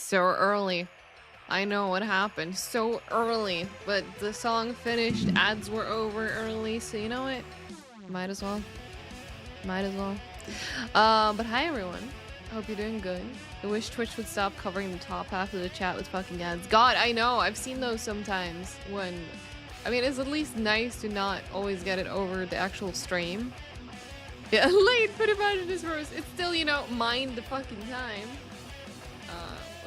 So early. I know what happened. So early. But the song finished, ads were over early, so you know what? Might as well. Might as well. But hi everyone. Hope you're doing good. I wish Twitch would stop covering the top half of the chat with fucking ads. God, I know. I've seen those sometimes when... I mean, it's at least nice to not always get it over the actual stream. Yeah, late, but imagine this verse. It's still, you know, mind the fucking time.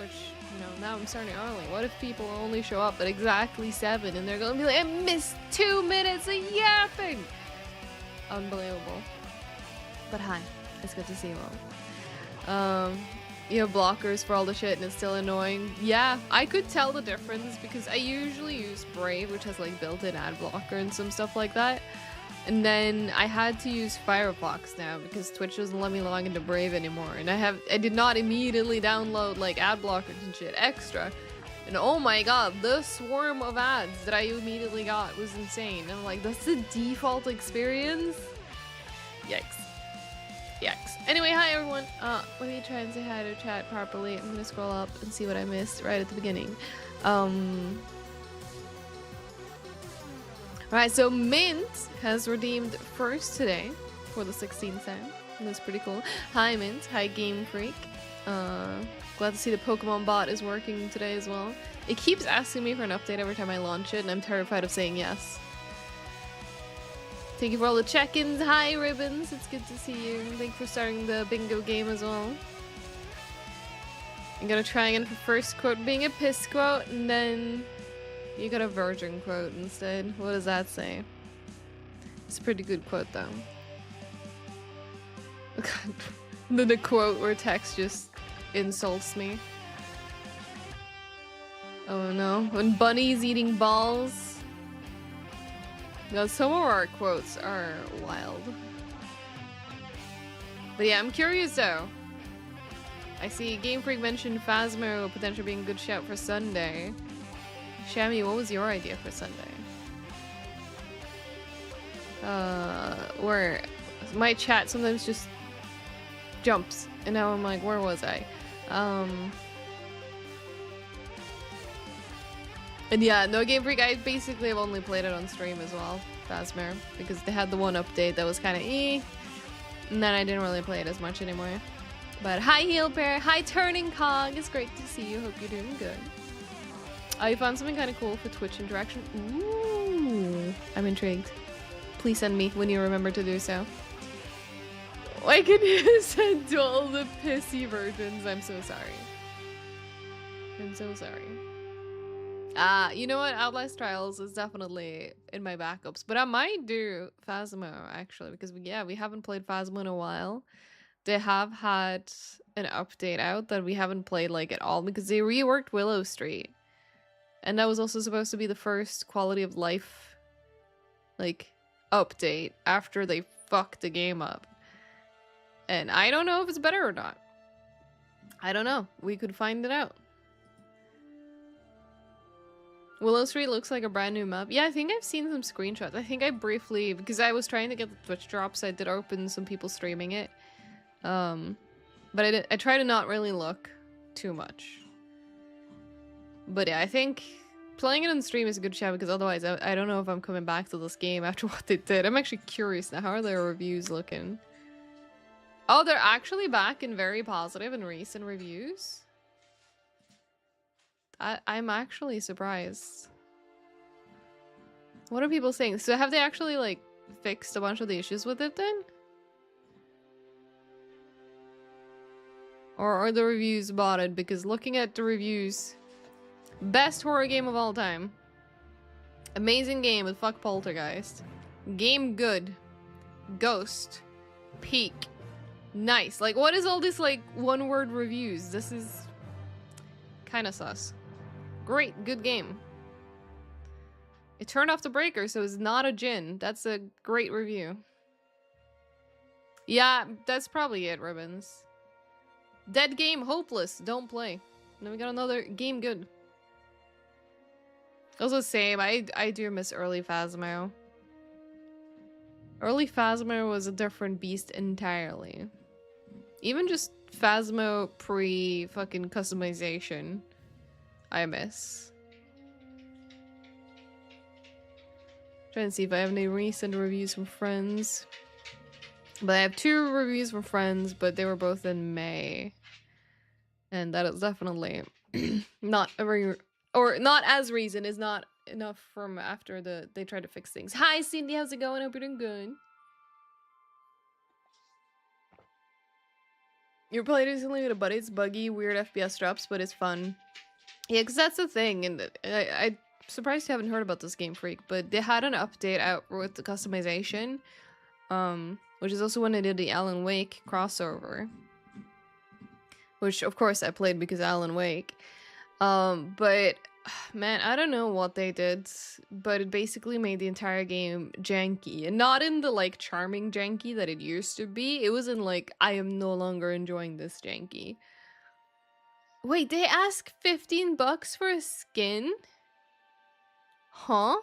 Which, you know, now I'm starting early. What if people only show up at exactly 7 and they're gonna be like, I missed 2 minutes of yapping! Unbelievable. But hi, it's good to see you all. You have blockers for all the shit and it's still annoying. Yeah, I could tell the difference because I usually use Brave, which has like built-in ad blocker and some stuff like that. And then I had to use Firefox now because Twitch doesn't let me log into Brave anymore. And I did not immediately download like ad blockers and shit extra. And oh my god, the swarm of ads that I immediately got was insane. And I'm like, that's the default experience? Yikes. Yikes. Anyway, hi everyone. Let me try and say hi to chat properly. I'm gonna scroll up and see what I missed right at the beginning. Alright, so Mint has redeemed first today for the 16th time. That's pretty cool. Hi Mint. Hi Game Freak. Glad to see the Pokemon bot is working today as well. It keeps asking me for an update every time I launch it, and I'm terrified of saying yes. Thank you for all the check-ins. Hi Ribbons. It's good to see you. Thank you for starting the bingo game as well. I'm gonna try again for first quote being a piss quote, and then... You got a virgin quote instead. What does that say? It's a pretty good quote though. The quote where text just insults me. Oh no. When Bunny's eating balls. Now some of our quotes are wild. But yeah, I'm curious though. I see Game Freak mentioned Phasmo potentially being a good shout for Sunday. Shammy, what was your idea for Sunday? Where my chat sometimes just jumps, and now I'm like, where was I? And yeah, no Game Freak, I basically have only played it on stream as well, Phasmare, because they had the one update that was kind of and then I didn't really play it as much anymore. But hi Heel Bear, hi Turning Cog, it's great to see you, hope you're doing good. I found something kind of cool for Twitch interaction. Ooh, I'm intrigued. Please send me when you remember to do so. I can send to all the pissy virgins. I'm so sorry. I'm so sorry. You know what? Outlast Trials is definitely in my backups, but I might do Phasmo actually because we haven't played Phasmo in a while. They have had an update out that we haven't played like at all because they reworked Willow Street. And that was also supposed to be the first quality of life, like, update after they fucked the game up. And I don't know if it's better or not. I don't know. We could find it out. Willow Street looks like a brand new map. Yeah, I think I've seen some screenshots. I think I briefly, because I was trying to get the Twitch drops, I did open some people streaming it. But I try to not really look too much. But yeah, I think playing it on stream is a good shout because otherwise I don't know if I'm coming back to this game after what they did. I'm actually curious now. How are their reviews looking? Oh, they're actually back in very positive and recent reviews. I'm actually surprised. What are people saying? So have they actually like fixed a bunch of the issues with it then? Or are the reviews botted? Because looking at the reviews... Best horror game of all time. Amazing game with fuck Poltergeist. Game good. Ghost. Peak. Nice. Like, what is all this, like, one-word reviews? This is kind of sus. Great. Good game. It turned off the breaker, so it's not a djinn. That's a great review. Yeah, that's probably it, Ribbons. Dead game. Hopeless. Don't play. Then we got another game good. Also same, I do miss early Phasmo. Early Phasmo was a different beast entirely. Even just Phasmo pre-fucking customization I miss. Trying to see if I have any recent reviews from friends. But I have 2 reviews from friends, but they were both in May. And that is definitely not a or not as recent, is not enough from after they tried to fix things. Hi Cindy, how's it going? Hope you're doing good. You were playing recently with a buddy. It's buggy, weird FPS drops, but it's fun. Yeah, because that's the thing, and I'm surprised you haven't heard about this, Game Freak, but they had an update out with the customization, which is also when they did the Alan Wake crossover, which of course I played because Alan Wake, but man, I don't know what they did, but it basically made the entire game janky, and not in the like charming janky that it used to be. It was in like, I am no longer enjoying this janky. Wait, they ask $15 for a skin? Huh?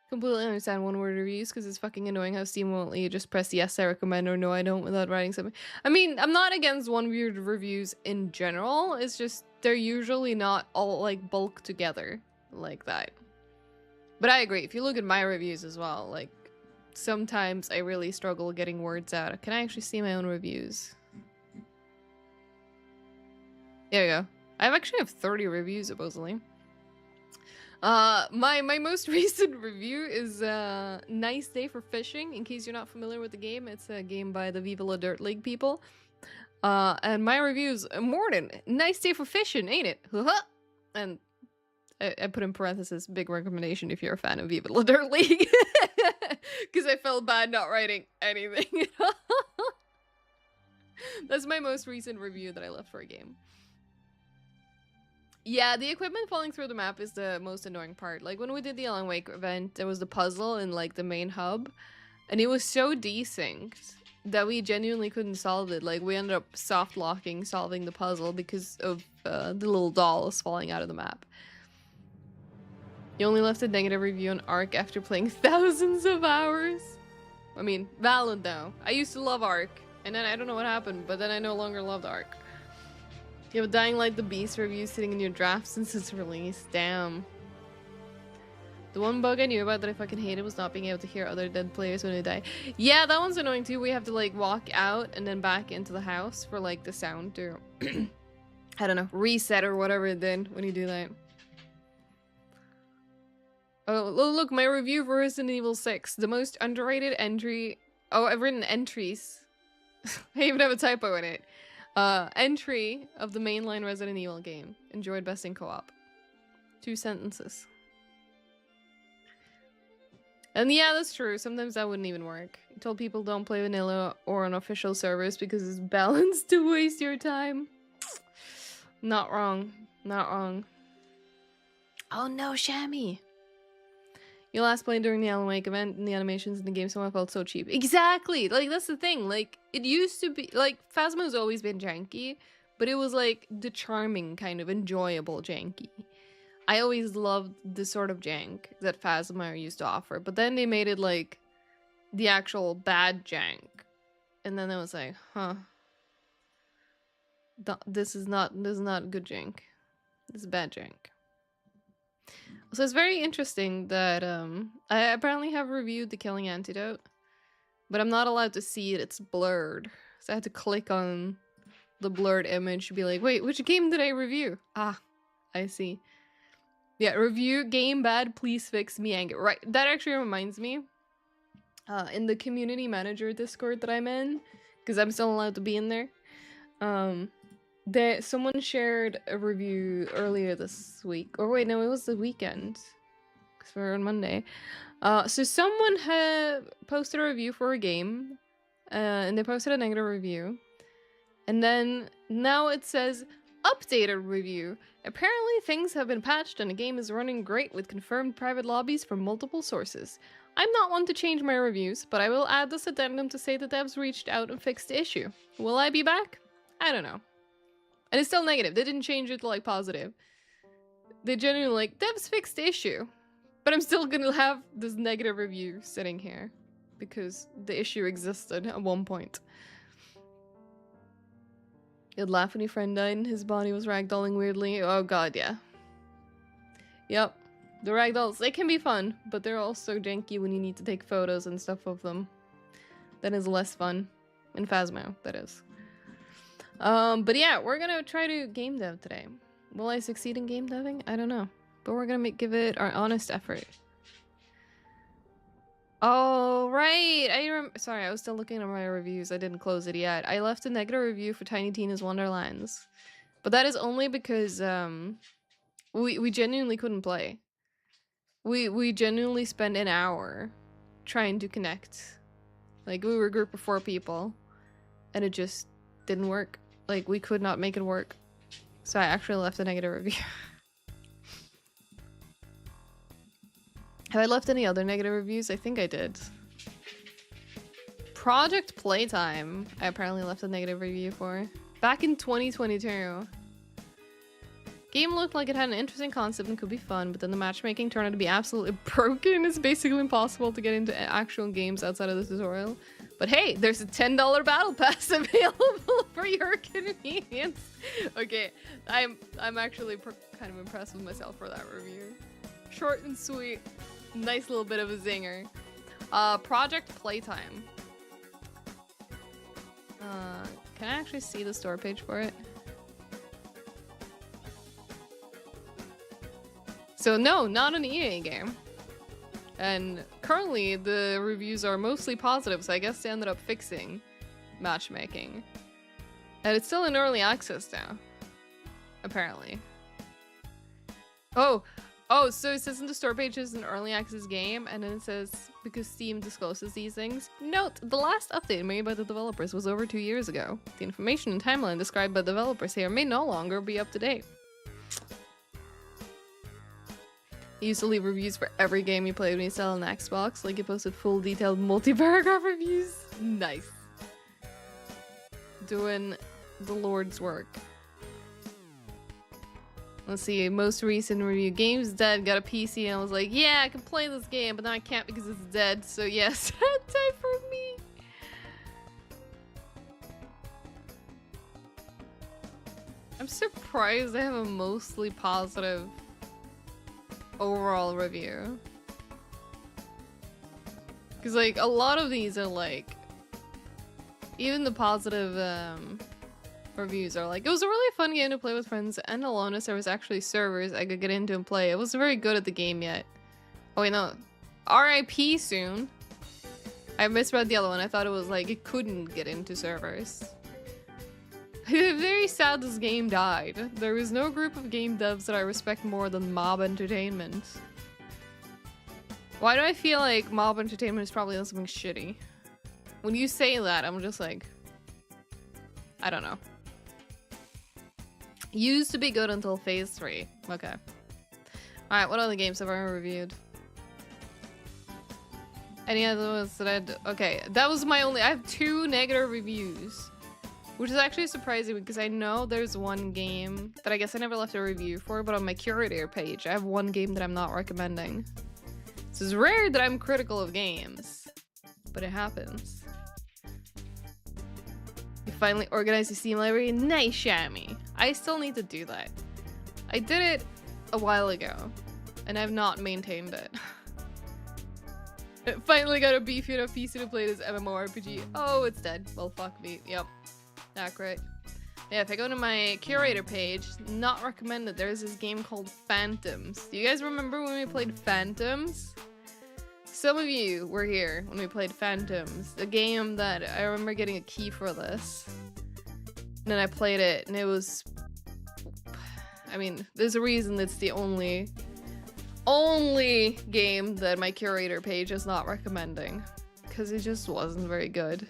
Completely understand one-word reviews because it's fucking annoying how Steam won't let you just press yes, I recommend, or no, I don't without writing something. I mean, I'm not against one-word reviews in general. It's just they're usually not all like bulk together like that. But I agree. If you look at my reviews as well, like sometimes I really struggle getting words out. Can I actually see my own reviews? There we go. I actually have 30 reviews, supposedly. My most recent review is Nice Day for Fishing. In case you're not familiar with the game, it's a game by the Viva La Dirt League people. And my review is Morning. Nice day for fishing, ain't it? And I put in parentheses, big recommendation if you're a fan of Viva La Dirt League. Because I felt bad not writing anything. That's my most recent review that I left for a game. Yeah, the equipment falling through the map is the most annoying part. Like, when we did the Alan Wake event, there was the puzzle in, like, the main hub. And it was so desynced that we genuinely couldn't solve it. Like, we ended up soft-locking solving the puzzle because of the little dolls falling out of the map. You only left a negative review on Ark after playing thousands of hours? I mean, valid, though. I used to love Ark. And then I don't know what happened, but then I no longer loved Ark. You have Dying Light the Beast review sitting in your draft since its release. Damn. The one bug I knew about that I fucking hated was not being able to hear other dead players when they die. Yeah, that one's annoying too. We have to like walk out and then back into the house for like the sound to, I don't know, reset or whatever it did when you do that. Oh, look, my review for Resident Evil 6. The most underrated entry. Oh, I've written entries. I even have a typo in it. Entry of the mainline Resident Evil game. Enjoyed best in co-op. 2 sentences. And yeah, that's true. Sometimes that wouldn't even work. I told people don't play vanilla or on official servers because it's balanced to waste your time. Not wrong. Not wrong. Oh no, Shammy! You last played during the Alan Wake event and the animations in the game somehow felt so cheap. Exactly! Like, that's the thing. Like, it used to be... Like, Phasmo's always been janky, but it was, like, the charming kind of enjoyable janky. I always loved the sort of jank that Phasmo used to offer, but then they made it, like, the actual bad jank. And then I was like, huh. This is not good jank. This is bad jank. So it's very interesting that I apparently have reviewed The Killing Antidote, but I'm not allowed to see it. It's blurred. So I had to click on the blurred image to be like, wait, which game did I review? Ah, I see. Yeah, review game bad, please fix me angry. Right, that actually reminds me. In the community manager Discord that I'm in, because I'm still allowed to be in there, someone shared a review earlier this week. Or wait, no, it was the weekend. Because we're on Monday. So someone had posted a review for a game. And they posted a negative review. And then now it says, updated review. Apparently things have been patched and the game is running great with confirmed private lobbies from multiple sources. I'm not one to change my reviews, but I will add this addendum to say the devs reached out and fixed the issue. Will I be back? I don't know. And it's still negative. They didn't change it to like positive. They genuinely like, devs fixed the issue. But I'm still gonna have this negative review sitting here. Because the issue existed at one point. You'd laugh when your friend died and his body was ragdolling weirdly. Oh god, yeah. Yep. The ragdolls, they can be fun, but they're also janky when you need to take photos and stuff of them. That is less fun. In Phasmo, that is. But yeah, we're gonna try to game dev today. Will I succeed in game deving? I don't know. But we're gonna give it our honest effort. Oh, right! Sorry, I was still looking at my reviews. I didn't close it yet. I left a negative review for Tiny Tina's Wonderlands. But that is only because, we genuinely couldn't play. We genuinely spent an hour trying to connect. Like, we were a group of 4 people. And it just didn't work. Like, we could not make it work. So I actually left a negative review. Have I left any other negative reviews? I think I did. Project Playtime, I apparently left a negative review for. Back in 2022. Game looked like it had an interesting concept and could be fun, but then the matchmaking turned out to be absolutely broken. It's basically impossible to get into actual games outside of the tutorial. But hey, there's a $10 battle pass available for your convenience. Okay, I'm actually kind of impressed with myself for that review. Short and sweet. Nice little bit of a zinger. Project Playtime. Can I actually see the store page for it? So no, not an EA game. And currently the reviews are mostly positive, so I guess they ended up fixing matchmaking. And it's still in early access now. Apparently. Oh, so it says in the store page is an early access game, and then it says, because Steam discloses these things. Note, the last update made by the developers was over 2 years ago. The information and timeline described by the developers here may no longer be up to date. He used to leave reviews for every game you played when you sell on Xbox, like he posted full detailed multi-paragraph reviews. Nice. Doing the Lord's work. Let's see, most recent review. Game's dead, got a PC, and I was like, yeah, I can play this game, but now I can't because it's dead, so yes, time for me. I'm surprised I have a mostly positive overall review. Because, like, a lot of these are, like, even the positive, reviews are like, it was a really fun game to play with friends and alone as there was actually servers I could get into and play. I wasn't very good at the game yet. Oh wait, no. RIP soon. I misread the other one. I thought it was like, it couldn't get into servers. I'm very sad this game died. There was no group of game devs that I respect more than Mob Entertainment. Why do I feel like Mob Entertainment is probably on something shitty? When you say that, I'm just like, I don't know. Used to be good until phase 3. Okay. Alright, what other games have I reviewed? Any other ones that I'd... Okay, that was my only... I have 2 negative reviews. Which is actually surprising because I know there's one game that I guess I never left a review for, but on my curator page, I have one game that I'm not recommending. So it's rare that I'm critical of games. But it happens. You finally organized the Steam library? Nice, Shammy! I still need to do that. I did it a while ago, and I've not maintained it. It finally got a beefy enough PC to play this MMORPG. Oh, it's dead. Well, fuck me. Yep. Accurate. Yeah, if I go to my curator page, not recommended, there's this game called Phantoms. Do you guys remember when we played Phantoms? Some of you were here when we played Phantoms, a game that I remember getting a key for this. And then I played it, and it was... I mean, there's a reason it's the only game that my curator page is not recommending. Because it just wasn't very good.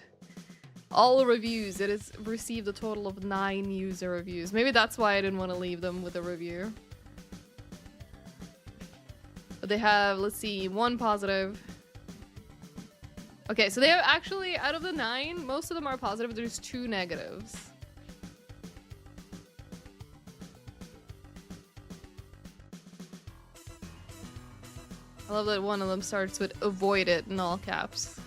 All the reviews, it has received a total of 9 user reviews. Maybe that's why I didn't want to leave them with a review. But they have, let's see, 1 positive. Okay, so they have actually, out of the 9, most of them are positive, but there's 2 negatives. I love that one of them starts with avoid it in all caps.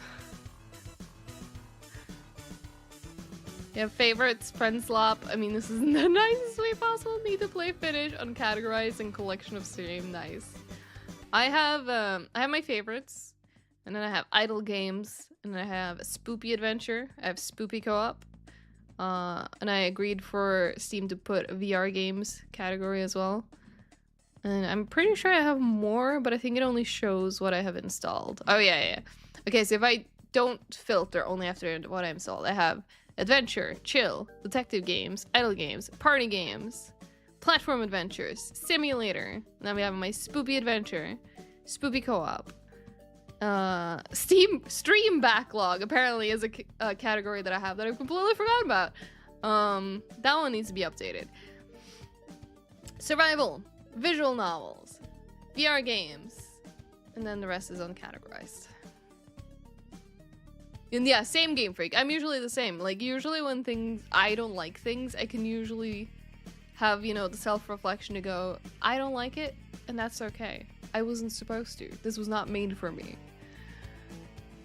Yeah, favorites, friend slop. I mean, this is the nicest way possible. Need to play finish, uncategorized, and collection of stream. Nice. I have my favorites, and then I have idle games, and then I have spoopy adventure. I have spoopy co-op. And I agreed for Steam to put a VR games category as well. And I'm pretty sure I have more, but I think it only shows what I have installed. Oh, yeah. Okay, so if I don't filter only after what I installed, I have adventure, chill, detective games, idle games, party games, platform adventures, simulator. Then we have my spoopy adventure, spoopy co-op. Stream backlog apparently is a category that I have that I completely forgot about. That one needs to be updated. Survival, visual novels, VR games, and then the rest is uncategorized. And yeah, same Game Freak. I'm usually the same. Like, usually when I don't like things, I can usually have, you know, the self-reflection to go, I don't like it, and that's okay. I wasn't supposed to. This was not made for me.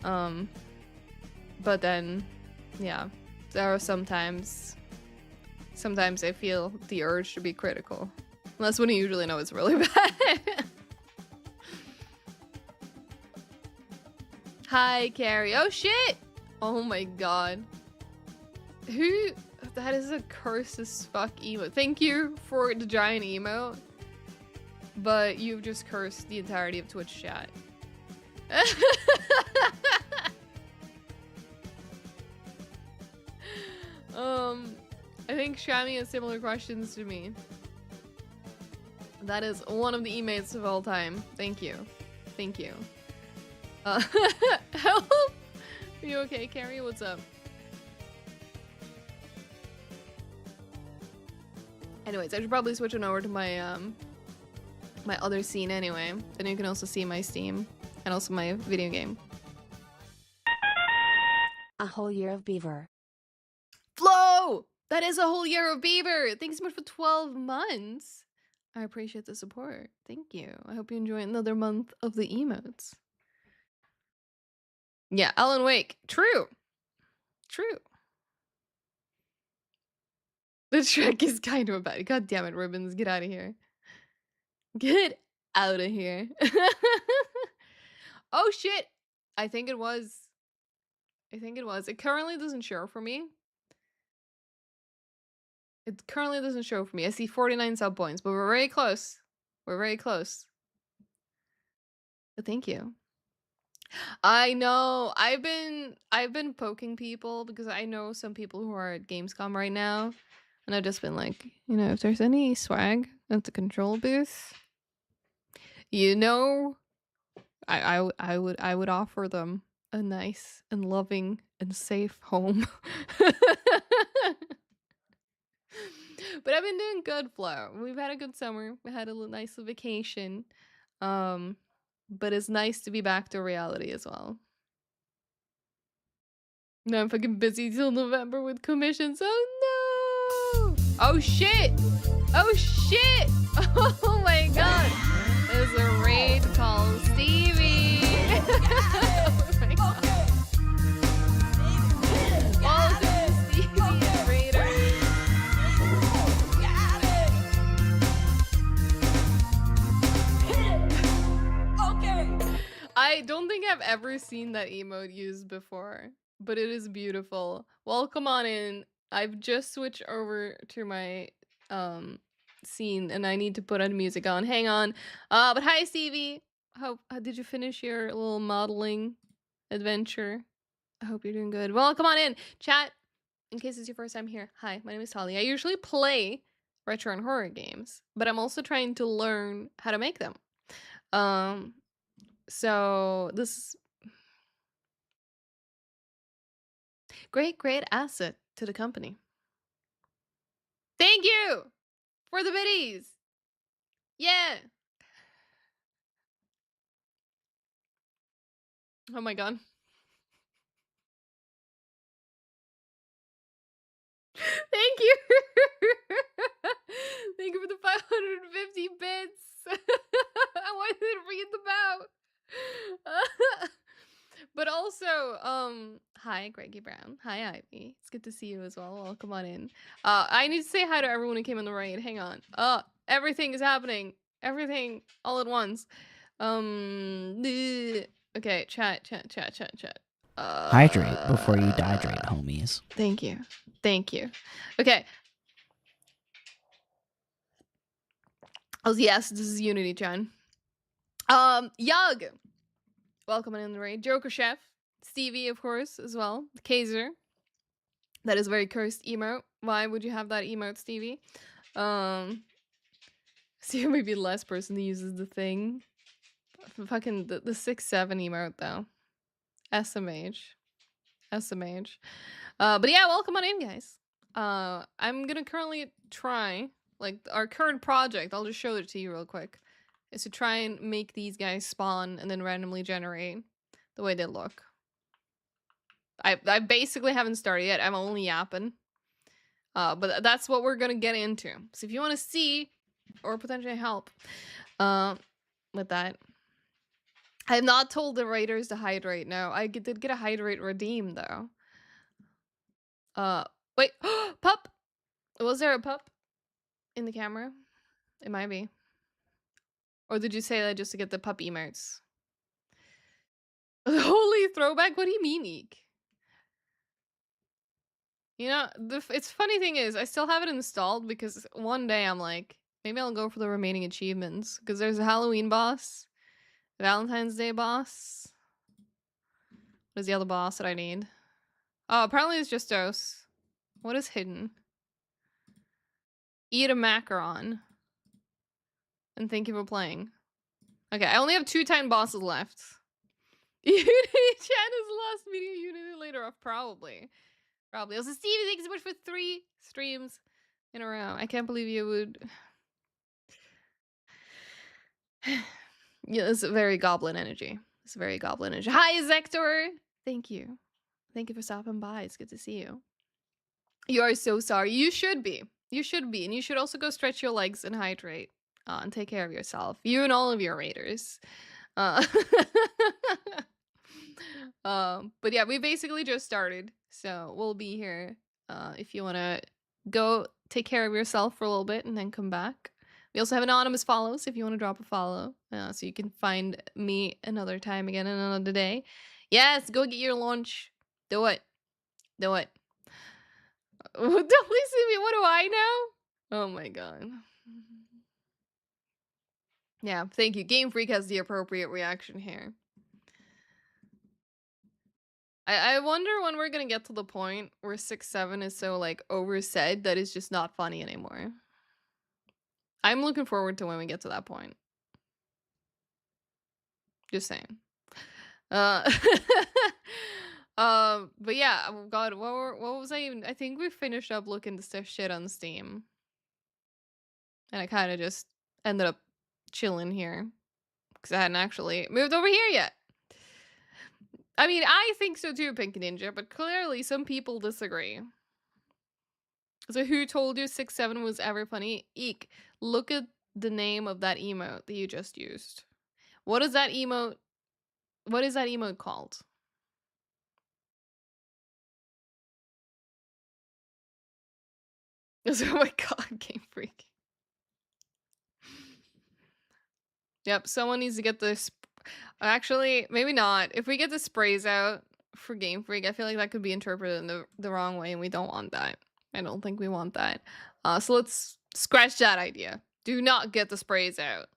But then, yeah, there are sometimes I feel the urge to be critical. And that's when you usually know it's really bad. Hi, Carrie. Oh, shit! Oh my god. That is a curse as fuck emote. Thank you for the giant emote, but you've just cursed the entirety of Twitch chat. I think Shami has similar questions to me. That is one of the emates of all time. Thank you. Thank you. Help! Are you okay, Carrie? What's up? Anyways, I should probably switch on over to my my other scene anyway. Then you can also see my Steam and also my video game. A whole year of Beaver. Flo! That is a whole year of Beaver! Thanks so much for 12 months. I appreciate the support. Thank you. I hope you enjoy another month of the emotes. Yeah, Alan Wake. True. True. The track is kind of bad. God damn it, Ribbons. Get out of here. Get out of here. Oh, shit. I think it was. It currently doesn't show for me. It currently doesn't show for me. I see 49 sub points, but we're very close. We're very close. But thank you. I know. I've been poking people because I know some people who are at Gamescom right now, and I've just been like, you know, if there's any swag at the control booth, you know, I would offer them a nice and loving and safe home. But I've been doing good, Flo. We've had a good summer. We had a nice vacation. But it's nice to be back to reality as well. No, I'm fucking busy till November with commissions. Oh no! Oh shit! Oh shit! Oh my god! There's a raid called Stevie! Oh my god. Welcome to Stevie and Raider. I don't think I've ever seen that emote used before, but it is beautiful. Welcome on in. I've just switched over to my scene and I need to put on music on. Hang on. But hi Stevie. Hope did you finish your little modeling adventure? I hope you're doing good. Well, come on in. Chat, in case it's your first time here. Hi, my name is Tali. I usually play retro and horror games, but I'm also trying to learn how to make them. So this is great asset to the company. Thank you for the biddies. Yeah. Oh my god. Thank you. Thank you for the 550 bits. I wanted to read them out. But also, Hi, Greggy Brown. Hi, Ivy. It's good to see you as well. Welcome on in. I need to say hi to everyone who came in the raid. Hang on. Everything is happening. Everything all at once. Okay, chat. Hydrate before you dehydrate, homies. Thank you. Okay. Oh, yes, this is Unity, Chan. Yug. Welcome in the raid. Joker Chef. Stevie, of course, as well. Kaiser. That is a very cursed emote. Why would you have that emote, Stevie? See, maybe less person who uses the thing. Fucking the 6-7 emote though. SMH. But yeah, welcome on in, guys. I'm gonna currently try, like, our current project, I'll just show it to you real quick, is to try and make these guys spawn and then randomly generate the way they look. I basically haven't started yet. I'm only yapping. But that's what we're gonna get into. So if you want to see or potentially help with that, I have not told the raiders to hydrate. No, I did get a hydrate redeem though. Wait, pup. Was there a pup in the camera? It might be. Or did you say that just to get the pup emotes? Holy throwback. What do you mean, Eek? You know, it's funny thing is, I still have it installed because one day I'm like, maybe I'll go for the remaining achievements. Because there's a Halloween boss, Valentine's Day boss. What is the other boss that I need? Oh, apparently it's just Dose. What is hidden? Eat a macaron. And thank you for playing. Okay, I only have 2 time bosses left. Unity Chan is the last meeting Unity later off, probably. Also, Stevie, thank you so much for 3 streams in a row. I can't believe you would. Yeah, it's very goblin energy. Hi, Zector. Thank you. Thank you for stopping by. It's good to see you. You are so sorry. You should be. And you should also go stretch your legs and hydrate. And take care of yourself. You and all of your raiders. But yeah, we basically just started. So we'll be here if you want to go take care of yourself for a little bit and then come back. We also have anonymous follows if you want to drop a follow. So you can find me another time again and another day. Yes, go get your lunch. Do it. Don't listen to me. What do I know? Oh my god. Yeah, thank you. Game Freak has the appropriate reaction here. I wonder when we're gonna get to the point where 6-7 is so, like, oversaid that it's just not funny anymore. I'm looking forward to when we get to that point. Just saying. But yeah, oh god, what was I even? I think we finished up looking at stuff shit on Steam. And I kind of just ended up chilling here. Because I hadn't actually moved over here yet. I mean, I think so too, Pink Ninja, but clearly some people disagree. So who told you 6-7 was ever funny? Eek, look at the name of that emote that you just used. What is that emote called? Oh my god, Game Freak. Yep, someone needs to get this. Actually, maybe not. If we get the sprays out for Game Freak, I feel like that could be interpreted in the wrong way, and we don't want that. I don't think we want that. So let's scratch that idea. Do not get the sprays out.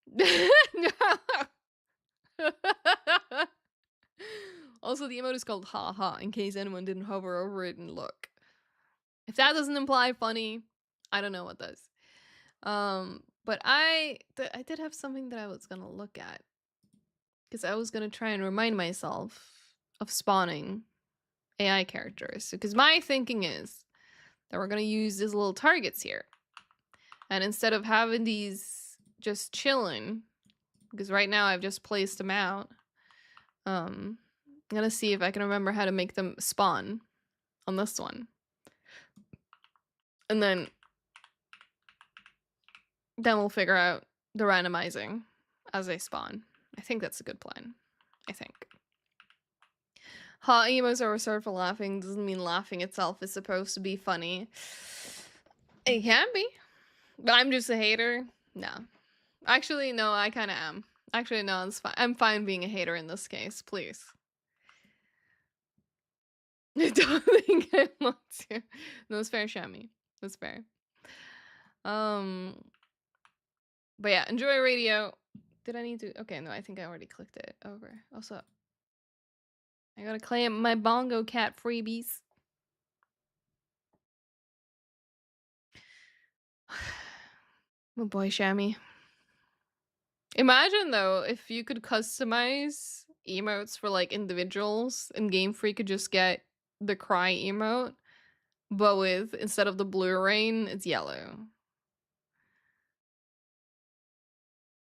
No. Also, the emote is called Ha Ha, in case anyone didn't hover over it and look. If that doesn't imply funny, I don't know what does. But I did have something that I was gonna look at. Because I was gonna try and remind myself of spawning AI characters. Because my thinking is that we're gonna use these little targets here. And instead of having these just chilling, because right now I've just placed them out, I'm gonna see if I can remember how to make them spawn on this one. And then we'll figure out the randomizing as they spawn. I think that's a good plan. I think. Hot emos are reserved for laughing doesn't mean laughing itself is supposed to be funny. It can be. But I'm just a hater. No. Actually, no, I kind of am. Actually, no, it's fine. I'm fine being a hater in this case, please. I don't think I want to. No, it's fair, Shami. That's fair. But yeah, enjoy radio. Did I need to? Okay, no, I think I already clicked it over. Also, I gotta claim my bongo cat freebies. Oh boy, Shami. Imagine though if you could customize emotes for like individuals and Game Freak could just get the cry emote, but with instead of the blue rain, it's yellow.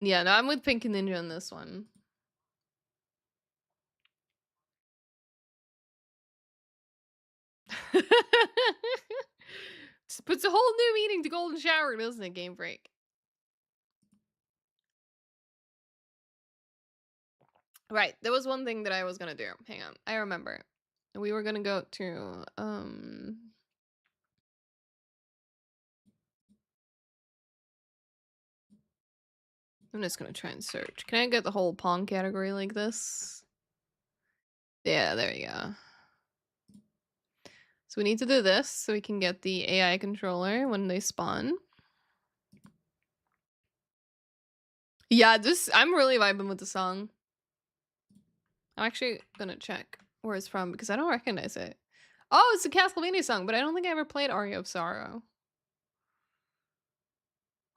Yeah, no, I'm with Pink Ninja on this one. Just puts a whole new meaning to Golden Shower, doesn't it, Game Freak? Right, there was one thing that I was gonna do. Hang on, I remember. We were gonna go to I'm just gonna try and search. Can I get the whole Pong category like this? Yeah, there you go. So we need to do this so we can get the AI controller when they spawn. Yeah, I'm really vibing with the song. I'm actually gonna check where it's from because I don't recognize it. Oh, it's a Castlevania song, but I don't think I ever played Aria of Sorrow.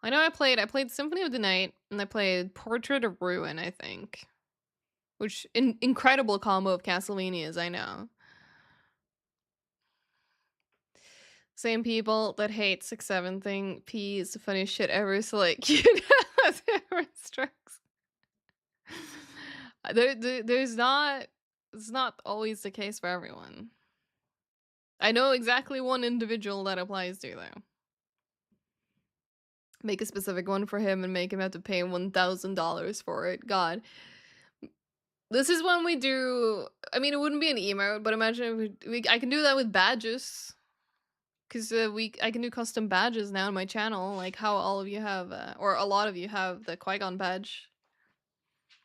I know I played Symphony of the Night and I played Portrait of Ruin, I think. Which incredible combo of Castlevanias, I know. Same people that hate 6-7 thing. P is the funniest shit ever, so like you know strokes. There's not it's not always the case for everyone. I know exactly one individual that applies to though. Make a specific one for him and make him have to pay $1,000 for it. God. This is when we do. I mean, it wouldn't be an emote, but imagine if I can do that with badges, because I can do custom badges now on my channel, like how all of you have, or a lot of you have the Qui-Gon badge.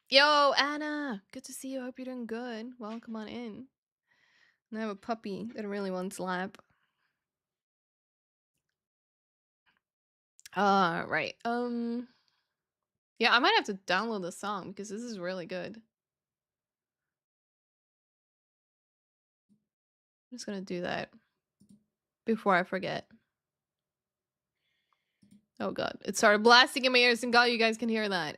Yo, Anna, good to see you. I hope you're doing good. Well, come on in. And I have a puppy that really wants lap. Right. Yeah, I might have to download the song because this is really good. I'm just gonna do that before I forget. Oh god, it started blasting in my ears, and god, you guys can hear that.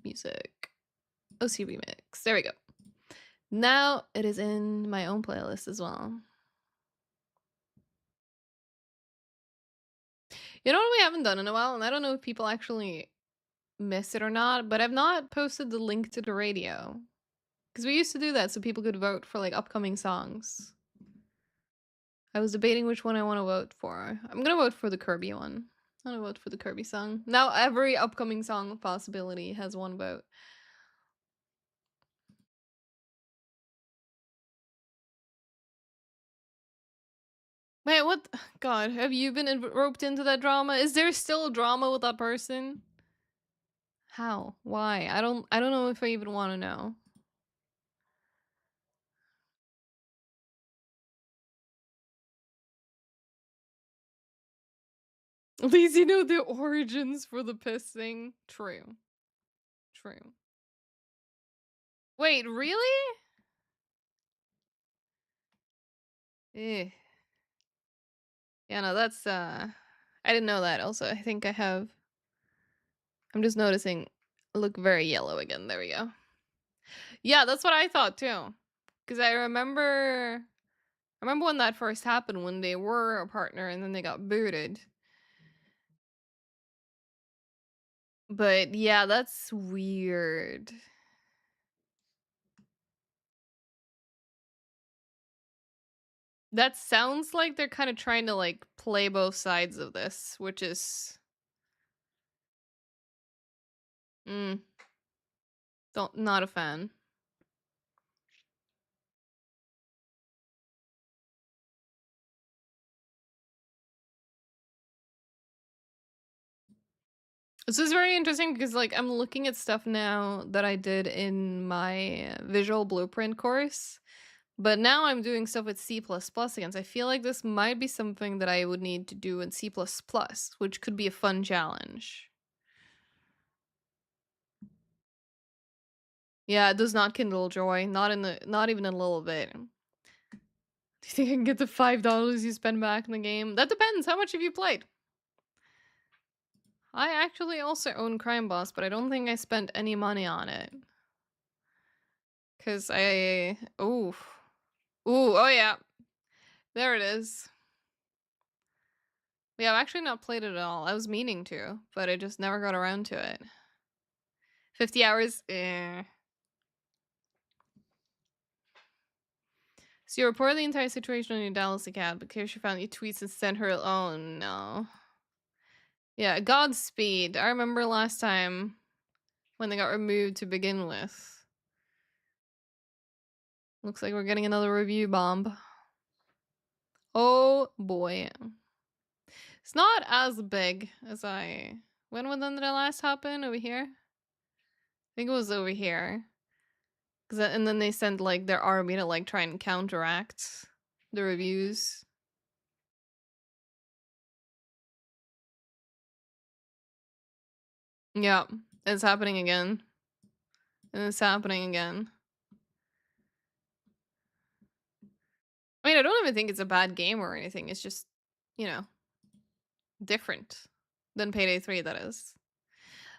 Music. OC remix. There we go. Now it is in my own playlist as well. You know what we haven't done in a while, and I don't know if people actually miss it or not, but I've not posted the link to the radio. Because we used to do that so people could vote for like upcoming songs. I was debating which one I want to vote for. I'm gonna vote for the Kirby one. I'm gonna vote for the Kirby song. Now every upcoming song possibility has one vote. Wait, what? God, have you been roped into that drama? Is there still drama with that person? How? Why? I don't know if I even want to know. At least you know the origins for the piss thing. True. True. Wait, really? Eh. Yeah, no, that's I didn't know that. Also, I think I'm just noticing look very yellow again. There we go. Yeah, that's what I thought too. Cuz I remember when that first happened, when they were a partner and then they got booted. But yeah, that's weird. That sounds like they're kind of trying to like play both sides of this, which is Not a fan. This is very interesting because, like, I'm looking at stuff now that I did in my visual blueprint course, but now I'm doing stuff with C++ again. So I feel like this might be something that I would need to do in C++, which could be a fun challenge. Yeah, it does not kindle joy. Not even a little bit. Do you think I can get the $5 you spend back in the game? That depends. How much have you played? I actually also own Crime Boss, but I don't think I spent any money on it. Cause ooh, oh yeah, there it is. Yeah, I've actually not played it at all. I was meaning to, but I just never got around to it. 50 hours, eh. So you reported the entire situation on your Dallas account because she found your tweets and sent her. Oh no. Yeah, Godspeed. I remember last time when they got removed to begin with. Looks like we're getting another review bomb. Oh boy. It's not as big as I... When did the last happen? Over here? I think it was over here. And then they sent, like, their army to, like, try and counteract the reviews. Yeah, it's happening again. And it's happening again. I mean, I don't even think it's a bad game or anything. It's just, you know, different than Payday 3, that is.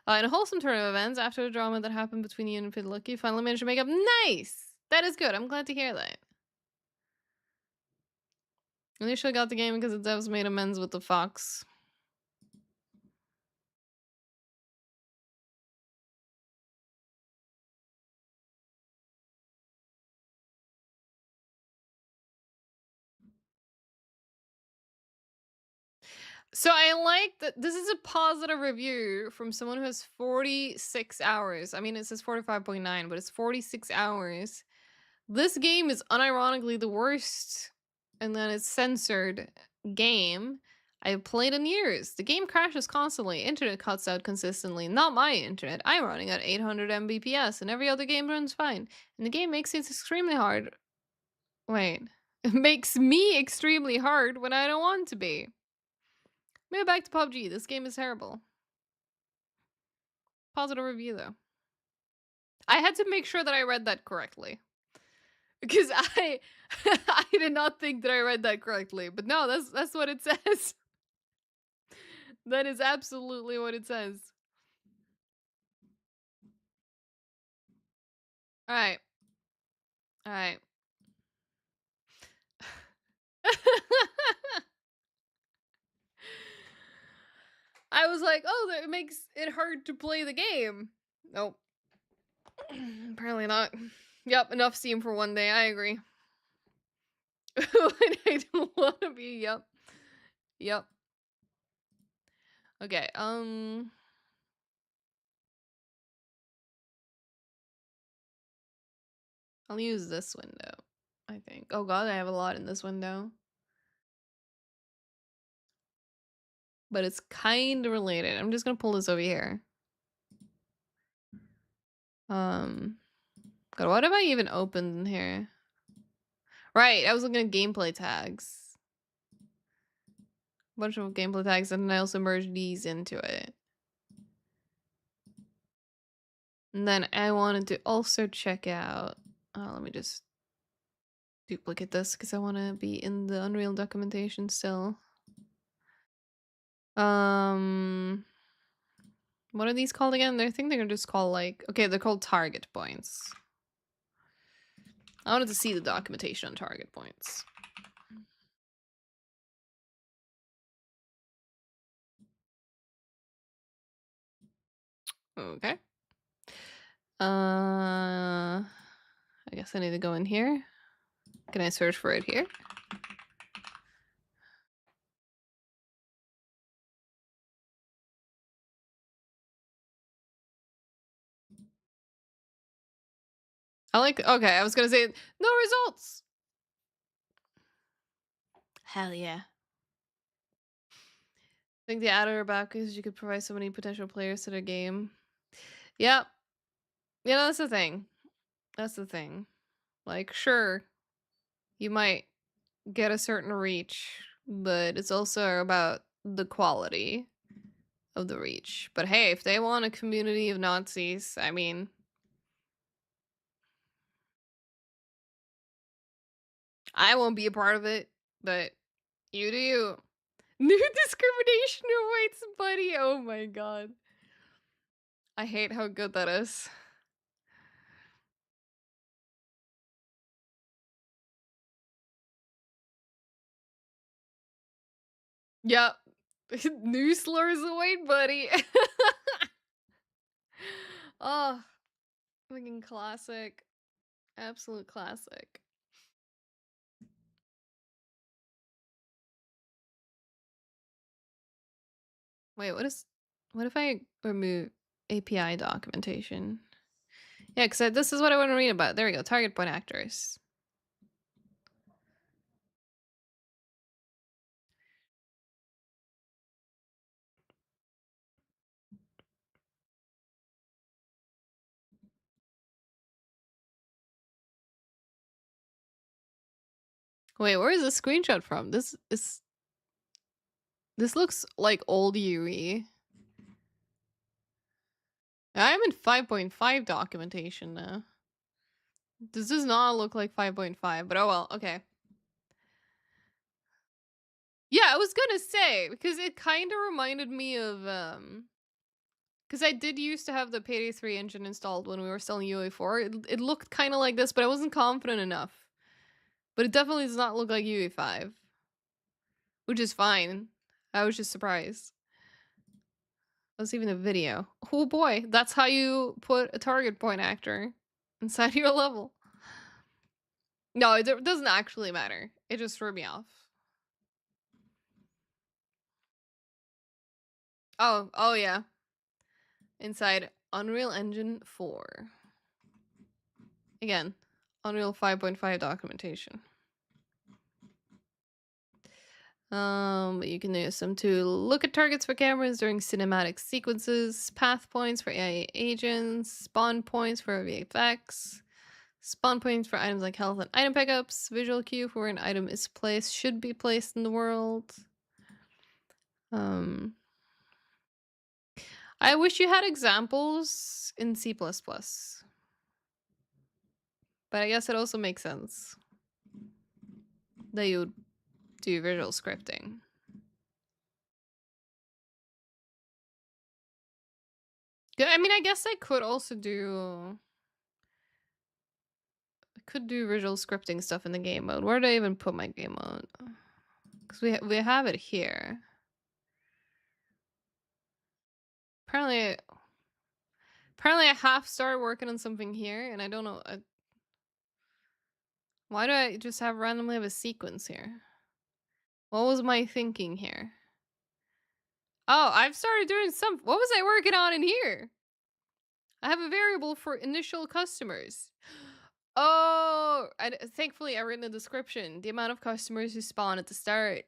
In a wholesome turn of events, after the drama that happened between you and Pidlucky, you finally managed to make up. Nice! That is good. I'm glad to hear that. Initially got the game because the devs made amends with the fox. So I like that this is a positive review from someone who has 46 hours. I mean, it says 45.9, but it's 46 hours. This game is unironically the worst, and then it's censored game I've played in years. The game crashes constantly. Internet cuts out consistently. Not my internet. I'm running at 800 Mbps, and every other game runs fine. And the game makes it extremely hard. Wait. It makes me extremely hard when I don't want to be. Maybe back to PUBG. This game is terrible. Positive review, though. I had to make sure that I read that correctly. Because I did not think that I read that correctly. But no, that's what it says. That is absolutely what it says. Alright. Alright. I was like, oh, that makes it hard to play the game. Nope. Apparently not. Yep, enough Steam for one day. I agree. I don't want to be. Yep. Yep. Okay, I'll use this window, I think. Oh god, I have a lot in this window. But it's kind of related. I'm just gonna pull this over here. God, what have I even opened in here? Right, I was looking at gameplay tags. A bunch of gameplay tags, and then I also merged these into it. And then I wanted to also check out... let me just duplicate this because I want to be in the Unreal documentation still. What are these called again? I think they're just called, like... Okay, they're called target points. I wanted to see the documentation on target points. Okay. I guess I need to go in here. Can I search for it here? I like, okay, I was gonna say, no results! Hell yeah. I think the added about is you could provide so many potential players to the game. Yep. Yeah, that's the thing. That's the thing. Like, sure, you might get a certain reach, but it's also about the quality of the reach. But hey, if they want a community of Nazis, I mean, I won't be a part of it, but you do you. New discrimination awaits, buddy. Oh my god. I hate how good that is. Yep. New slurs await, buddy. Oh, fucking classic. Absolute classic. Wait, what if I remove API documentation? Yeah, because this is what I want to read about. There we go. Target point actors. Wait, where is this screenshot from? This looks like old UE. I'm in 5.5 documentation now. This does not look like 5.5, but oh well, okay. Yeah, I was gonna say, because it kind of reminded me of, because I did used to have the Payday 3 engine installed when we were still in UE4. It looked kind of like this, but I wasn't confident enough. But it definitely does not look like UE5. Which is fine. I was just surprised. That's even a video. Oh boy, that's how you put a target point actor inside your level. No, it doesn't actually matter. It just threw me off. Oh yeah. Inside Unreal Engine 4. Again, Unreal 5.5 documentation. You can use them to look at targets for cameras during cinematic sequences, path points for AI agents, spawn points for VFX, spawn points for items like health and item pickups, visual cue for where an item is placed, should be placed in the world. I wish you had examples in C++. But I guess it also makes sense that you would do visual scripting. I mean, I guess I could also do... I could do visual scripting stuff in the game mode. Where did I even put my game mode? Because we have it here. Apparently I half started working on something here, and I don't know... why do I just randomly have a sequence here? What was my thinking here? Oh, I've started doing some... What was I working on in here? I have a variable for initial customers. Oh, thankfully I wrote in the description the amount of customers who spawn at the start.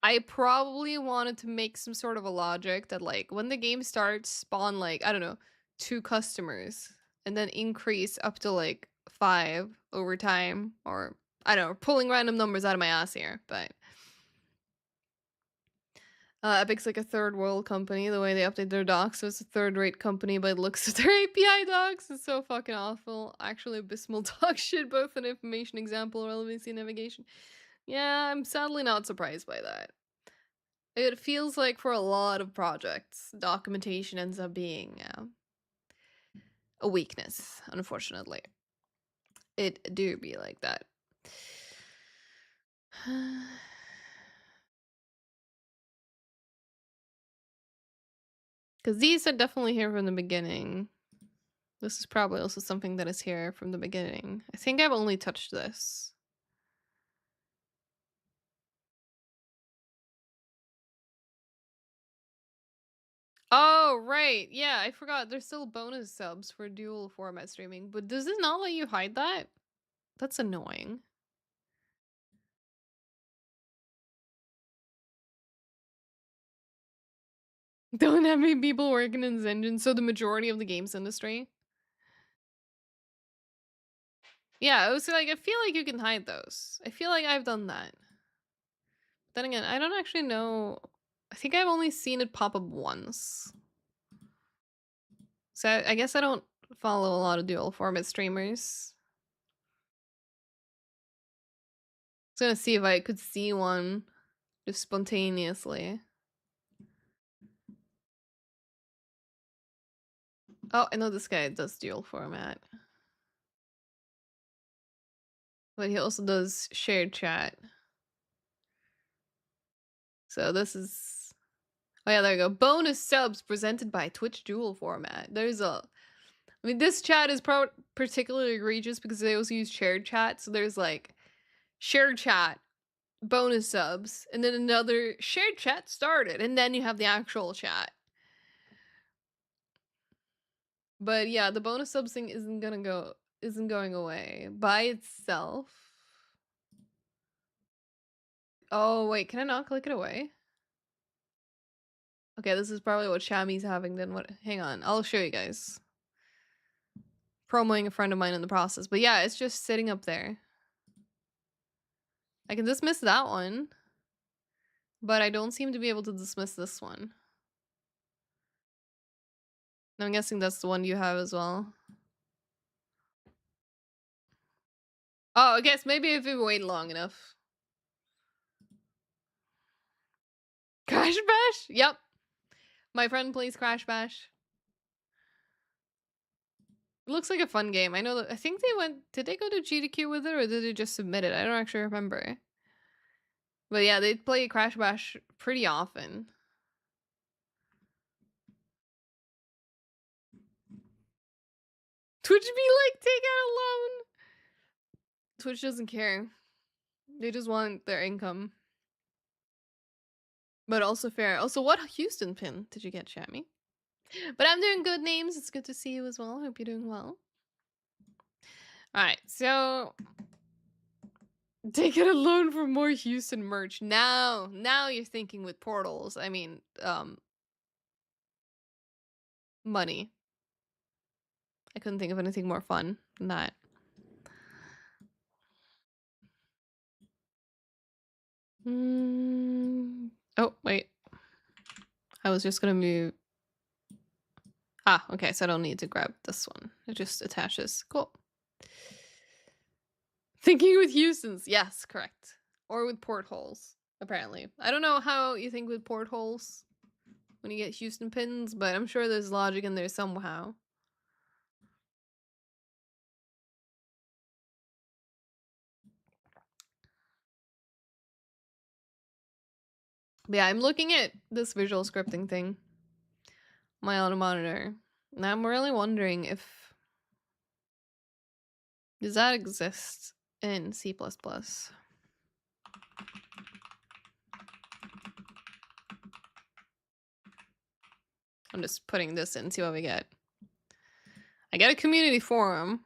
I probably wanted to make some sort of a logic that, like, when the game starts, spawn, like, I don't know, 2 customers, and then increase up to, like, 5 over time, or, I don't know, pulling random numbers out of my ass here, but... Epic's like a third world company. The way they update their docs, so it's a third-rate company, but it looks at their API docs. It's so fucking awful. Actually, abysmal dog shit, both in information, example, relevancy, and navigation. Yeah, I'm sadly not surprised by that. It feels like for a lot of projects, documentation ends up being a weakness, unfortunately. It do be like that. Because these are definitely here from the beginning. This is probably also something that is here from the beginning. I think I've only touched this. Oh, right. Yeah, I forgot. There's still bonus subs for dual format streaming, but does it not let you hide that? That's annoying. Don't have many people working in this engine, so the majority of the games industry. Yeah, I was like, I feel like you can hide those. I feel like I've done that. Then again, I don't actually know. I think I've only seen it pop up once. So I guess I don't follow a lot of dual format streamers. I was gonna see if I could see one just spontaneously. Oh, I know this guy does dual format. But he also does shared chat. So this is... Oh yeah, there you go. Bonus subs presented by Twitch dual format. There's a... I mean, this chat is particularly egregious because they also use shared chat. So there's like shared chat, bonus subs, and then another shared chat started, and then you have the actual chat. But yeah, the bonus subs thing isn't going away by itself. Oh wait, can I not click it away? Okay, this is probably what Shami's having then. What? Hang on, I'll show you guys. Promoing a friend of mine in the process, but yeah, it's just sitting up there. I can dismiss that one, but I don't seem to be able to dismiss this one. I'm guessing that's the one you have as well. Oh, I guess maybe if we wait long enough. Crash Bash? Yep. My friend plays Crash Bash. It looks like a fun game. I know that I think they went... Did they go to GDQ with it or did they just submit it? I don't actually remember. But yeah, they play Crash Bash pretty often. Twitch be like, take out a loan. Twitch doesn't care. They just want their income. But also fair. Also, what Houston pin did you get, Shammy? But I'm doing good, names. It's good to see you as well. Hope you're doing well. Alright, so... Take out a loan for more Houston merch. Now you're thinking with portals. I mean, money. I couldn't think of anything more fun than that. Oh, wait. I was just gonna move... Ah, okay, so I don't need to grab this one. It just attaches. Cool. Thinking with Houston's. Yes, correct. Or with portholes, apparently. I don't know how you think with portholes when you get Houston pins, but I'm sure there's logic in there somehow. But yeah, I'm looking at this visual scripting thing on my auto monitor, and I'm really wondering if... Does that exist in C++? I'm just putting this in, see what we get. I get a community forum.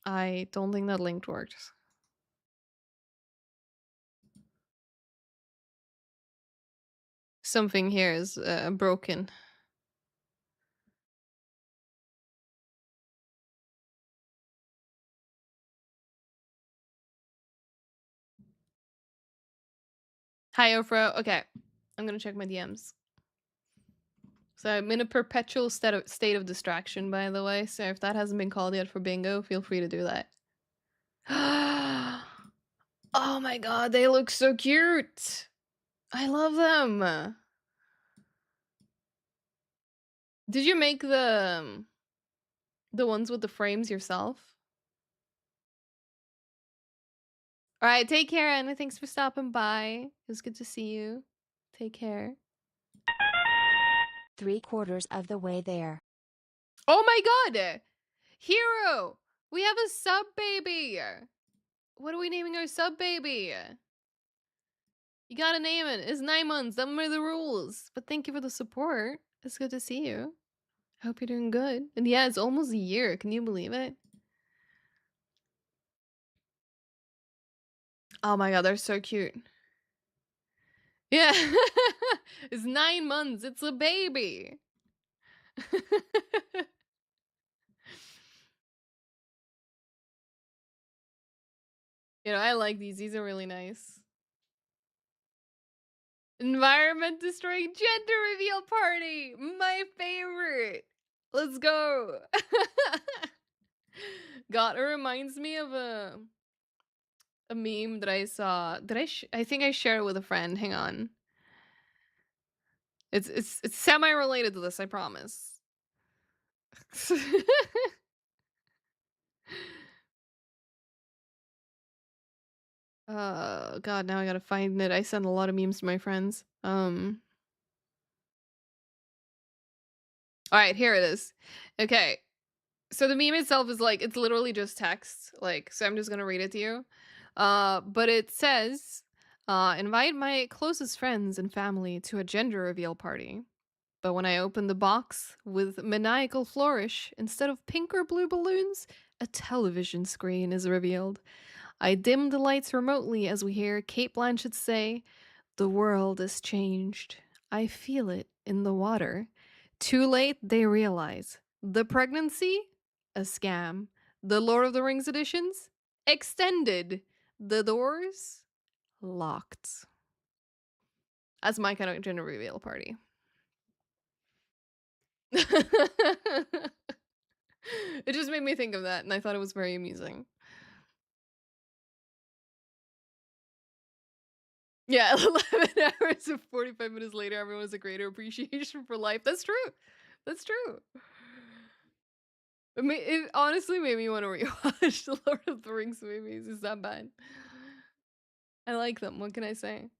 I don't think that link works. Something here is broken. Hi, Ofra. Okay, I'm gonna check my DMs. So I'm in a perpetual state of distraction, by the way. So if that hasn't been called yet for bingo, feel free to do that. Oh my god, they look so cute. I love them. Did you make the ones with the frames yourself? All right, take care, Anna. Thanks for stopping by. It was good to see you. Take care. 3/4 of the way there. Oh my god! Hero! We have a sub baby! What are we naming our sub baby? You gotta name it. It's 9 months. Them are the rules. But thank you for the support. It's good to see you. I hope you're doing good. And yeah, it's almost a year. Can you believe it? Oh my god, they're so cute. Yeah. It's 9 months. It's a baby. You know, I like these. These are really nice. Environment destroying gender reveal party. My favorite. Let's go. God, it reminds me of a meme that I saw. I think I shared it with a friend. Hang on. It's semi-related to this, I promise. God, now I gotta find it. I send a lot of memes to my friends. Alright, here it is. Okay. So the meme itself is like, it's literally just text. Like, so I'm just gonna read it to you. But it says, invite my closest friends and family to a gender reveal party. But when I open the box with maniacal flourish, instead of pink or blue balloons, a television screen is revealed. I dim the lights remotely as we hear Kate Blanchett say, "The world is changed. I feel it in the water." Too late, they realize. The pregnancy? A scam. The Lord of the Rings editions? Extended. The doors? Locked. That's my kind of gender reveal party. It just made me think of that, and I thought it was very amusing. Yeah, 11 hours and 45 minutes later, everyone has a greater appreciation for life. That's true. That's true. It honestly made me want to rewatch the Lord of the Rings movies. It's that bad. I like them. What can I say?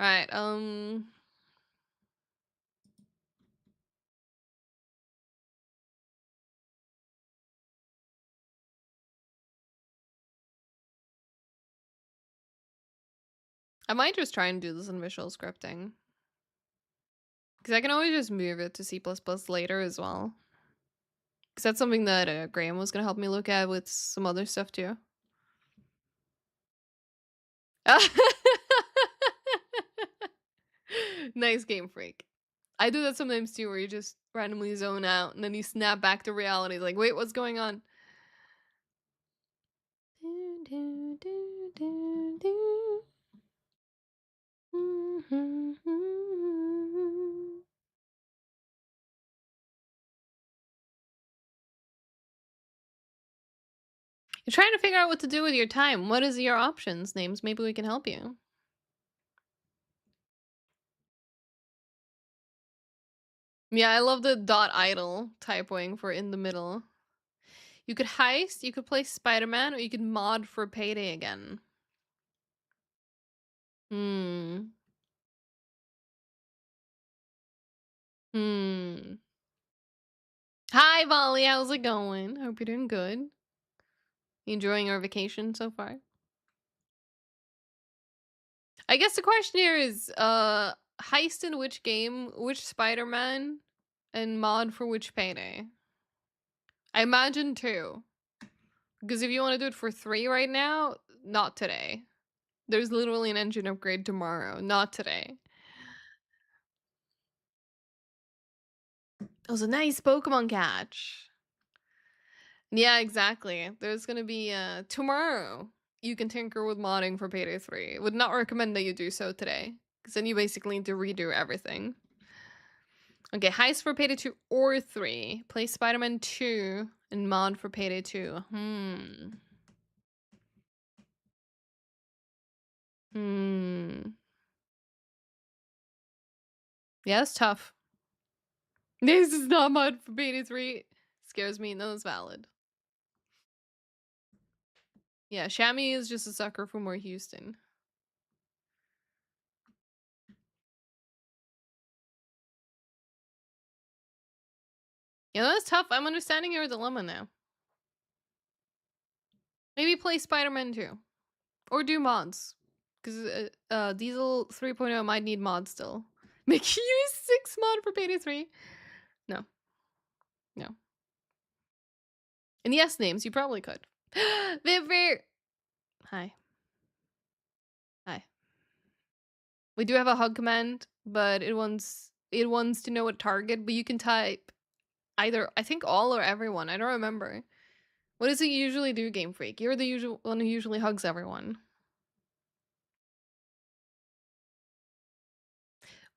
All right. I might just try and do this in visual scripting. Because I can always just move it to C++ later as well. Because that's something that Graham was going to help me look at with some other stuff too. Nice Game Freak. I do that sometimes too, where you just randomly zone out and then you snap back to reality. Like, wait, what's going on? You're trying to figure out what to do with your time. What is your options, Names? Maybe we can help you. Yeah, I love the dot idle typing for in the middle. You could heist, you could play Spider-Man, or you could mod for Payday again. Hmm. Hmm. Hi, Volley. How's it going? Hope you're doing good. You enjoying our vacation so far? I guess the question here is, heist in which game, which Spider-Man, and mod for which Payday? I imagine 2. Because if you want to do it for 3 right now, not today. There's literally an engine upgrade tomorrow, not today. It was a nice Pokemon catch. Yeah, exactly. There's gonna be, tomorrow. You can tinker with modding for Payday 3. Would not recommend that you do so today. Because then you basically need to redo everything. Okay, heist for Payday 2 or 3. Play Spider-Man 2 and mod for Payday 2. Hmm. Yeah, that's tough. This is not mod for Payday 3. Scares me. No, it's valid. Yeah, Shammy is just a sucker for more Houston. Yeah, that's tough. I'm understanding your dilemma now. Maybe play Spider-Man 2. Or do mods. Because Diesel 3.0 might need mods still. Make you use 6 mod for Payday 3. No. No. And yes names, you probably could. Viver! Hi. Hi. We do have a hug command, but it wants to know a target, but you can type either, I think all or everyone. I don't remember. What does it usually do, Game Freak? You're the usual one who usually hugs everyone.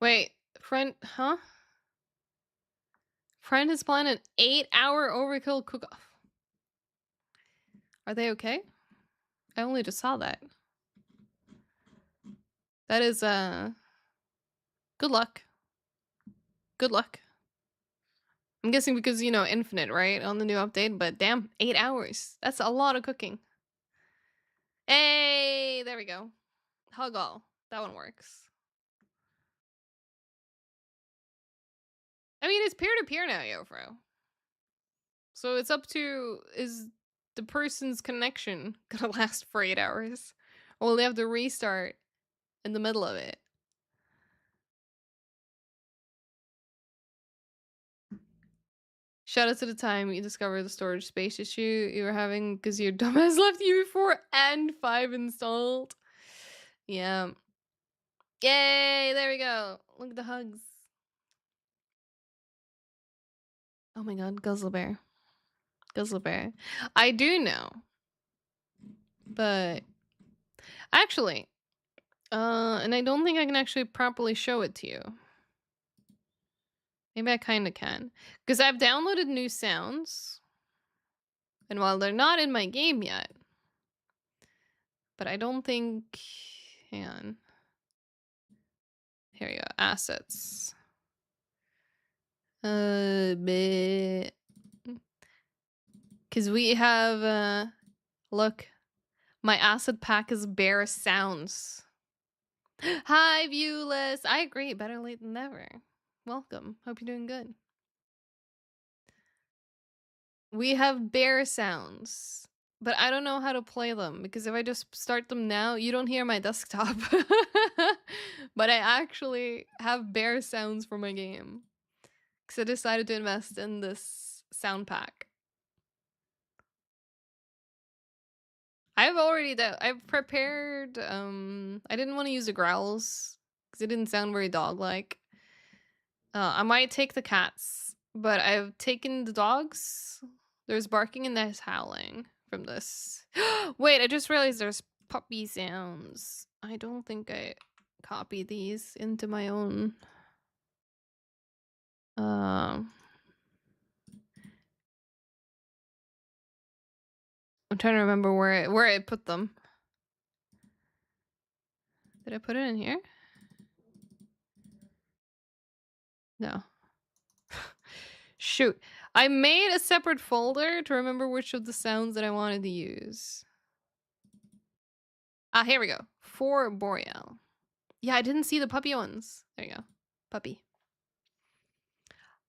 Wait, friend, huh? Friend has planned an 8-hour overkill cook-off. Are they okay? I only just saw that. That is, good luck. Good luck. I'm guessing because, you know, infinite, right? On the new update, but damn, 8 hours. That's a lot of cooking. Hey, there we go. Hug all. That one works. I mean, it's peer-to-peer now, Yofro. So it's up to, is the person's connection gonna last for 8 hours? Or will they have to restart in the middle of it? Shout out to the time you discovered the storage space issue you were having because your dumbass left UE4 and 5 installed. Yeah. Yay, there we go. Look at the hugs. Oh my god, Guzzle Bear. Guzzle Bear. I do know. But actually, and I don't think I can actually properly show it to you. Maybe I kind of can. Because I've downloaded new sounds. And while they're not in my game yet, but I don't think... Hang on. Here we go. Assets. Because we have, look. My asset pack is bare sounds. Hi, Viewless. I agree. Better late than never. Welcome. Hope you're doing good. We have bear sounds, but I don't know how to play them because if I just start them now, you don't hear my desktop. But I actually have bear sounds for my game because I decided to invest in this sound pack. I've prepared, I didn't want to use the growls because it didn't sound very dog-like. I might take the cats, but I've taken the dogs. There's barking and there's howling from this. Wait, I just realized there's puppy sounds. I don't think I copied these into my own. I'm trying to remember where I put them. Did I put it in here? No. Shoot. I made a separate folder to remember which of the sounds that I wanted to use. Ah, here we go. For Boreal. Yeah, I didn't see the puppy ones. There you go. Puppy.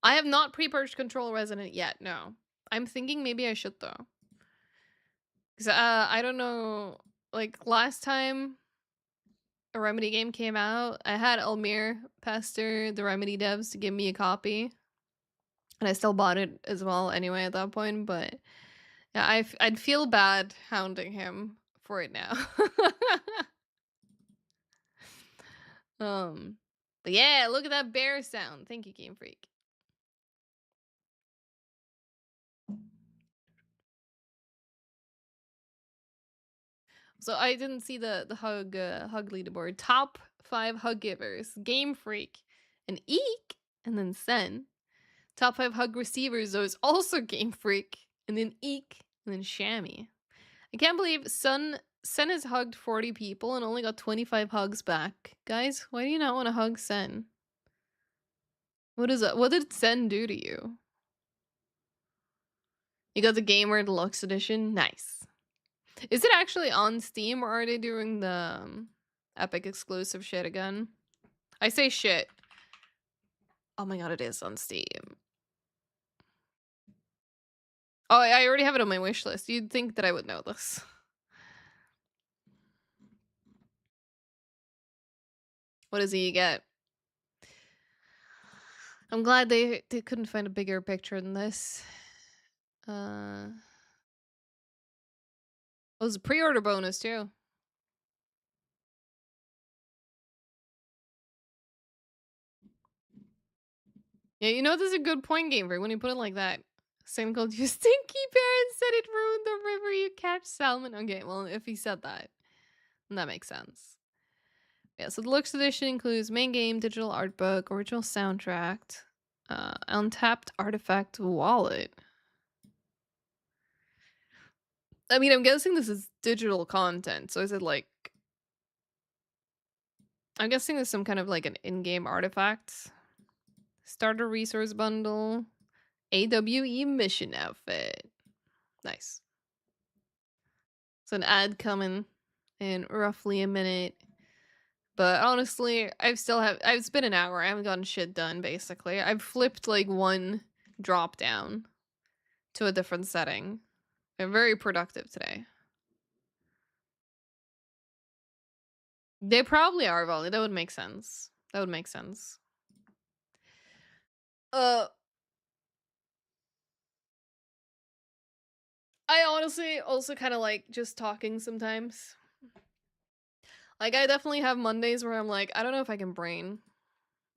I have not pre-purged Control Resident yet, no. I'm thinking maybe I should though. Because I don't know, like last time a Remedy game came out, I had Almir pester the Remedy devs to give me a copy. And I still bought it as well anyway at that point, but yeah, I'd feel bad hounding him for it now. But yeah, look at that bear sound. Thank you, Game Freak. So I didn't see the hug leaderboard. Top 5 hug givers: Game Freak, and Eek, and then Sen. Top 5 hug receivers though is also Game Freak, and then Eek, and then Shammy. I can't believe Sen has hugged 40 people and only got 25 hugs back. Guys, why do you not want to hug Sen? What is it? What did Sen do to you? You got the Gamer Deluxe Edition? Nice. Is it actually on Steam or are they doing the Epic exclusive shit again? I say shit. Oh my god, it is on Steam. Oh, I already have it on my wish list. You'd think that I would know this. What does he get? I'm glad they couldn't find a bigger picture than this. Oh, it was a pre-order bonus too. Yeah, you know this is a good point, Gamer, when you put it like that. Same called you stinky parents said it ruined the river you catch salmon. Okay, well, if he said that, then that makes sense. Yeah, so the Deluxe Edition includes main game, digital art book, original soundtrack, untapped artifact wallet. I mean, I'm guessing this is digital content, so is it like... I'm guessing there's some kind of like an in-game artifact. Starter resource bundle. AWE mission outfit. Nice. So an ad coming in roughly a minute. But honestly, it's been an hour. I haven't gotten shit done, basically. I've flipped like one drop down to a different setting. I'm very productive today. They probably are volley. That would make sense. That would make sense. I honestly also kind of like just talking sometimes. Like, I definitely have Mondays where I'm like, I don't know if I can brain,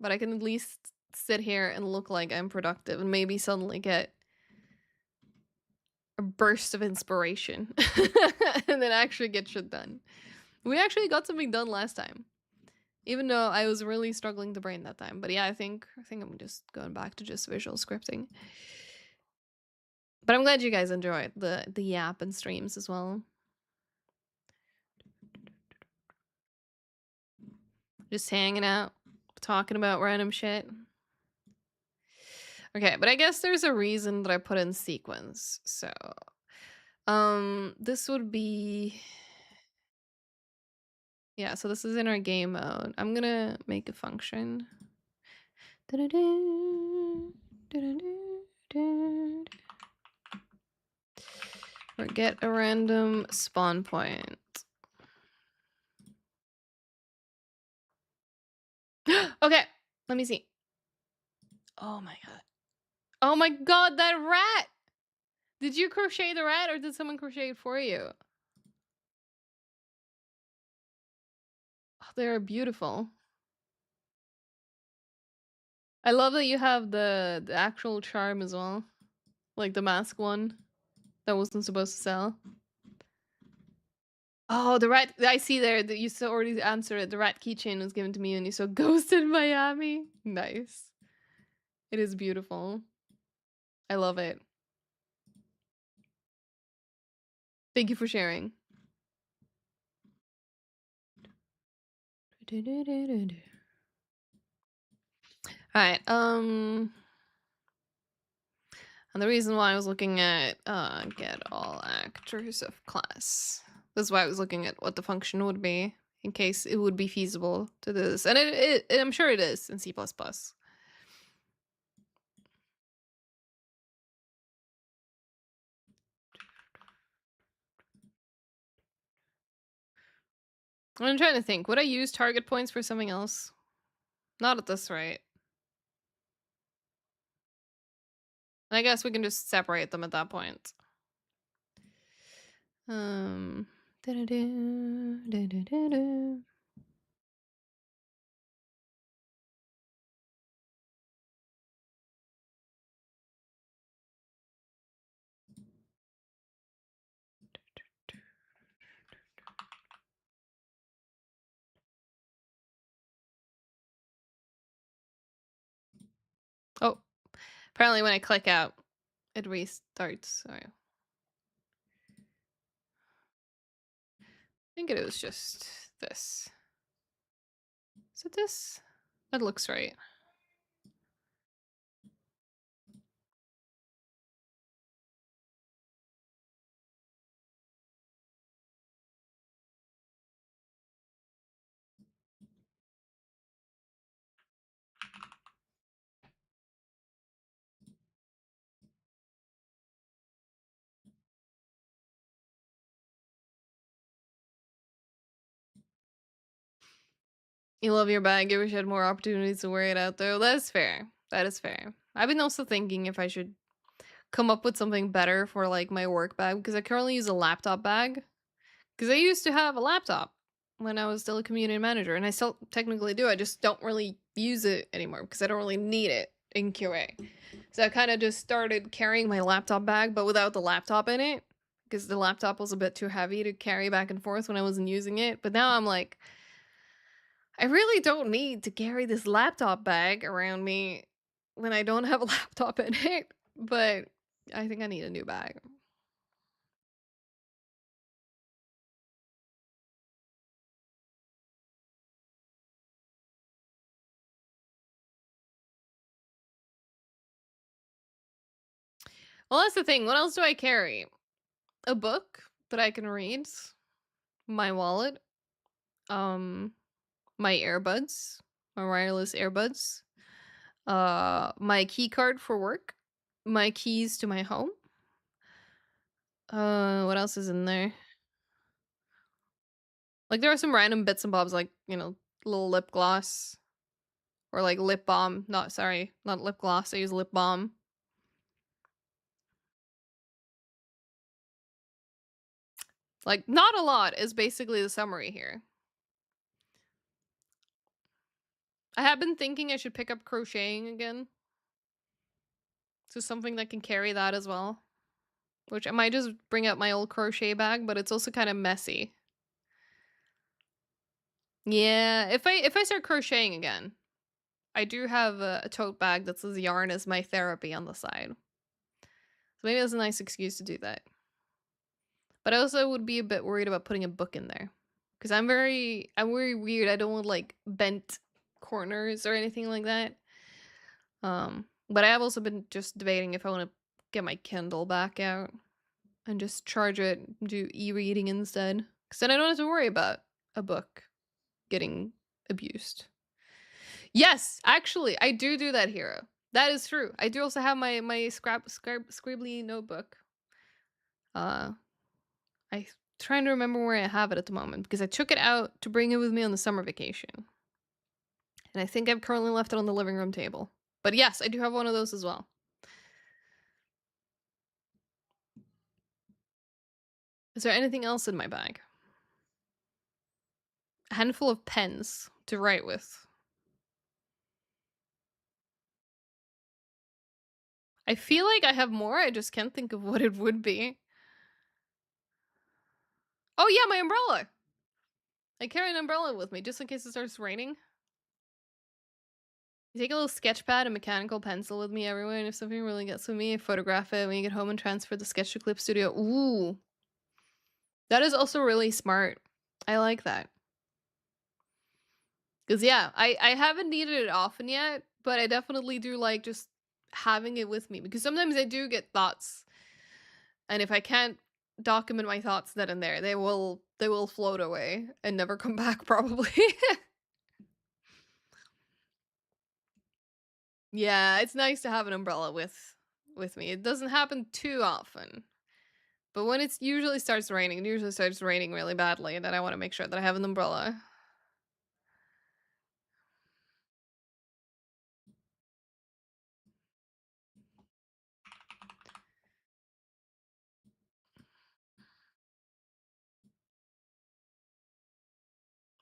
but I can at least sit here and look like I'm productive and maybe suddenly get a burst of inspiration and then actually get shit done. We actually got something done last time, even though I was really struggling to brain that time. But yeah, I think I'm just going back to just visual scripting. But I'm glad you guys enjoyed the yap and streams as well. Just hanging out, talking about random shit. Okay, but I guess there's a reason that I put in sequence. So, this would be... Yeah, so this is in our game mode. I'm gonna make a function. Or get a random spawn point. Okay, let me see. Oh my god. Oh my god, that rat! Did you crochet the rat or did someone crochet it for you? Oh, they're beautiful. I love that you have the actual charm as well. Like the mask one that wasn't supposed to sell. Oh, the rat. I see there that you already answered it. The rat keychain was given to me and you saw Ghost in Miami. Nice. It is beautiful. I love it. Thank you for sharing. Alright, and the reason why I was looking at get all actors of class. This is why I was looking at what the function would be in case it would be feasible to do this. And I'm sure it is in C++. I'm trying to think. Would I use target points for something else? Not at this rate. I guess we can just separate them at that point. Oh, apparently when I click out, it restarts. Sorry. I think it was just this. Is it this? That looks right. You love your bag. You wish you had more opportunities to wear it out, though. That is fair. That is fair. I've been also thinking if I should come up with something better for like my work bag because I currently use a laptop bag. Because I used to have a laptop when I was still a community manager, and I still technically do. I just don't really use it anymore because I don't really need it in QA. So I kind of just started carrying my laptop bag, but without the laptop in it, because the laptop was a bit too heavy to carry back and forth when I wasn't using it. But now I'm like, I really don't need to carry this laptop bag around me when I don't have a laptop in it. But I think I need a new bag. Well, that's the thing. What else do I carry? A book that I can read, my wallet, um, my earbuds, my wireless earbuds, my key card for work, my keys to my home. What else is in there? Like there are some random bits and bobs, like little lip gloss or like lip balm. Not lip gloss. I use lip balm. Like not a lot is basically the summary here. I have been thinking I should pick up crocheting again. So something that can carry that as well. Which I might just bring out my old crochet bag, but it's also kind of messy. Yeah, if I start crocheting again, I do have a tote bag that says yarn is my therapy on the side. So maybe that's a nice excuse to do that. But I also would be a bit worried about putting a book in there. Because I'm very weird. I don't want like bent corners or anything like that. But I have also been just debating if I want to get my Kindle back out and just charge it, do e-reading instead. Because then I don't have to worry about a book getting abused. Yes, actually, I do that, Hero. That is true. I do also have my scribbly notebook. I'm trying to remember where I have it at the moment because I took it out to bring it with me on the summer vacation. And I think I've currently left it on the living room table. But yes, I do have one of those as well. Is there anything else in my bag? A handful of pens to write with. I feel like I have more, I just can't think of what it would be. Oh yeah, my umbrella! I carry an umbrella with me just in case it starts raining. I take a little sketch pad and mechanical pencil with me everywhere, and if something really gets with me, I photograph it when you get home and transfer the sketch to Clip Studio. Ooh. That is also really smart. I like that. Because yeah, I haven't needed it often yet, but I definitely do like just having it with me. Because sometimes I do get thoughts. And if I can't document my thoughts then and there, they will float away and never come back probably. Yeah, it's nice to have an umbrella with me. It doesn't happen too often. But when it usually starts raining, it usually starts raining really badly, and then I want to make sure that I have an umbrella.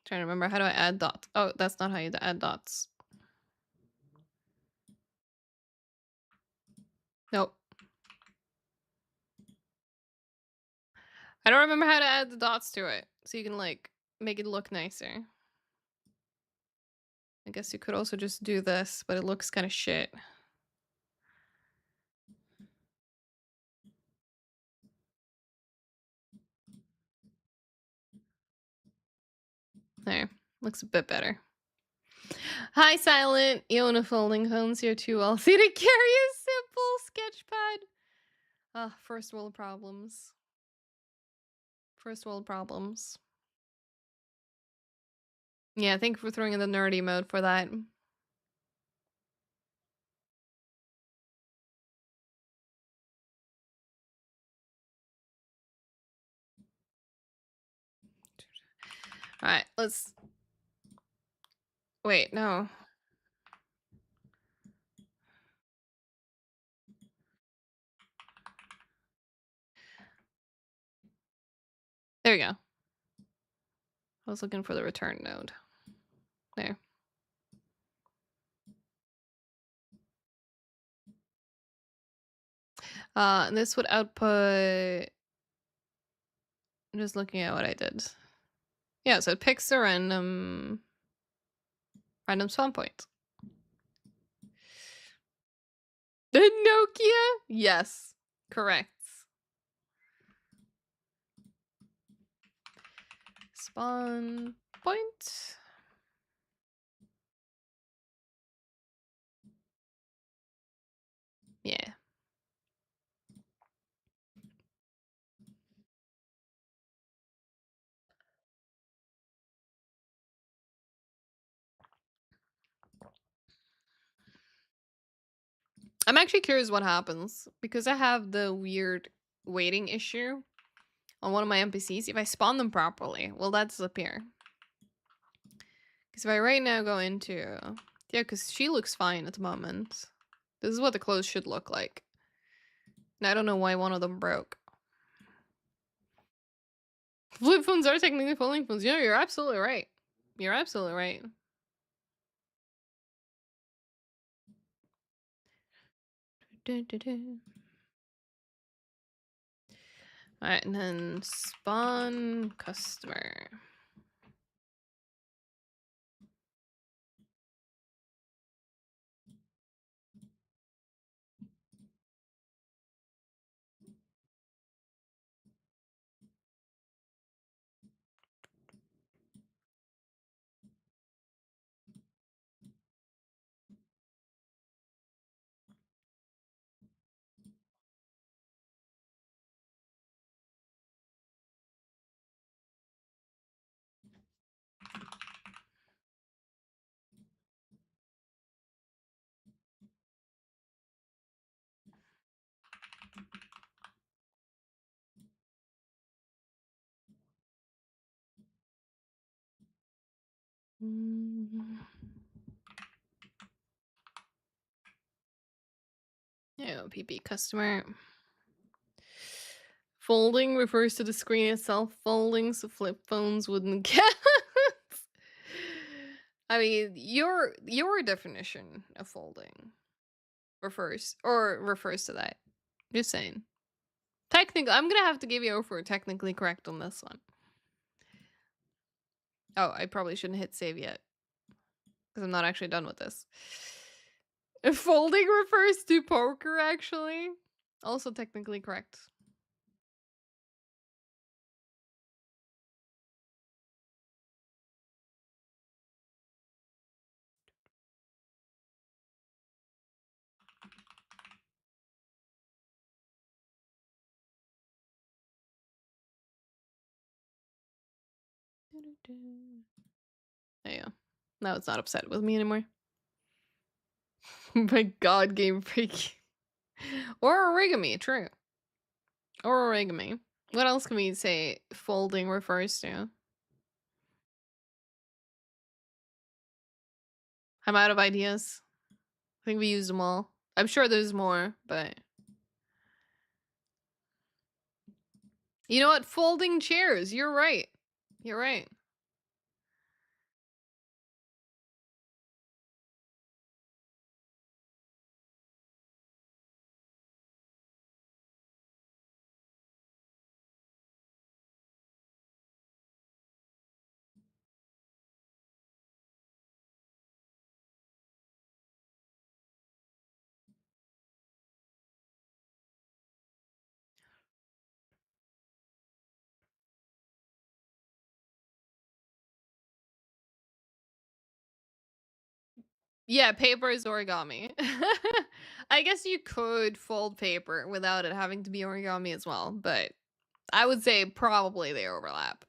Trying to remember, how do I add dots? Oh, that's not how you add dots. Nope. I don't remember how to add the dots to it, so you can like make it look nicer. I guess you could also just do this, but it looks kind of shit. There, looks a bit better. Hi, Silent. You own a folding phones. You're too wealthy to carry a simple sketch pad. Ah, first world problems. First world problems. Yeah, thank you for throwing in the nerdy mode for that. Alright, let's Wait, no. There we go. I was looking for the return node. There. This would output. I'm just looking at what I did. Yeah, so it picks a random spawn point. The Nokia? Yes, correct. Spawn point. Yeah. I'm actually curious what happens because I have the weird waiting issue on one of my NPCs. If I spawn them properly, will that disappear? Because if I right now go into... Yeah, because she looks fine at the moment. This is what the clothes should look like. And I don't know why one of them broke. Flip phones are technically folding phones. You know, you're absolutely right. You're absolutely right. Alright, and then spawn customer. Yeah, PP customer. Folding refers to the screen itself folding, so flip phones wouldn't count. I mean, your definition of folding refers to that. Just saying. Technically, I'm gonna have to give you over technically correct on this one. Oh, I probably shouldn't hit save yet because I'm not actually done with this. Folding refers to poker, actually. Also technically correct. There you go. Now it's not upset with me anymore. My god, Game Freak. Or origami, true. Or origami. What else can we say folding refers to? I'm out of ideas. I think we used them all. I'm sure there's more, but... You know what? Folding chairs. You're right. You're right. Yeah, paper is origami. I guess you could fold paper without it having to be origami as well, but I would say probably they overlap.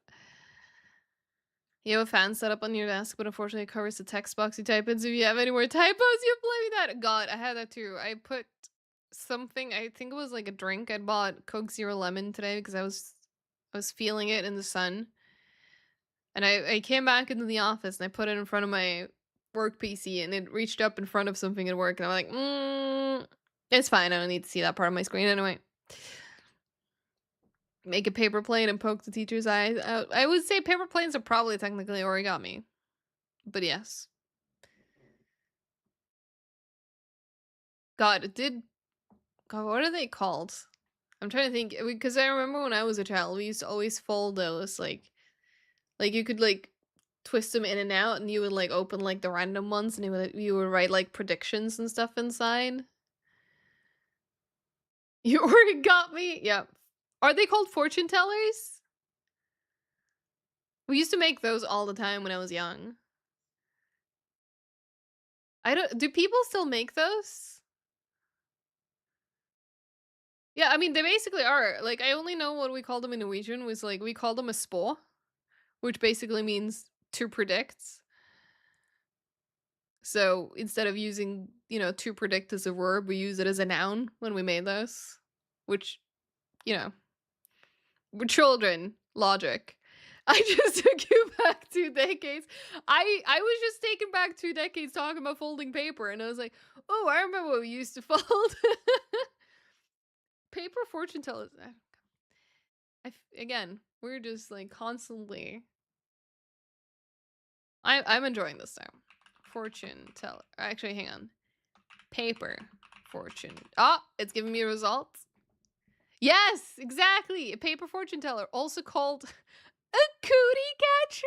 You have a fan set up on your desk, but unfortunately it covers the text box you type in, so if you have any more typos, you blame that. God, I had that too. I put something, I think it was like a drink. I bought Coke Zero Lemon today because I was feeling it in the sun. And I came back into the office and I put it in front of my work PC and it reached up in front of something at work, and I'm like, it's fine. I don't need to see that part of my screen anyway. Make a paper plane and poke the teacher's eyes out. I would say paper planes are probably technically origami, but yes. God, it did. God, what are they called? I'm trying to think because I remember when I was a child, we used to always fold those like you could like twist them in and out, and you would like open like the random ones, and you would write like predictions and stuff inside. You already got me. Yep. Are they called fortune tellers? We used to make those all the time when I was young. I don't. Do people still make those? Yeah, I mean they basically are. Like I only know what we called them in Norwegian was like we called them a spå, which basically means to predict. So instead of using, to predict as a verb, we use it as a noun when we made those, which, you know, we're children. Logic. I just took you back 2 decades. I was just taken back 2 decades talking about folding paper, and I was like, oh, I remember what we used to fold. Paper fortune tellers. Again, we're just like constantly. I'm enjoying this now. Fortune teller. Actually, hang on. Paper fortune. Oh, it's giving me results. Yes, exactly. A paper fortune teller, also called a cootie catcher.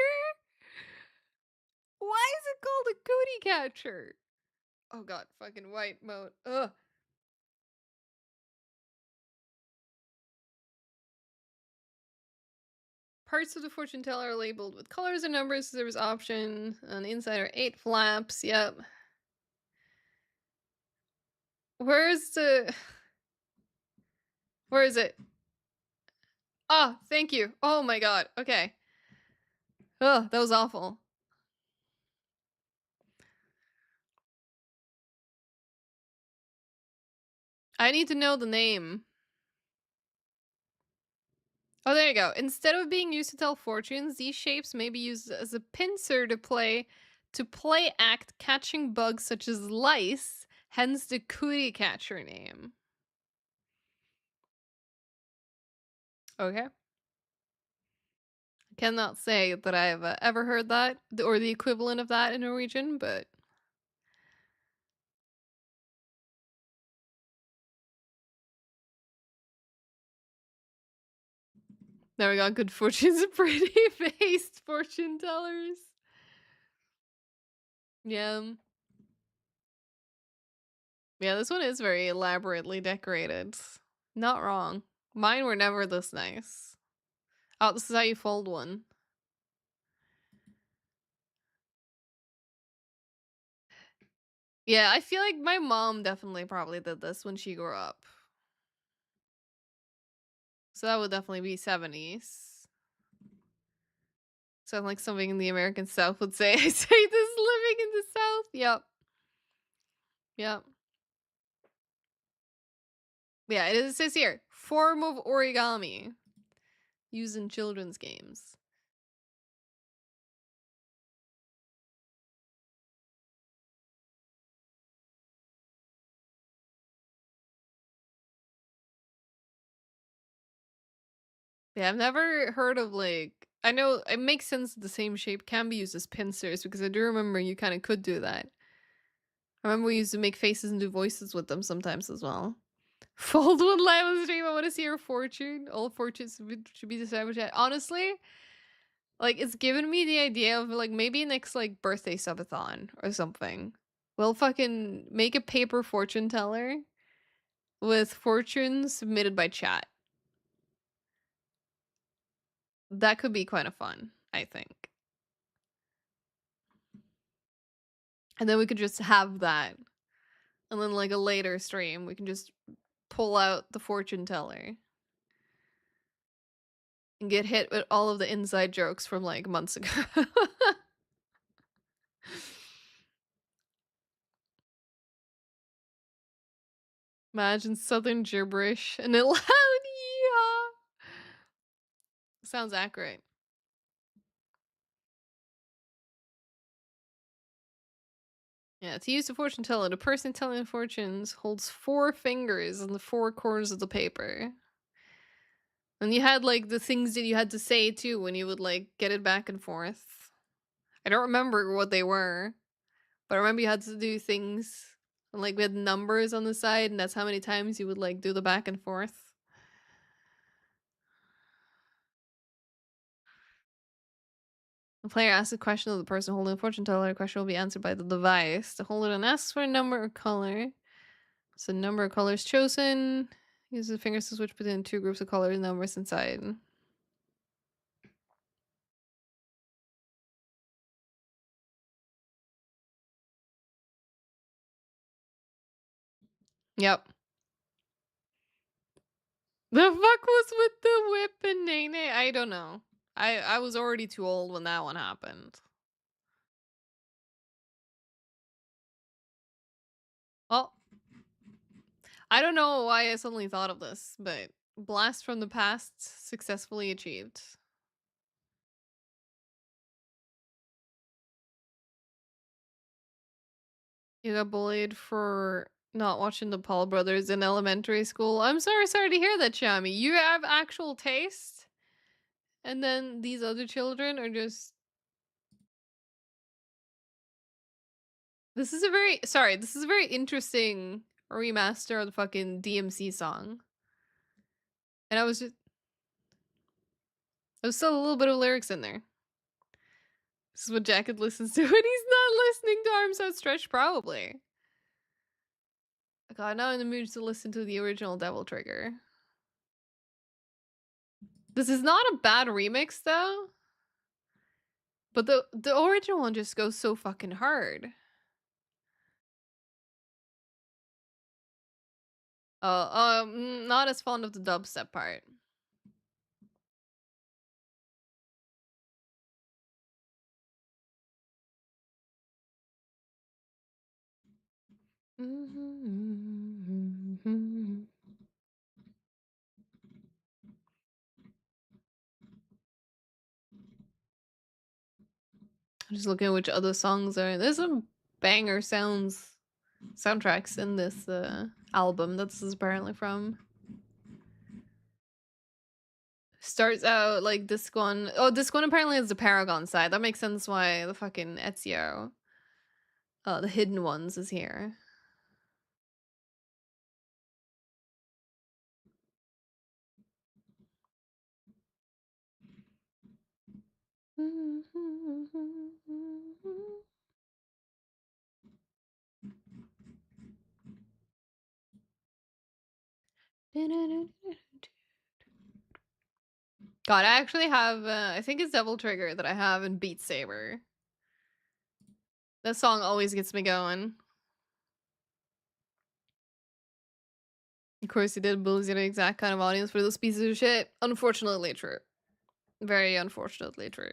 Why is it called a cootie catcher? Oh god, fucking white mode. Ugh. Parts of the fortune teller are labeled with colors and numbers. So there was option. On the inside are 8 flaps. Yep. Where's the... Where is it? Oh, thank you. Oh my god. Okay. Oh, that was awful. I need to know the name. Oh, there you go. Instead of being used to tell fortunes, these shapes may be used as a pincer to play act catching bugs such as lice, hence the cootie catcher name. Okay. I cannot say that I've ever heard that or the equivalent of that in Norwegian, but there we go. Good fortunes and pretty faced fortune tellers. Yeah. Yeah, this one is very elaborately decorated. Not wrong. Mine were never this nice. Oh, this is how you fold one. Yeah, I feel like my mom definitely probably did this when she grew up. So that would definitely be 70s. Sound like something in the American South would say. I say this living in the South. Yep. Yep. Yeah, it says here, form of origami used in children's games. Yeah, I've never heard of like, I know it makes sense that the same shape can be used as pincers because I do remember you kind of could do that. I remember we used to make faces and do voices with them sometimes as well. Fold one live on stream. I want to see your fortune. All fortunes should be decided yet. Honestly, like it's given me the idea of like maybe next like birthday subathon or something. We'll fucking make a paper fortune teller with fortunes submitted by chat. That could be kind of fun, I think. And then we could just have that. And then like a later stream, we can just pull out the fortune teller and get hit with all of the inside jokes from like months ago. Imagine southern gibberish and a loud yeehaw. Sounds accurate. Yeah, to use the fortune teller, the person telling fortunes holds 4 fingers on the 4 corners of the paper. And you had, like, the things that you had to say, too, when you would, like, get it back and forth. I don't remember what they were, but I remember you had to do things, and, like, we had numbers on the side, and that's how many times you would, like, do the back and forth. The player asks a question of the person holding the fortune teller. The question will be answered by the device. The holder then asks for a number or color. So number of colors chosen. Use the fingers to switch between 2 groups of colors numbers inside. Yep. The fuck was with the whip and Nene? I don't know. I was already too old when that one happened. Well, I don't know why I suddenly thought of this, but blast from the past successfully achieved. You got bullied for not watching the Paul brothers in elementary school. I'm sorry to hear that, Chami. You have actual taste, and then these other children are just. This is a very interesting remaster of the fucking DMC song. And there was still a little bit of lyrics in there. This is what Jacket listens to when he's not listening to Arms Outstretched, probably. God, now in the mood to listen to the original Devil Trigger. This is not a bad remix, though. But the original one just goes so fucking hard. Not as fond of the dubstep part. I'm just looking at which other songs are. There's some banger soundtracks in this album that this is apparently from. Starts out like this one. Oh, this one apparently has the Paragon side. That makes sense why the fucking Ezio, the Hidden Ones, is here. God, I actually have, I think it's Devil Trigger that I have in Beat Saber. That song always gets me going. Of course, he did bullies the exact kind of audience for those pieces of shit. Unfortunately true. Very unfortunately true.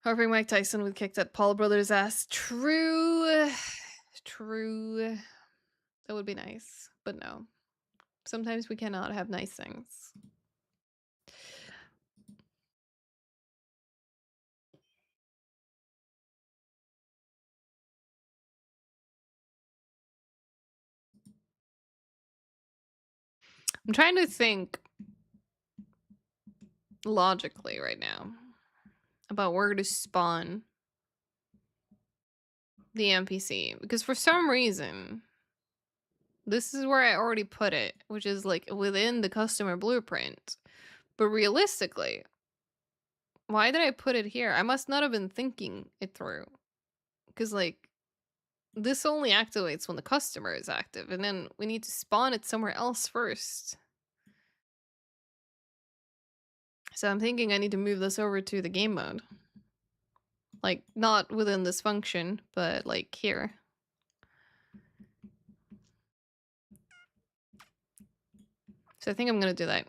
Hoping Mike Tyson would kick that Paul Brothers ass. True. True. That would be nice. But no. Sometimes we cannot have nice things. I'm trying to think logically right now about where to spawn the NPC. Because for some reason, this is where I already put it, which is like within the customer blueprint. But realistically, why did I put it here? I must not have been thinking it through. Because, like, this only activates when the customer is active, and then we need to spawn it somewhere else first. So I'm thinking I need to move this over to the game mode. Like, not within this function, but, like, here. So I think I'm gonna do that.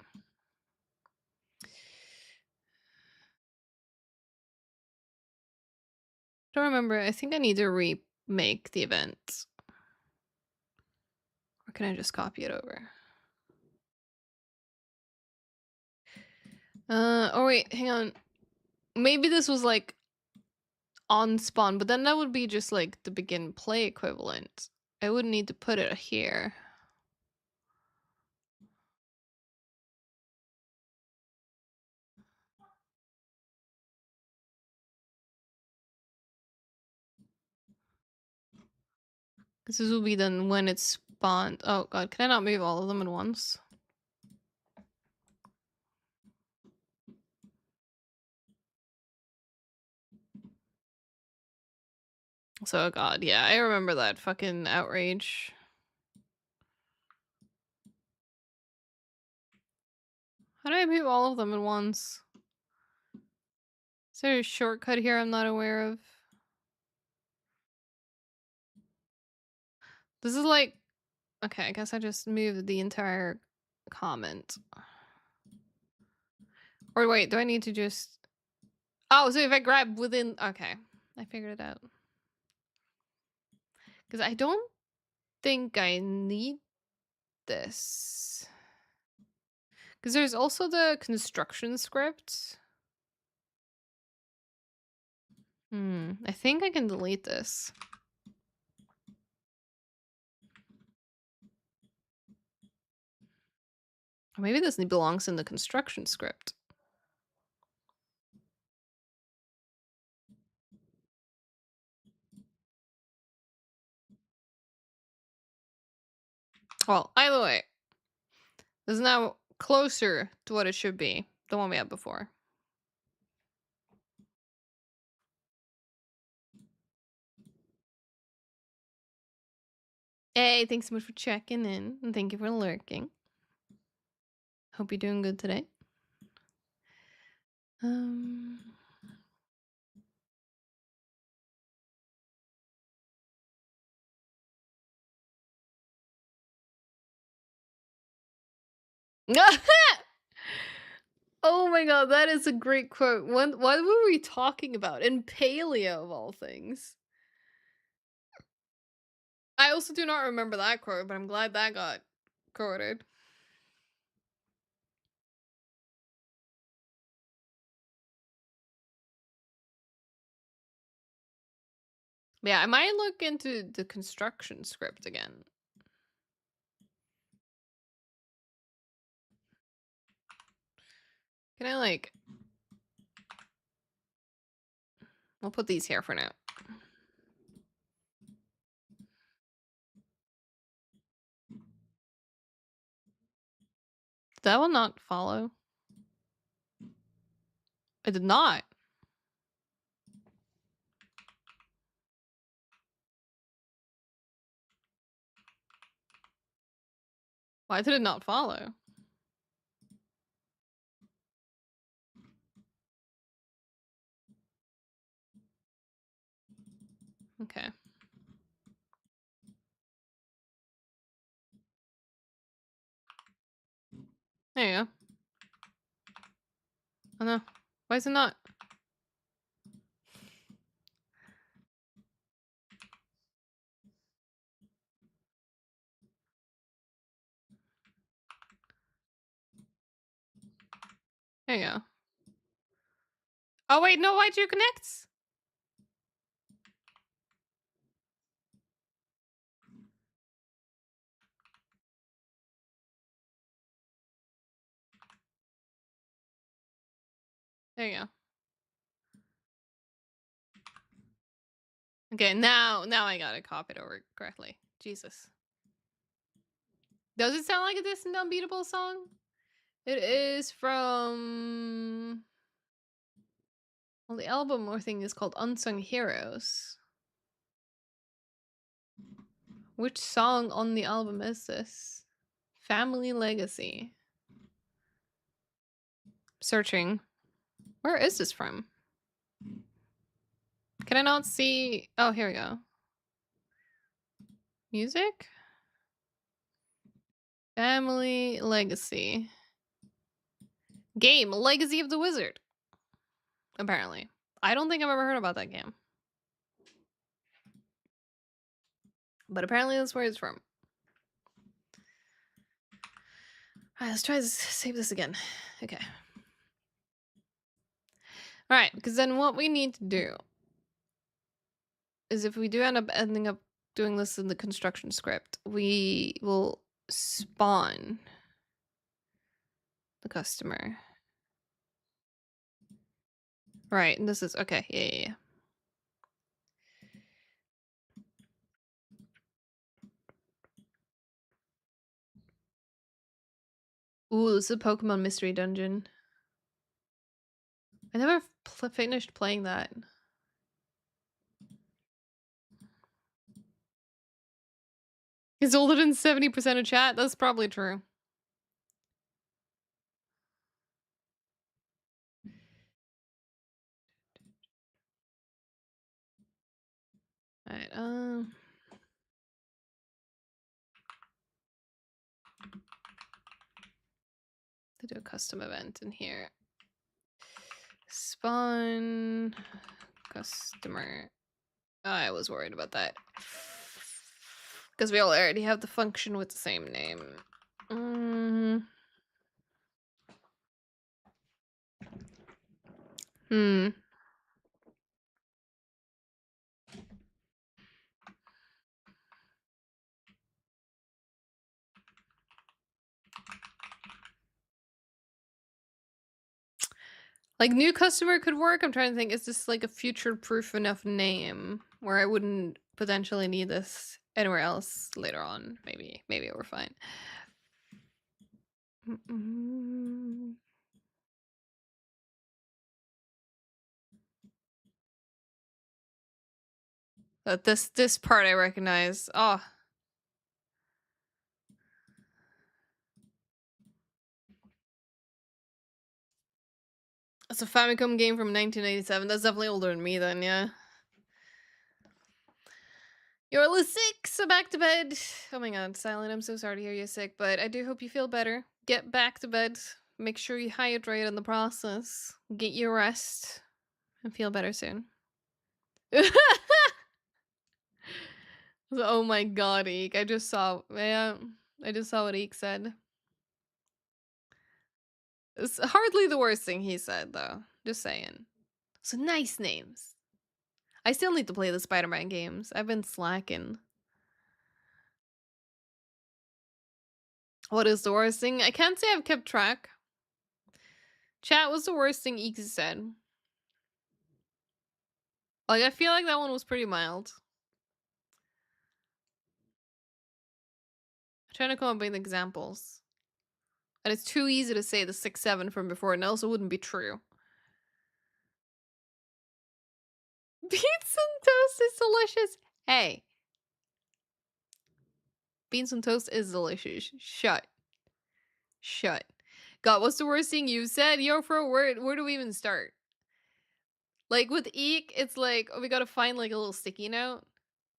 Don't remember. I think I need to remake the event. Or can I just copy it over? Oh wait, hang on. Maybe this was like on spawn, but then that would be just like the begin play equivalent. I wouldn't need to put it here. This will be then when it's spawned. Oh god, can I not move all of them at once? So god, yeah, I remember that fucking outrage. How do I move all of them at once? Is there a shortcut here I'm not aware of? This is like... Okay, I guess I just moved the entire comment. Or wait, do I need to just... Oh, so if I grab within... Okay, I figured it out. Because I don't think I need this. Because there's also the construction script. I think I can delete this. Or maybe this belongs in the construction script. Well, either way, this is now closer to what it should be, the one we had before. Hey, thanks so much for checking in, and thank you for lurking. Hope you're doing good today. Oh my god, that is a great quote. What were we talking about? In paleo, of all things. I also do not remember that quote, but I'm glad that got quoted. Yeah, I might look into the construction script again. Can I, like... We'll put these here for now. Did that one not follow? I did not. Why did it not follow? Okay. There you go. Oh no. Why is it not? There you go. Oh wait, no, why'd you connect? There you go. Okay, now I got it copied over correctly. Jesus. Does it sound like a Distant Unbeatable song? It is from... Well, the album or thing is called Unsung Heroes. Which song on the album is this? Family Legacy. Searching. Where is this from? Can I not see... Oh, here we go. Music? Family Legacy. Game, Legacy of the Wizard. Apparently. I don't think I've ever heard about that game. But apparently that's where it's from. Alright, let's try to save this again. Okay. Alright, because then what we need to do is if we do ending up doing this in the construction script, we will spawn the customer. Right, and this is okay. Yeah. Ooh, this is a Pokemon Mystery Dungeon. I never finished playing that. He's older than 70% of chat? That's probably true. Alright, to do a custom event in here. Spawn customer. I was worried about that. Because we all already have the function with the same name. Like, new customer could work. I'm trying to think, is this like a future-proof enough name where I wouldn't potentially need this anywhere else later on? Maybe we're fine. But this part I recognize. Oh. It's a Famicom game from 1987. That's definitely older than me then, yeah. You're all sick, so back to bed. Oh my god, Silent, I'm so sorry to hear you're sick, but I do hope you feel better. Get back to bed. Make sure you hydrate in the process. Get your rest. And feel better soon. Oh my god, Eek. I just saw what Eek said. It's hardly the worst thing he said, though. Just saying. So nice names. I still need to play the Spider-Man games. I've been slacking. What is the worst thing? I can't say I've kept track. Chat, what's the worst thing Eek said? Like, I feel like that one was pretty mild. I'm trying to come up with examples. And it's too easy to say the 6-7 from before, and also wouldn't be true. Beans and toast is delicious. Hey. Beans and toast is delicious. Shut. God, what's the worst thing you said? Yo, bro, where do we even start? Like, with Eek, it's like, oh, we gotta find, like, a little sticky note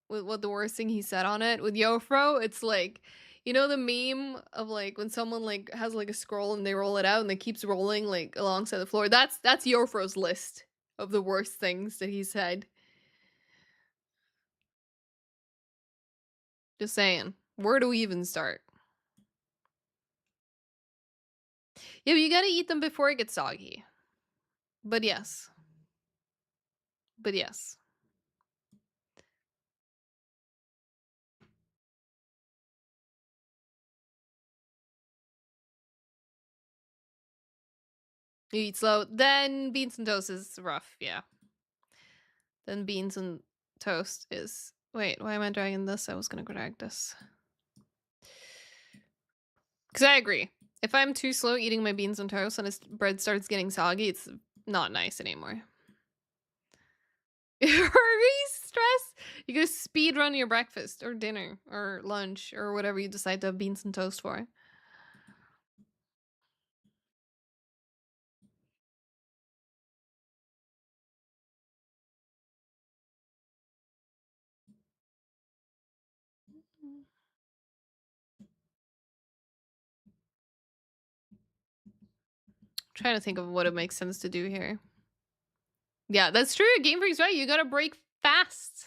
with what the worst thing he said on it. With Yofro, it's like, you know the meme of, like, when someone, like, has, like, a scroll and they roll it out and it keeps rolling, like, alongside the floor? That's Yofro's list of the worst things that he said. Just saying. Where do we even start? Yeah, but you gotta eat them before it gets soggy. But yes. You eat slow. Then beans and toast is rough, yeah. Then beans and toast is... Wait, why am I dragging this? I was gonna drag this. Because I agree. If I'm too slow eating my beans and toast and bread starts getting soggy, it's not nice anymore. Hurry, stress! You gotta speed run your breakfast or dinner or lunch or whatever you decide to have beans and toast for. Trying to think of what it makes sense to do here. Yeah, that's true. Game Freak's right. You gotta break fast.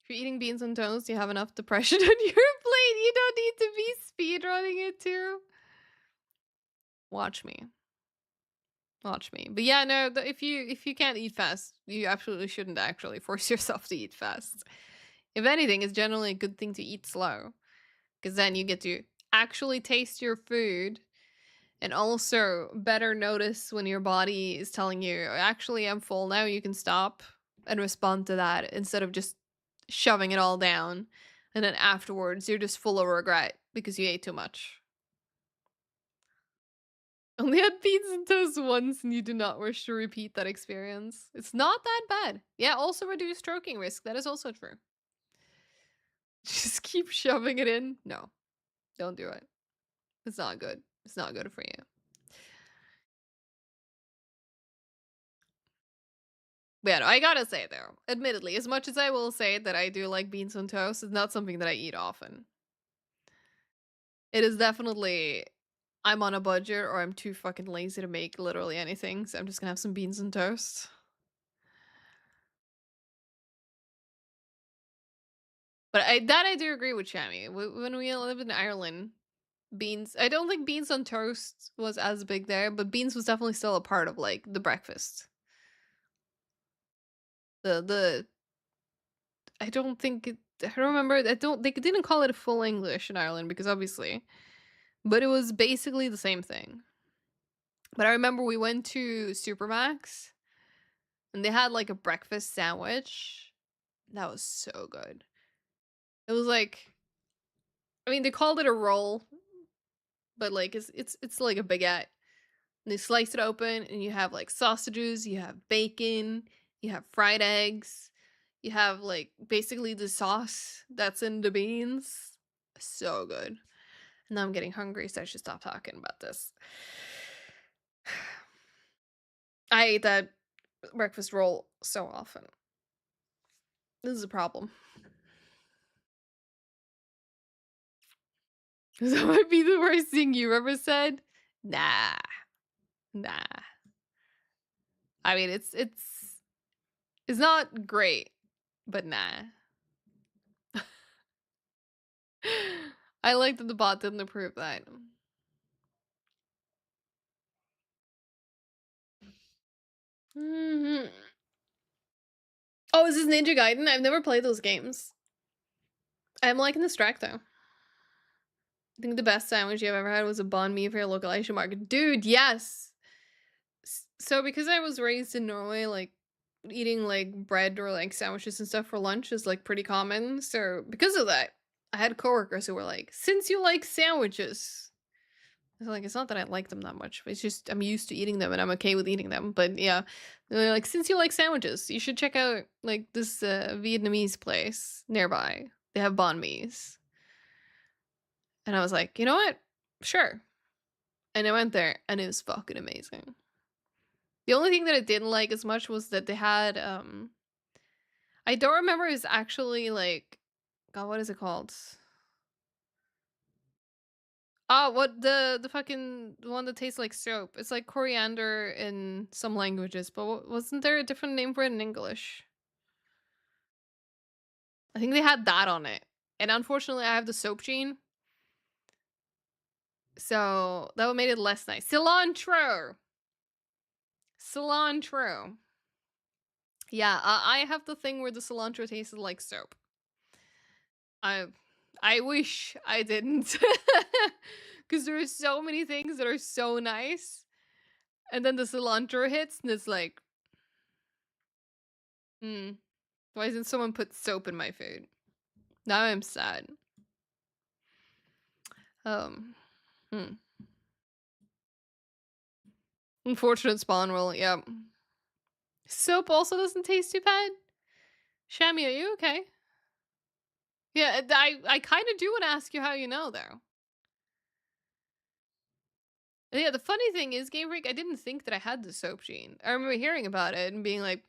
If you're eating beans and toast, you have enough depression on your plate. You don't need to be speedrunning it too. Watch me. Watch me. But yeah, no, if you can't eat fast, you absolutely shouldn't actually force yourself to eat fast. If anything, it's generally a good thing to eat slow, because then you get to actually taste your food and also better notice when your body is telling you, actually, I'm full now, you can stop, and respond to that instead of just shoving it all down. And then afterwards, you're just full of regret because you ate too much. Only had beans and toast once and you do not wish to repeat that experience. It's not that bad. Yeah, also reduce stroking risk. That is also true. Just keep shoving it in. No, don't do it. It's not good. It's not good for you. But yeah, no, I gotta say though, admittedly, as much as I will say that I do like beans on toast, it's not something that I eat often. It is definitely, I'm on a budget or I'm too fucking lazy to make literally anything, so I'm just gonna have some beans and toast. But I do agree with Shammy. When we lived in Ireland, beans, I don't think beans on toast was as big there, but beans was definitely still a part of like the breakfast. The I don't think I don't remember. I don't They didn't call it full English in Ireland because obviously, but it was basically the same thing. But I remember we went to Supermax and they had like a breakfast sandwich. That was so good. It was like, I mean, they called it a roll, but like it's like a baguette. And they slice it open and you have like sausages, you have bacon, you have fried eggs, you have like basically the sauce that's in the beans. So good. And now I'm getting hungry, so I should stop talking about this. I ate that breakfast roll so often. This is a problem. That might be the worst thing you ever said. Nah. Nah. I mean, it's not great, but nah. I like that the bot didn't approve that. Mhm. Oh, is this Ninja Gaiden? I've never played those games. I'm liking this track though. I think the best sandwich you've ever had was a banh mi for your local Asian market. Dude, yes! So because I was raised in Norway, like, eating, like, bread or, like, sandwiches and stuff for lunch is, like, pretty common. So because of that, I had coworkers who were like, since you like sandwiches. I was like, it's not that I like them that much. It's just I'm used to eating them and I'm okay with eating them. But yeah, they're like, since you like sandwiches, you should check out, like, this Vietnamese place nearby. They have banh mi's. And I was like, you know what? Sure. And I went there and it was fucking amazing. The only thing that I didn't like as much was that they had I don't remember, it's actually like, God, what is it called? Oh, what the fucking one that tastes like soap. It's like coriander in some languages, but wasn't there a different name for it in English? I think they had that on it. And unfortunately I have the soap gene. So that would made it less nice. Cilantro. Cilantro. Yeah, I have the thing where the cilantro tasted like soap. I wish I didn't. Because there are so many things that are so nice. And then the cilantro hits and it's like, why doesn't someone put soap in my food? Now I'm sad. Hmm. Unfortunate spawn roll, yep. Soap also doesn't taste too bad. Shammy, are you okay? Yeah, I kind of do want to ask you how you know, though. And yeah, the funny thing is, Game Freak, I didn't think that I had the soap gene. I remember hearing about it and being like,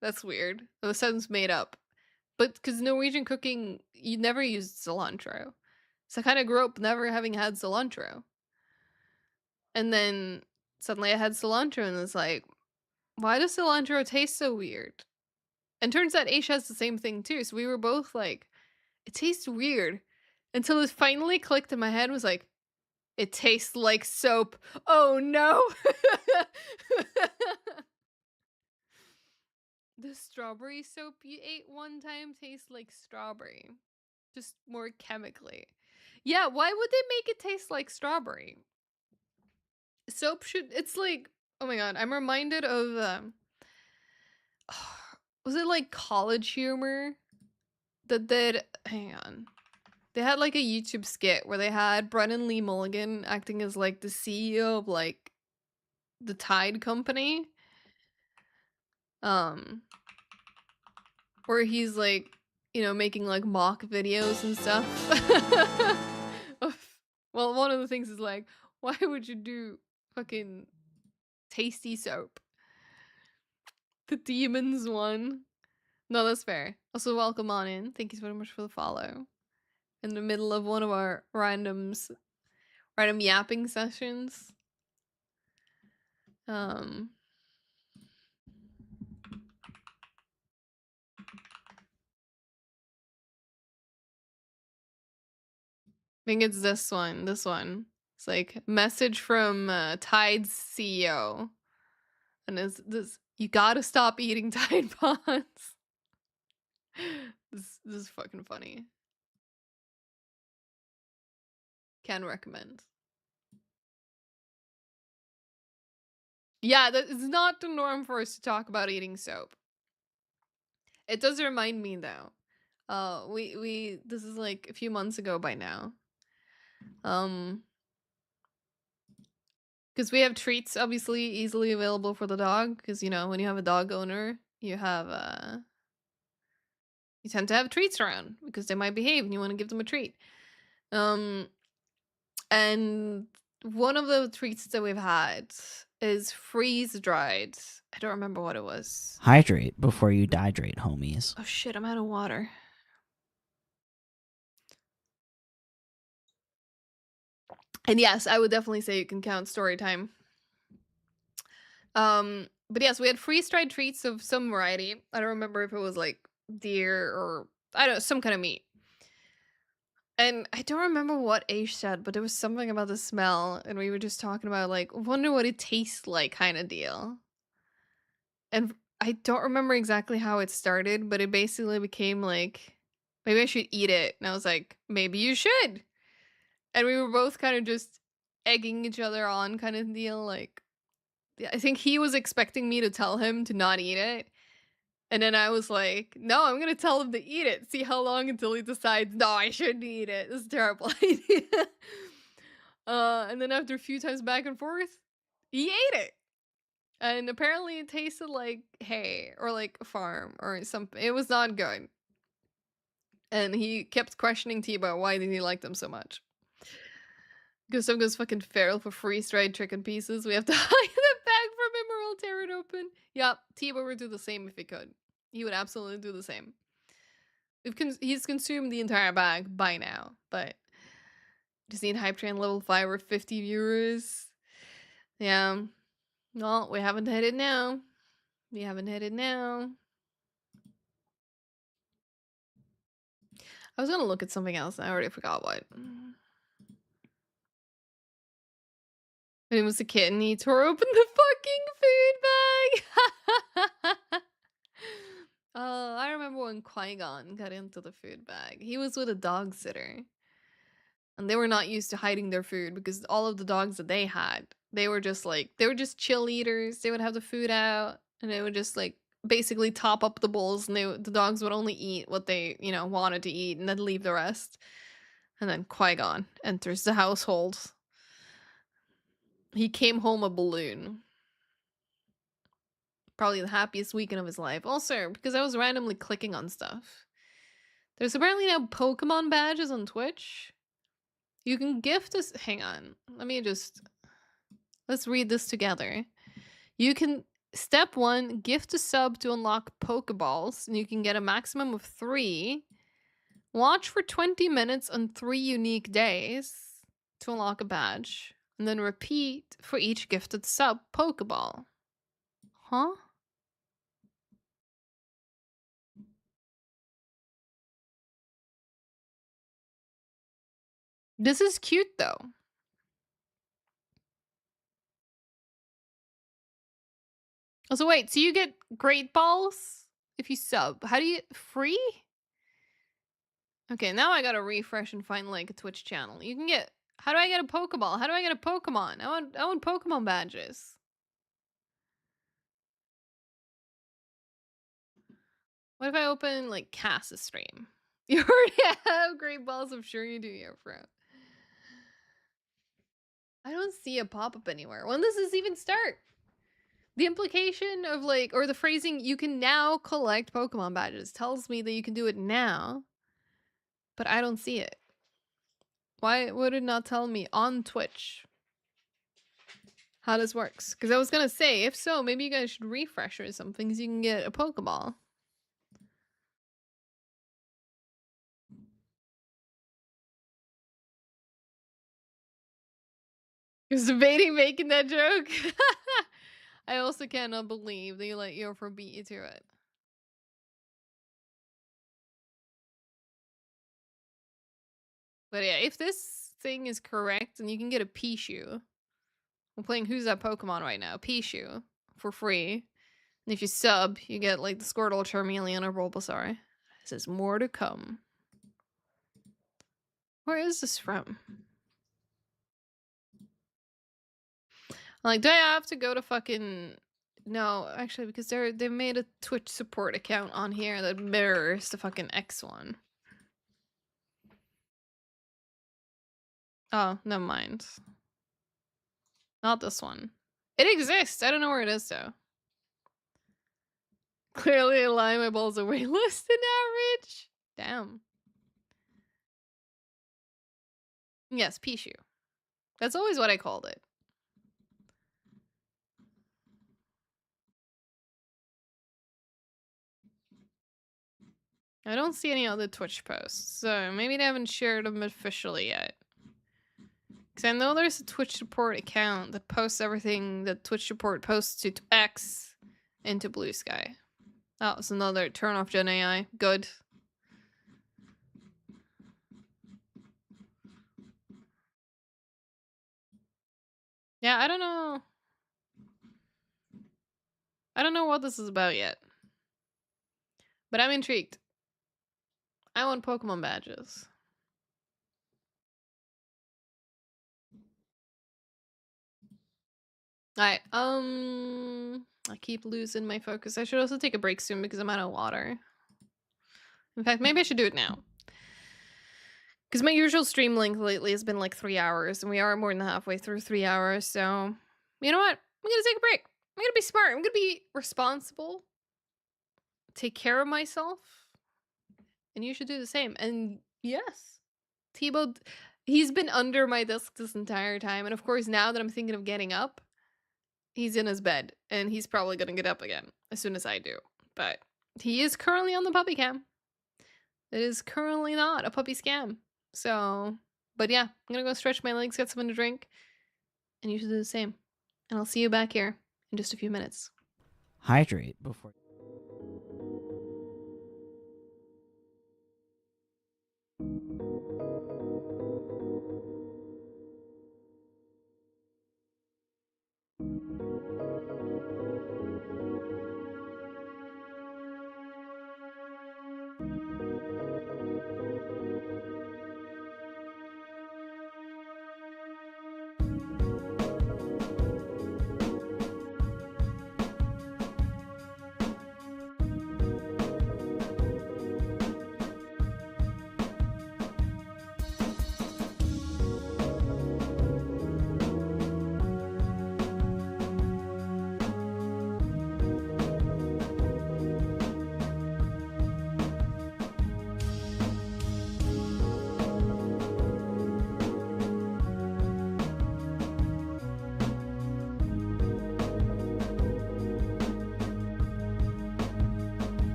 that's weird. It sounds made up. But because Norwegian cooking, you never used cilantro. So I kind of grew up never having had cilantro. And then suddenly I had cilantro and it's like, why does cilantro taste so weird? And turns out Aisha has the same thing too. So we were both like, it tastes weird. Until it finally clicked in my head, was like, It tastes like soap. Oh no! The strawberry soap you ate one time tastes like strawberry. Just more chemically. Yeah, why would they make it taste like strawberry? Soap should, it's like, oh my god, I'm reminded of was it like College Humor that did, hang on. They had like a YouTube skit where they had Brennan Lee Mulligan acting as like the CEO of like the Tide Company. Where he's like, you know, making like mock videos and stuff. Well, one of the things is like, why would you do fucking tasty soap? The demons one. No, that's fair. Also, welcome on in. Thank you so much for the follow. In the middle of one of our random yapping sessions. I think it's this one. This one. It's like message from Tide's CEO. And it's this, you gotta stop eating Tide Pods. This is fucking funny. Can recommend. Yeah, that is not the norm for us to talk about eating soap. It does remind me though. We this is like a few months ago by now. Because we have treats obviously easily available for the dog. Because you know when you have a dog owner, you have you tend to have treats around because they might behave and you want to give them a treat. And one of the treats that we've had is freeze dried. I don't remember what it was. Hydrate before you dehydrate, homies. Oh shit, I'm out of water. And yes, I would definitely say you can count story time. But yes, we had freeze-dried treats of some variety. I don't remember if it was like deer or I don't know, some kind of meat. And I don't remember what Aish said, but there was something about the smell, and we were just talking about like, wonder what it tastes like kind of deal. And I don't remember exactly how it started, but it basically became like, maybe I should eat it. And I was like, maybe you should. And we were both kind of just egging each other on kind of deal. Like, I think he was expecting me to tell him to not eat it. And then I was like, no, I'm going to tell him to eat it. See how long until he decides, no, I shouldn't eat it. This is a terrible idea. And then after a few times back and forth, he ate it. And apparently it tasted like hay or like a farm or something. It was not good. And he kept questioning T-Bo why did he like them so much. Because some goes fucking feral for freeze-dried chicken pieces. We have to hide the bag from him or I'll tear it open. Yep, T-Bo would do the same if he could. He would absolutely do the same. He's consumed the entire bag by now, but just need Hype Train level 5 or 50 viewers. Yeah. Well, we haven't hit it now. We haven't hit it now. I was gonna look at something else. I already forgot what. When he was a kid and he tore open the fucking food bag. Oh, I remember when Qui-Gon got into the food bag. He was with a dog sitter. And they were not used to hiding their food because all of the dogs that they had, they were just chill eaters. They would have the food out and they would just like basically top up the bowls and the dogs would only eat what they, you know, wanted to eat and then leave the rest. And then Qui-Gon enters the household. He came home a balloon. Probably the happiest weekend of his life. Also, because I was randomly clicking on stuff. There's apparently now Pokemon badges on Twitch. You can gift us. Hang on. Let's read this together. You can, step 1, gift a sub to unlock Pokeballs, and you can get a maximum of 3. Watch for 20 minutes on 3 unique days to unlock a badge, and then repeat for each gifted sub Pokeball. Huh? This is cute though. Also, wait, so you get Great Balls if you sub. How do you... Free? Okay, now I gotta refresh and find, like, a Twitch channel. You can get... How do I get a Pokeball? How do I get a Pokemon? I want Pokemon badges. What if I open, like, Cass's stream? You already have Great Balls? I'm sure you do, yeah, bro. I don't see a pop-up anywhere. When does this even start? The implication of, like, or the phrasing, you can now collect Pokemon badges, tells me that you can do it now, but I don't see it. Why would it not tell me on Twitch how this works? Because I was gonna say, if so, maybe you guys should refresh or something so you can get a Pokeball. I was debating making that joke. I also cannot believe they let Yofro beat you to it. But yeah, if this thing is correct, and you can get a Pichu. I'm playing Who's That Pokemon right now, Pichu, for free. And if you sub, you get like the Squirtle, Charmeleon, or Bulbasaur. It says more to come. Where is this from? Like, do I have to go to fucking... No, actually, because they made a Twitch support account on here that mirrors the fucking X one. Oh, never mind. Not this one. It exists. I don't know where it is though. Clearly, a lie. My balls are way less than average. Damn. Yes, Pichu. That's always what I called it. I don't see any other Twitch posts, so maybe they haven't shared them officially yet. Because I know there's a Twitch support account that posts everything that Twitch support posts to X into Blue Sky. Oh, it's another turn off Gen AI. Good. Yeah, I don't know. I don't know what this is about yet. But I'm intrigued. I want Pokemon badges. Alright, I keep losing my focus. I should also take a break soon because I'm out of water. In fact, maybe I should do it now. Because my usual stream length lately has been like 3 hours, and we are more than halfway through 3 hours, so... You know what? I'm gonna take a break. I'm gonna be smart. I'm gonna be responsible. Take care of myself. And you should do the same. And yes, Tebow, he's been under my desk this entire time. And of course, now that I'm thinking of getting up, he's in his bed. And he's probably gonna get up again as soon as I do. But he is currently on the puppy cam. It is currently not a puppy scam. So, but yeah, I'm gonna go stretch my legs, get something to drink. And you should do the same. And I'll see you back here in just a few minutes. Hydrate before.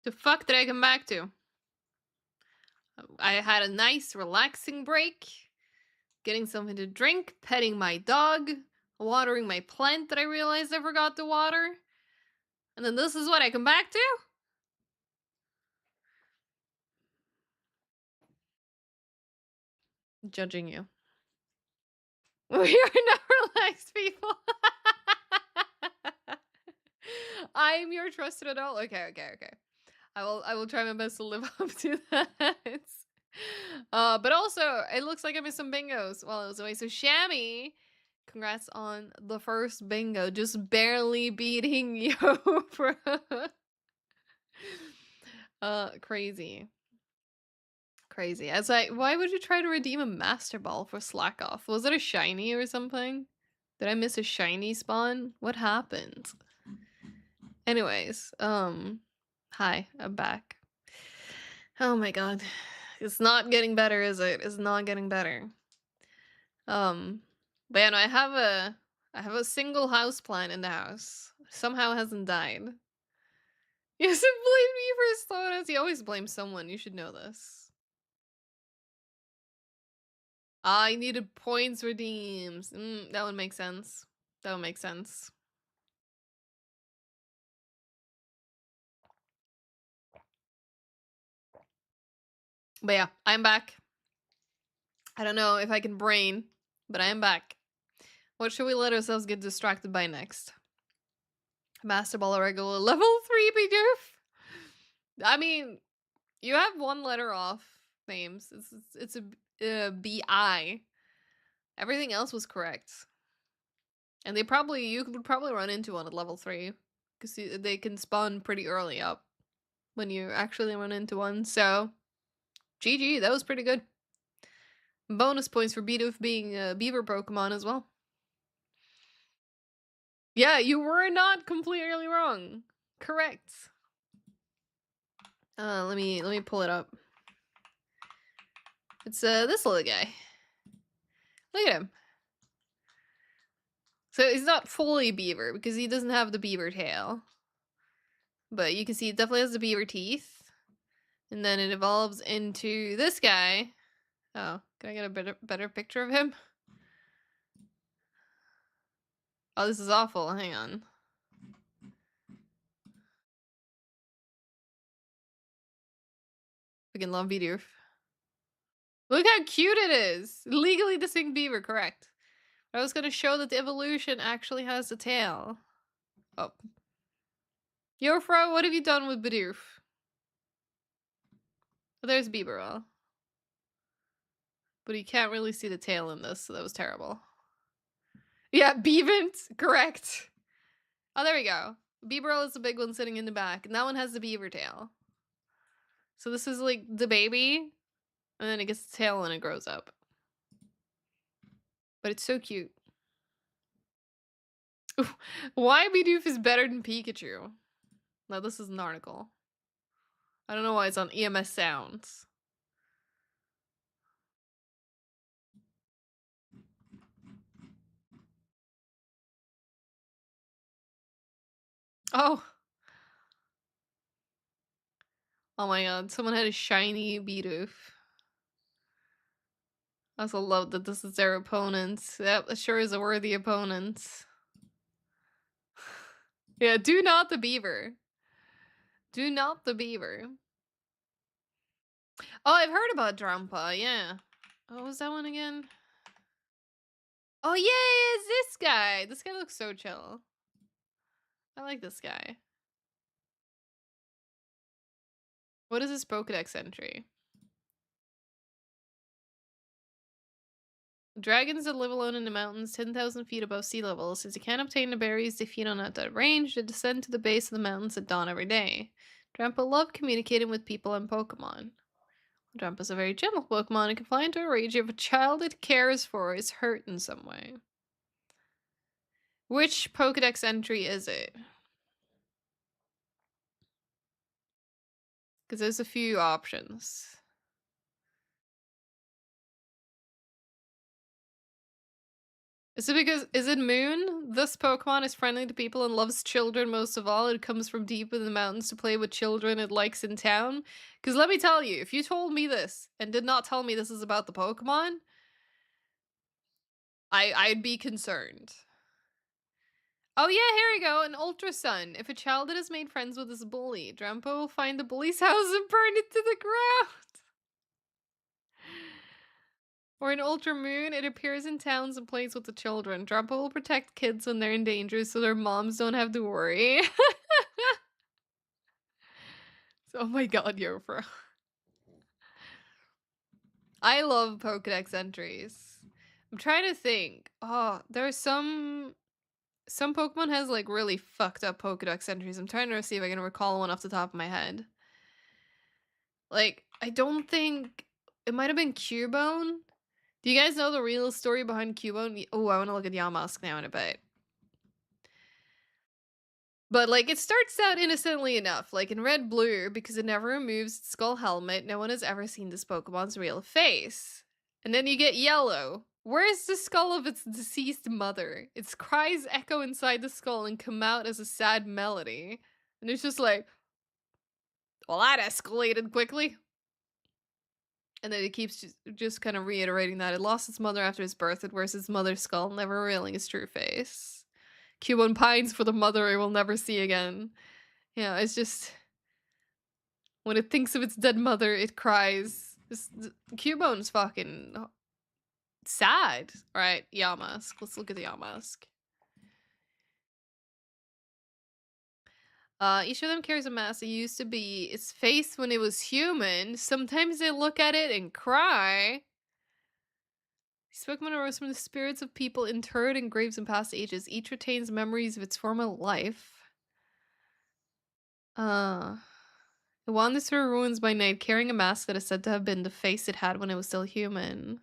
The fuck did I come back to? I had a nice, relaxing break. Getting something to drink, petting my dog, watering my plant that I realized I forgot to water. And then this is what I come back to? Judging you. We are not relaxed people. I'm your trusted adult. Okay. I will try my best to live up to that. But also, it looks like I missed some bingos while I was away. So Shammy, congrats on the first bingo. Just barely beating you, bro. Crazy. Crazy. I was like, why would you try to redeem a Master Ball for Slack Off? Was it a shiny or something? Did I miss a shiny spawn? What happened? Anyways, hi, I'm back. Oh my god. It's not getting better, is it? It's not getting better. But yeah, no, I have a single house plant in the house. Somehow hasn't died. You hasn't blamed me for his slowness. He always blames someone. You should know this. I needed points redeems. That would make sense. That would make sense. But yeah, I'm back. I don't know if I can brain, but I am back. What should we let ourselves get distracted by next? Master Ball or regular level 3 Bidoof? I mean, you have one letter off names. It's a B-I. Everything else was correct. And you would probably run into one at level 3. Because they can spawn pretty early up when you actually run into one. So, GG, that was pretty good. Bonus points for Bidoof being a beaver Pokemon as well. Yeah, you were not completely wrong. Correct. Let me pull it up. It's this little guy. Look at him. So he's not fully beaver because he doesn't have the beaver tail. But you can see it definitely has the beaver teeth. And then it evolves into this guy. Oh, can I get a better picture of him? Oh, this is awful. Hang on. Freaking love Bidoof. Look how cute it is! Legally distinct beaver, correct. I was gonna show that the evolution actually has a tail. Oh. Yofro, what have you done with Bidoof? Oh, there's Boreal. But you can't really see the tail in this, so that was terrible. Yeah, Beavant, correct. Oh, there we go. Boreal is the big one sitting in the back, and that one has the beaver tail. So this is like the baby, and then it gets the tail and it grows up. But it's so cute. Why Bidoof is better than Pikachu? No, this is an article. I don't know why it's on EMS Sounds. Oh. Oh my god, someone had a shiny Bidoof. I also love that this is their opponent. That sure is a worthy opponent. Yeah, do not the beaver. Do not the beaver. Oh, I've heard about Drampa, yeah. What was that one again? Oh, yeah, it's this guy. This guy looks so chill. I like this guy. What is his Pokedex entry? Dragons that live alone in the mountains 10,000 feet above sea level. Since you can't obtain the berries if you don't at that range, they descend to the base of the mountains at dawn every day. Drampa love communicating with people and Pokemon. Drampa's a very gentle Pokemon and can fly into a rage if a child it cares for is hurt in some way. Which Pokedex entry is it? Because there's a few options. Is it because, is it Moon? This Pokemon is friendly to people and loves children most of all. It comes from deep in the mountains to play with children it likes in town. Because let me tell you, if you told me this and did not tell me this is about the Pokemon, I'd be concerned. Oh yeah, here we go, an Ultra Sun. If a child has made friends with this bully, Drampa will find the bully's house and burn it to the ground. Or an Ultra Moon, it appears in towns and plays with the children. Drampa will protect kids when they're in danger so their moms don't have to worry. Oh my god, Yofra. I love Pokedex entries. I'm trying to think. Oh, there's some Pokemon has like really fucked up Pokedex entries. I'm trying to see if I can recall one off the top of my head. Like, I don't think it might have been Cubone. Do you guys know the real story behind Cubone? Oh, I want to look at Yamask now in a bit. But like, it starts out innocently enough, like in Red Blue, because it never removes its skull helmet, no one has ever seen this Pokemon's real face. And then you get Yellow. Where's the skull of its deceased mother? Its cries echo inside the skull and come out as a sad melody. And it's just like, well, that escalated quickly. And then it keeps just kind of reiterating that it lost its mother after its birth. It wears its mother's skull, never revealing its true face. Cubone pines for the mother it will never see again. Yeah, it's just, when it thinks of its dead mother, it cries. Cubone's fucking sad. Alright, Yamask. Let's look at the Yamask. Each of them carries a mask. It used to be its face when it was human. Sometimes they look at it and cry. These Pokemon arose from the spirits of people interred in graves in past ages. Each retains memories of its former life. It wanders through ruins by night, carrying a mask that is said to have been the face it had when it was still human.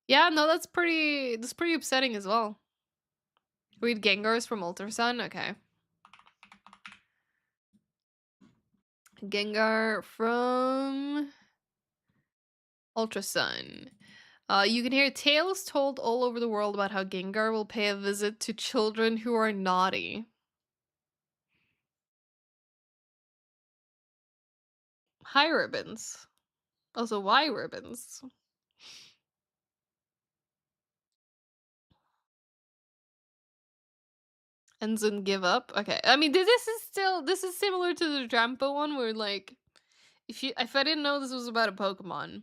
Yeah, no, that's pretty upsetting as well. Read Gengar's from Ultra Sun? Okay. Gengar from Ultra Sun. You can hear tales told all over the world about how Gengar will pay a visit to children who are naughty. Hi, Ribbons. Also, why Ribbons? Ends in give up. Okay, I mean, this is similar to the Drampa one, where like, if I didn't know this was about a Pokemon.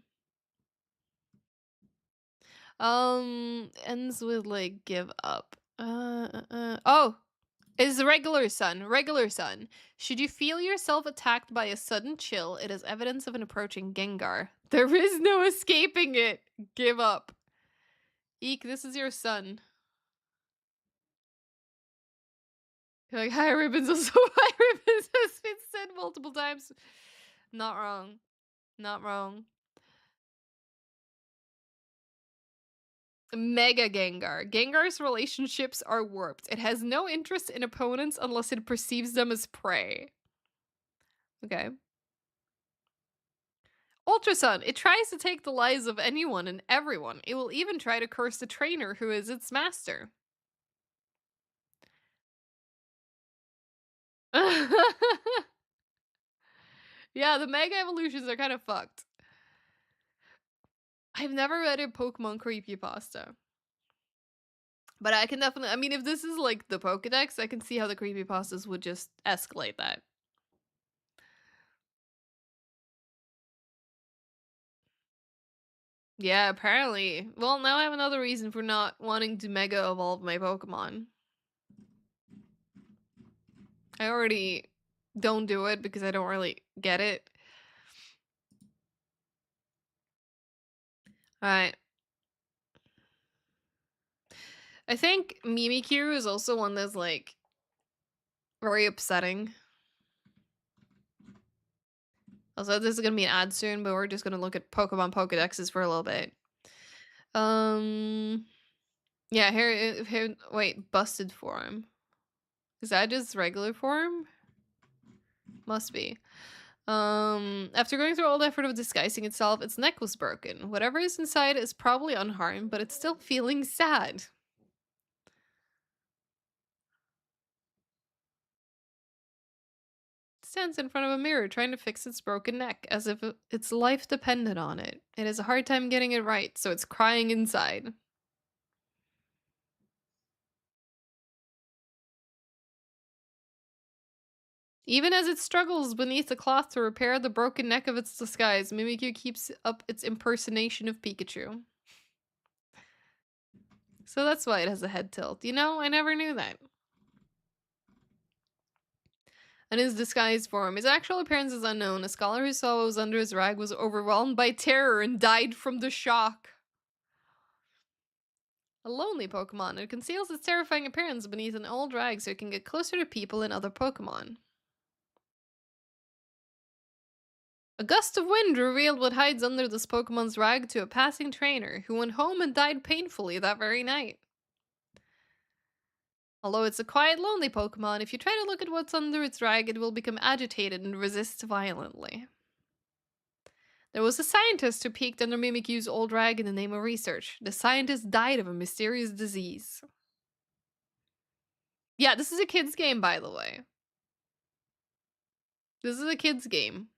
Ends with like give up. Oh, it's regular sun. Regular sun. Should you feel yourself attacked by a sudden chill, it is evidence of an approaching Gengar. There is no escaping it. Give up. Eek, this is your son. You're like, hi, Ribbons. Also, hi, Ribbons has been said multiple times. Not wrong. Not wrong. Mega Gengar. Gengar's relationships are warped. It has no interest in opponents unless it perceives them as prey. Okay. Ultra Sun. It tries to take the lives of anyone and everyone. It will even try to curse the trainer who is its master. Yeah, the Mega Evolutions are kind of fucked. I've never read a Pokemon creepypasta. But I can definitely, I mean, if this is like the Pokedex, I can see how the creepypastas would just escalate that. Yeah, apparently. Well, now I have another reason for not wanting to Mega Evolve my Pokemon. I already don't do it because I don't really get it. Alright. I think Mimikyu is also one that's like very upsetting. Also, this is gonna be an ad soon, but we're just gonna look at Pokemon Pokedexes for a little bit. Yeah, here, wait, busted form. Is that just regular form? Must be. After going through all the effort of disguising itself, its neck was broken. Whatever is inside is probably unharmed, but it's still feeling sad. Stands in front of a mirror trying to fix its broken neck, as if its life depended on it. It has a hard time getting it right, so it's crying inside. Even as it struggles beneath the cloth to repair the broken neck of its disguise, Mimikyu keeps up its impersonation of Pikachu. So that's why it has a head tilt. You know, I never knew that. And his disguised form. His actual appearance is unknown. A scholar who saw what was under his rag was overwhelmed by terror and died from the shock. A lonely Pokemon. It conceals its terrifying appearance beneath an old rag so it can get closer to people and other Pokemon. A gust of wind revealed what hides under this Pokemon's rag to a passing trainer, who went home and died painfully that very night. Although it's a quiet, lonely Pokemon, if you try to look at what's under its rag, it will become agitated and resist violently. There was a scientist who peeked under Mimikyu's old rag in the name of research. The scientist died of a mysterious disease. Yeah, this is a kid's game, by the way. This is a kid's game.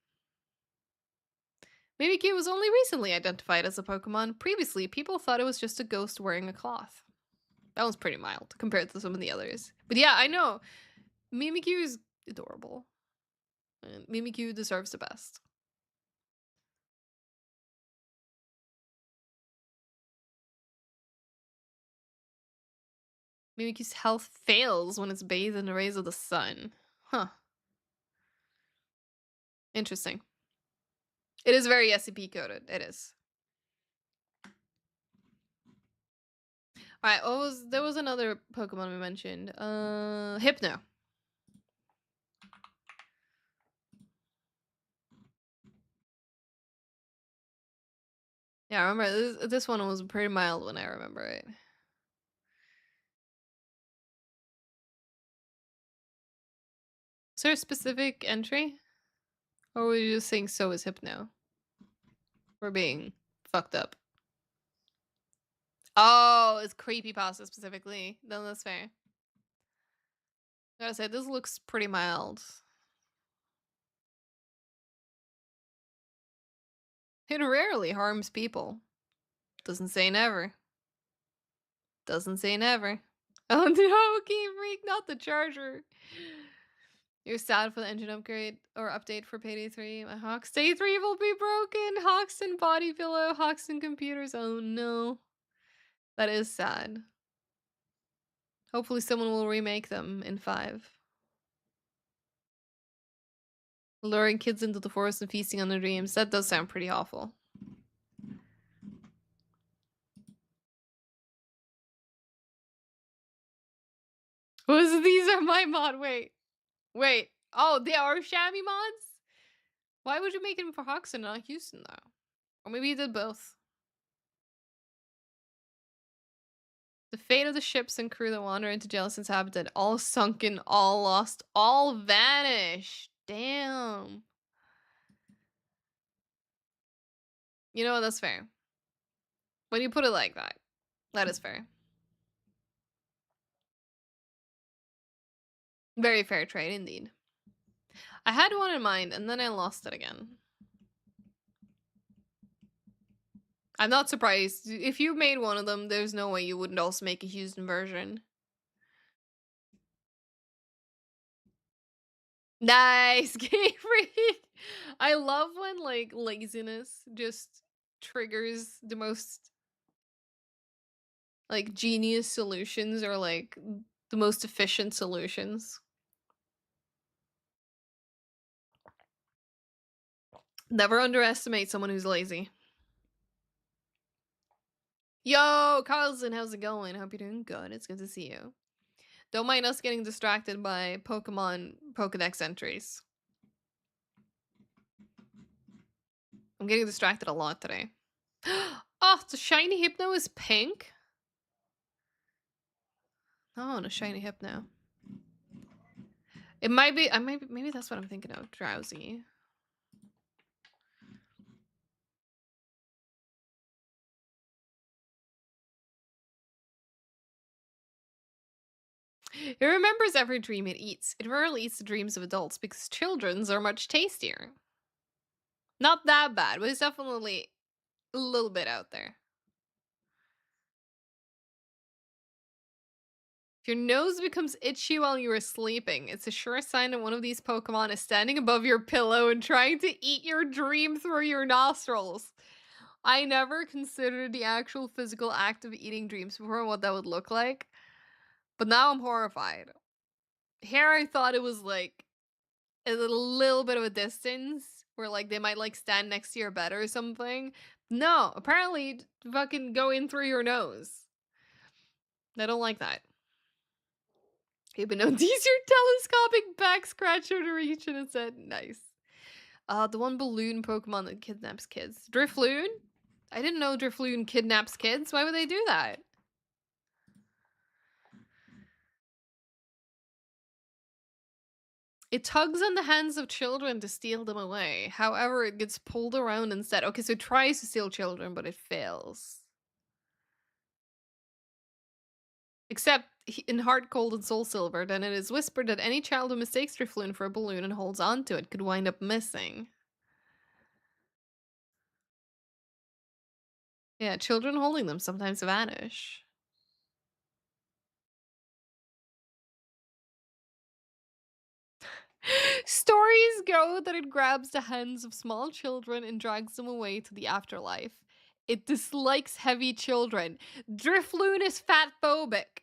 Mimikyu was only recently identified as a Pokemon. Previously, people thought it was just a ghost wearing a cloth. That was pretty mild compared to some of the others. But yeah, I know. Mimikyu is adorable. And Mimikyu deserves the best. Mimikyu's health fails when it's bathed in the rays of the sun. Huh. Interesting. It is very SCP coded. It is. Alright, there was another Pokemon we mentioned. Hypno. Yeah, I remember this one was pretty mild when I remember it. Is there a specific entry? Or were you just saying so is Hypno? We're being fucked up. Oh, it's creepypasta specifically. Then that's fair. I gotta say, this looks pretty mild. It rarely harms people. Doesn't say never. Doesn't say never. Oh no, Game Freak, not the charger. You're sad for the engine upgrade or update for Payday 3. My Hawks Day 3 will be broken. Hoxton body pillow, Hoxton computers. Oh no. That is sad. Hopefully someone will remake them in 5. Luring kids into the forest and feasting on their dreams. That does sound pretty awful. These are my mod. Wait. Oh, they are Shammy mods? Why would you make him for Hoxton, not Houston, though? Or maybe you did both. The fate of the ships and crew that wander into Jellicent's habitat, all sunken, all lost, all vanished. Damn. You know what? That's fair. When you put it like that, that is fair. Very fair trade, indeed. I had one in mind, and then I lost it again. I'm not surprised. If you made one of them, there's no way you wouldn't also make a Houston version. Nice, Game Freak! I love when, like, laziness just triggers the most, like, genius solutions or, like, the most efficient solutions. Never underestimate someone who's lazy. Yo, Carlson, how's it going? Hope you're doing good. It's good to see you. Don't mind us getting distracted by Pokemon Pokedex entries. I'm getting distracted a lot today. Oh, the shiny Hypno is pink? Oh, the shiny Hypno. It might be, maybe that's what I'm thinking of. Drowsy. It remembers every dream it eats. It rarely eats the dreams of adults because children's are much tastier. Not that bad, but it's definitely a little bit out there. If your nose becomes itchy while you are sleeping, it's a sure sign that one of these Pokemon is standing above your pillow and trying to eat your dream through your nostrils. I never considered the actual physical act of eating dreams before and what that would look like, but now I'm horrified. Here I thought it was like a little bit of a distance where like they might like stand next to your bed or something. No, apparently fucking go in through your nose. I don't like that. Okay, but no, use your telescopic back scratcher to reach and it said nice. The one balloon Pokemon that kidnaps kids. Drifloon? I didn't know Drifloon kidnaps kids. Why would they do that? It tugs on the hands of children to steal them away. However, it gets pulled around instead. Okay, so it tries to steal children, but it fails. Except in Heart Gold and Soul Silver, then it is whispered that any child who mistakes Drifloon for a balloon and holds onto it could wind up missing. Yeah, children holding them sometimes vanish. Stories go that it grabs the hands of small children and drags them away to the afterlife. It dislikes heavy children. Drifloon is fat phobic.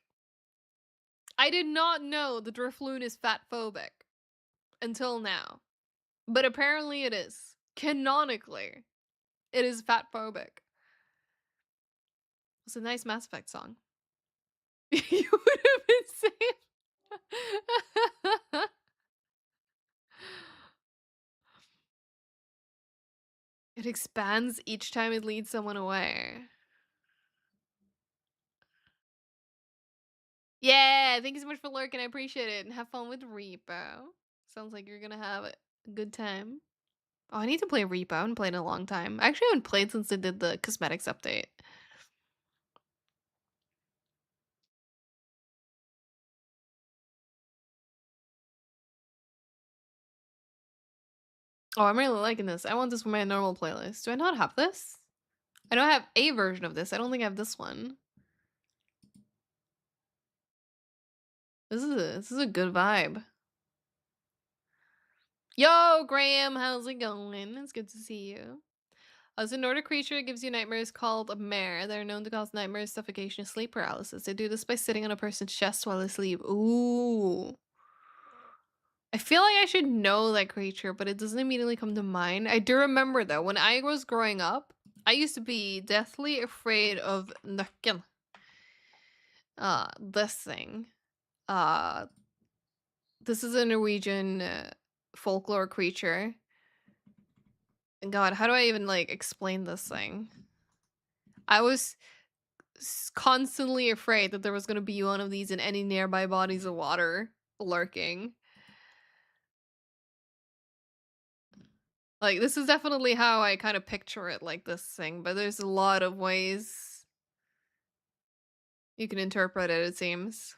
I did not know the Drifloon is fat phobic until now. But apparently it is. Canonically, it is fat phobic. It's a nice Mass Effect song. You would have been safe. It expands each time it leads someone away. Yeah, thank you so much for lurking. I appreciate it. And have fun with Repo. Sounds like you're gonna have a good time. Oh, I need to play Repo. I haven't played in a long time. I actually haven't played since they did the cosmetics update. Oh, I'm really liking this. I want this for my normal playlist. Do I not have this? I know I have a version of this. I don't think I have this one. This is a good vibe. Yo, Graham, how's it going? It's good to see you. As a Nordic creature that gives you nightmares called a mare, they're known to cause nightmares, suffocation, and sleep paralysis. They do this by sitting on a person's chest while they sleep. Ooh. I feel like I should know that creature, but it doesn't immediately come to mind. I do remember though, when I was growing up, I used to be deathly afraid of nøkken. This thing. This is a Norwegian folklore creature. God, how do I even like explain this thing? I was constantly afraid that there was going to be one of these in any nearby bodies of water lurking. Like, this is definitely how I kind of picture it, like this thing, but there's a lot of ways you can interpret it, it seems.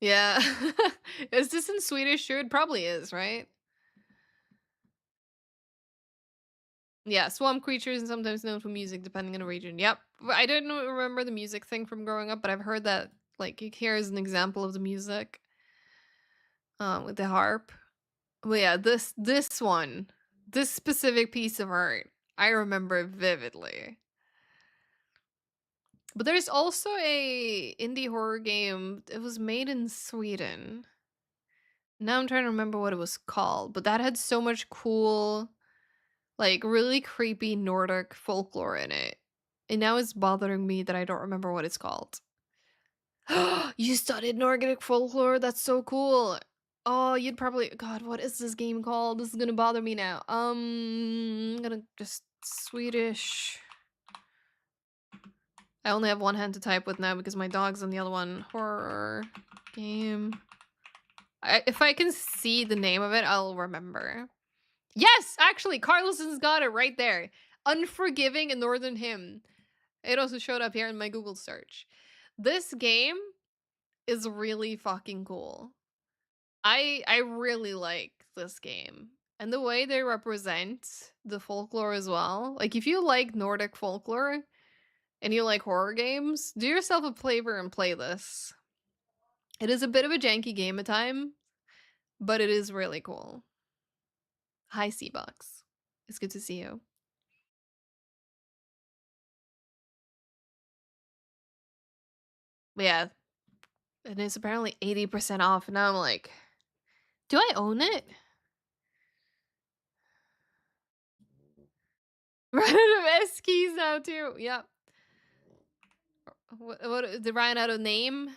Yeah. Is this in Swedish too? It probably is, right? Yeah, swamp creatures and sometimes known for music depending on the region. Yep. I didn't remember the music thing from growing up, but I've heard that, like, here is an example of the music. With the harp. Well, yeah, this one, this specific piece of art, I remember vividly. But there's also a indie horror game. It was made in Sweden. Now I'm trying to remember what it was called, but that had so much cool, like really creepy Nordic folklore in it. And now it's bothering me that I don't remember what it's called. You studied Nordic folklore? That's so cool. Oh, you'd probably God, what is this game called? This is gonna bother me now. I'm gonna just Swedish. I only have one hand to type with now because my dog's on the other one. Horror game. If I can see the name of it, I'll remember. Yes, actually, Carlson's got it right there. Unforgiving and Northern Hymn. It also showed up here in my Google search. This game, is really fucking cool. I really like this game. And the way they represent the folklore as well. Like, if you like Nordic folklore and you like horror games, do yourself a favor and play this. It is a bit of a janky game at time, but it is really cool. Hi, Seabox. It's good to see you. But yeah, and it's apparently 80% off, and now I'm like, do I own it? Run out of S keys now too. Yep. What did Ryan out of name?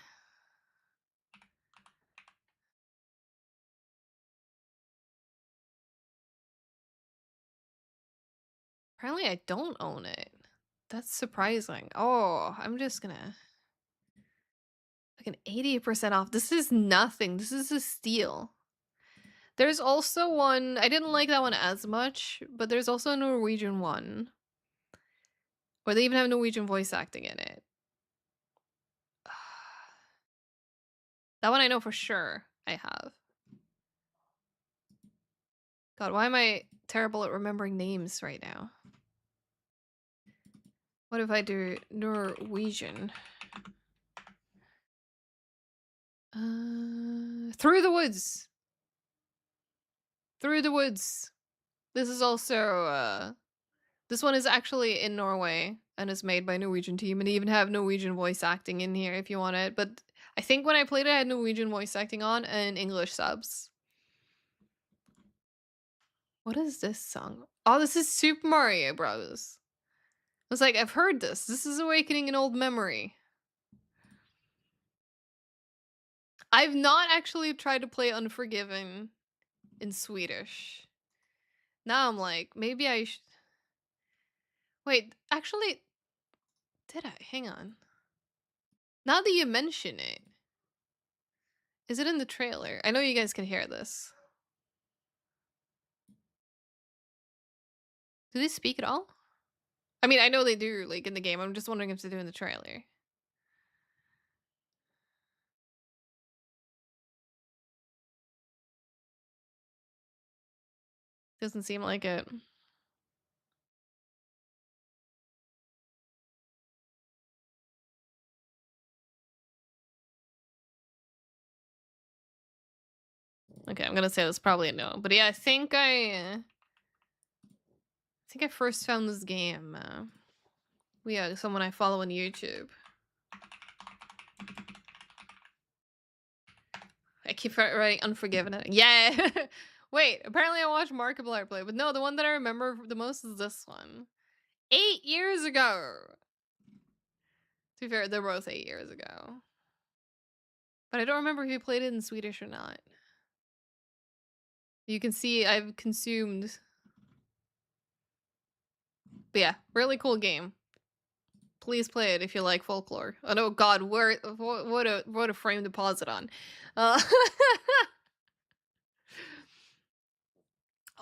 Apparently I don't own it. That's surprising. Oh, I'm just gonna like an 80% off. This is nothing. This is a steal. There's also one, I didn't like that one as much, but there's also a Norwegian one where they even have Norwegian voice acting in it. That one I know for sure I have. God, why am I terrible at remembering names right now? What if I do Norwegian? Through the Woods. Through the Woods. This is also, this one is actually in Norway and is made by a Norwegian team, and they even have Norwegian voice acting in here if you want it. But I think when I played it, I had Norwegian voice acting on and English subs. What is this song? Oh, this is Super Mario Bros. I was like, I've heard this. This is awakening an old memory. I've not actually tried to play Unforgiven in Swedish. Now I'm like, maybe I should... Wait, actually... Did I? Hang on. Now that you mention it... Is it in the trailer? I know you guys can hear this. Do they speak at all? I mean, I know they do, like, in the game. I'm just wondering if they do in the trailer. Doesn't seem like it. Okay, I'm gonna say that's probably a no. But yeah, I think I first found this game. Yeah, someone I follow on YouTube. I keep writing Unforgiven. Yeah! Wait, apparently I watched Markiplier play, but no, the one that I remember the most is this one. 8 years ago! To be fair, they're both 8 years ago. But I don't remember if he played it in Swedish or not. You can see I've consumed... But yeah, really cool game. Please play it if you like folklore. Oh no, God, what a frame to pause it on.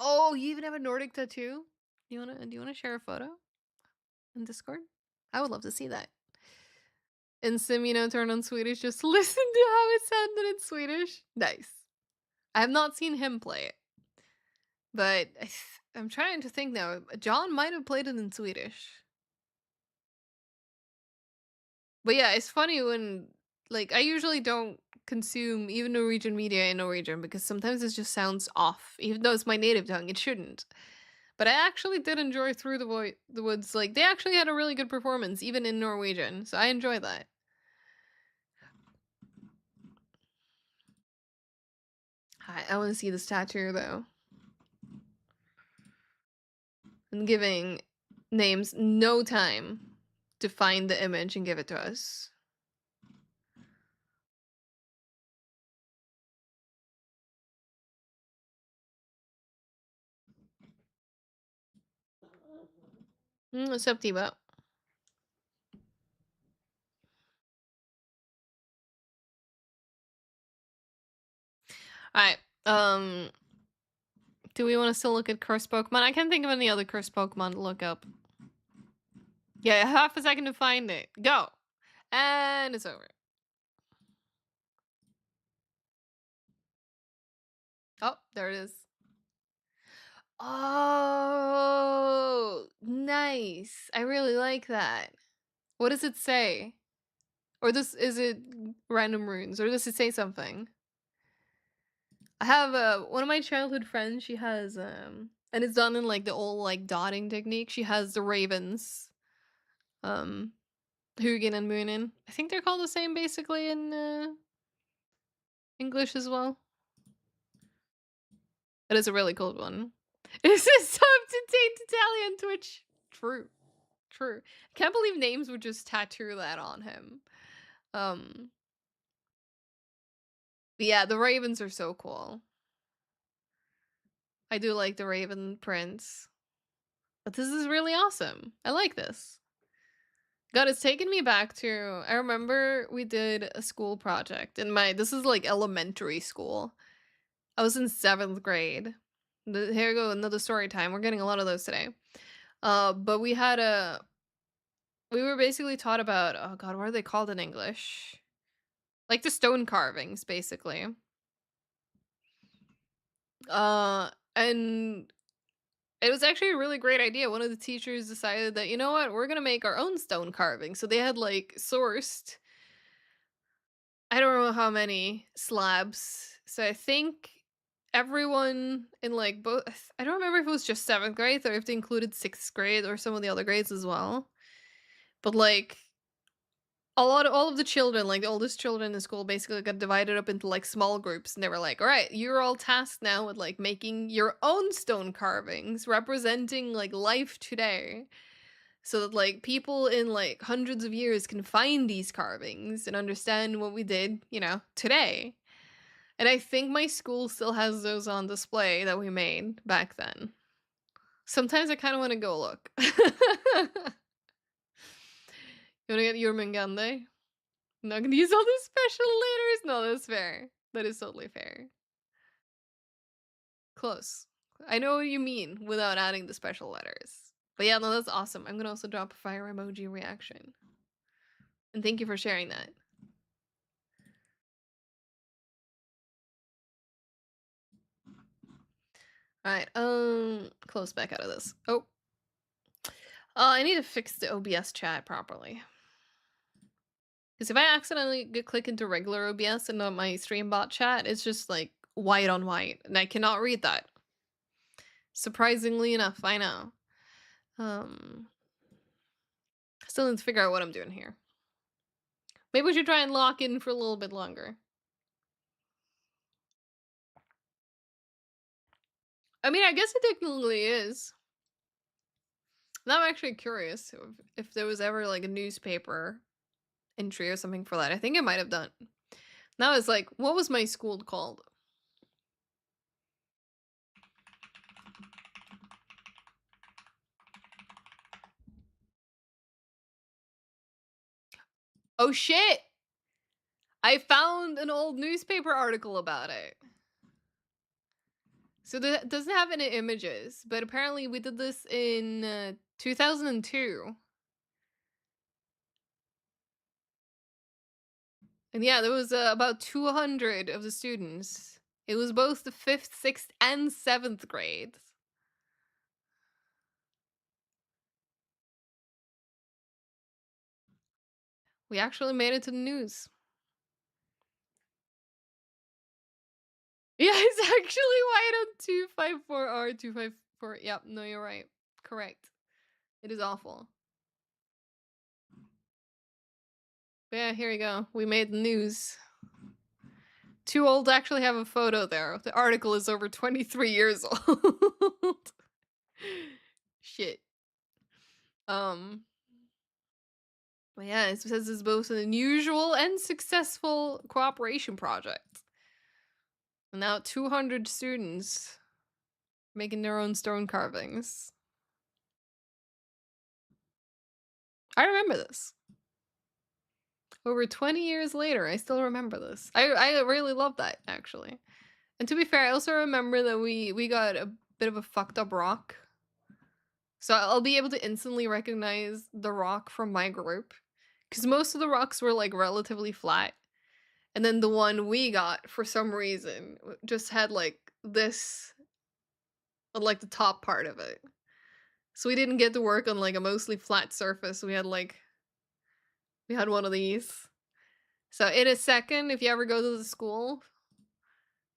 Oh, you even have a Nordic tattoo? Do you wanna share a photo in Discord? I would love to see that. And Simino turn on Swedish, just listen to how it sounded in Swedish. Nice. I have not seen him play it, but I'm trying to think now. John might have played it in Swedish. But yeah, it's funny when, like, I usually don't consume even Norwegian media in Norwegian because sometimes it just sounds off, even though it's my native tongue. It shouldn't. But I actually did enjoy Through the Woods. Like, they actually had a really good performance, even in Norwegian. So I enjoy that. I want to see this tattoo, though. I'm giving names no time to find the image and give it to us. What's up, Tiba? Alright, do we want to still look at cursed Pokemon? I can't think of any other cursed Pokemon to look up. Yeah, half a second to find it. Go! And it's over. Oh, there it is. Oh, nice. I really like that. What does it say? Or this is it random runes, or does it say something? I have one of my childhood friends, she has and it's done in like the old like dotting technique. She has the ravens. Um Hugin and Moonin. I think they're called the same basically in English as well. It is a really cool one. Is this up to date Italian Twitch? True. True. Can't believe names would just tattoo that on him. But yeah, the ravens are so cool. I do like the raven prints. But this is really awesome. I like this. God, it's taken me back to I remember we did a school project in this is like elementary school. I was in 7th grade. Here we go, another story time. We're getting a lot of those today. But we were basically taught about, oh god, what are they called in English? Like the stone carvings, basically. And it was actually a really great idea. One of the teachers decided that, you know what, we're gonna make our own stone carving. So they had like sourced, I don't know how many slabs. So I think everyone in like both, I don't remember if it was just 7th grade or if they included 6th grade or some of the other grades as well. But like all of the children, like the oldest children in school, basically got divided up into like small groups, and they were like, all right, you're all tasked now with like making your own stone carvings representing like life today, so that like people in like hundreds of years can find these carvings and understand what we did, you know, today. And I think my school still has those on display that we made back then. Sometimes I kind of want to go look. You want to get Jormungandr? I'm not gonna use all the special letters. No, that's fair. That is totally fair. Close. I know what you mean without adding the special letters. But yeah, no, that's awesome. I'm gonna also drop a fire emoji reaction. And thank you for sharing that. Alright, close back out of this. Oh. I need to fix the OBS chat properly. Because if I accidentally click into regular OBS and not my streambot chat, it's just like white on white, and I cannot read that. Surprisingly enough, I know. Still need to figure out what I'm doing here. Maybe we should try and lock in for a little bit longer. I mean, I guess it technically is. Now I'm actually curious if there was ever like a newspaper entry or something for that. I think I might have done. Now it's like, what was my school called? Oh shit! I found an old newspaper article about it. So that doesn't have any images, but apparently we did this in 2002. And yeah, there was about 200 of the students. It was both the 5th, 6th, and 7th grades. We actually made it to the news. Yeah, it's actually white on 254R254. Yep, no, you're right. Correct. It is awful. But yeah, here we go. We made the news. Too old to actually have a photo there. The article is over 23 years old. Shit. But yeah, it says it's both an unusual and successful cooperation project. And now 200 students making their own stone carvings. I remember this. Over 20 years later, I still remember this. I really love that, actually. And to be fair, I also remember that we got a bit of a fucked up rock. So I'll be able to instantly recognize the rock from my group. Because most of the rocks were like relatively flat. And then the one we got, for some reason, just had like this, like the top part of it. So we didn't get to work on like a mostly flat surface. We had one of these. So in a second, if you ever go to the school,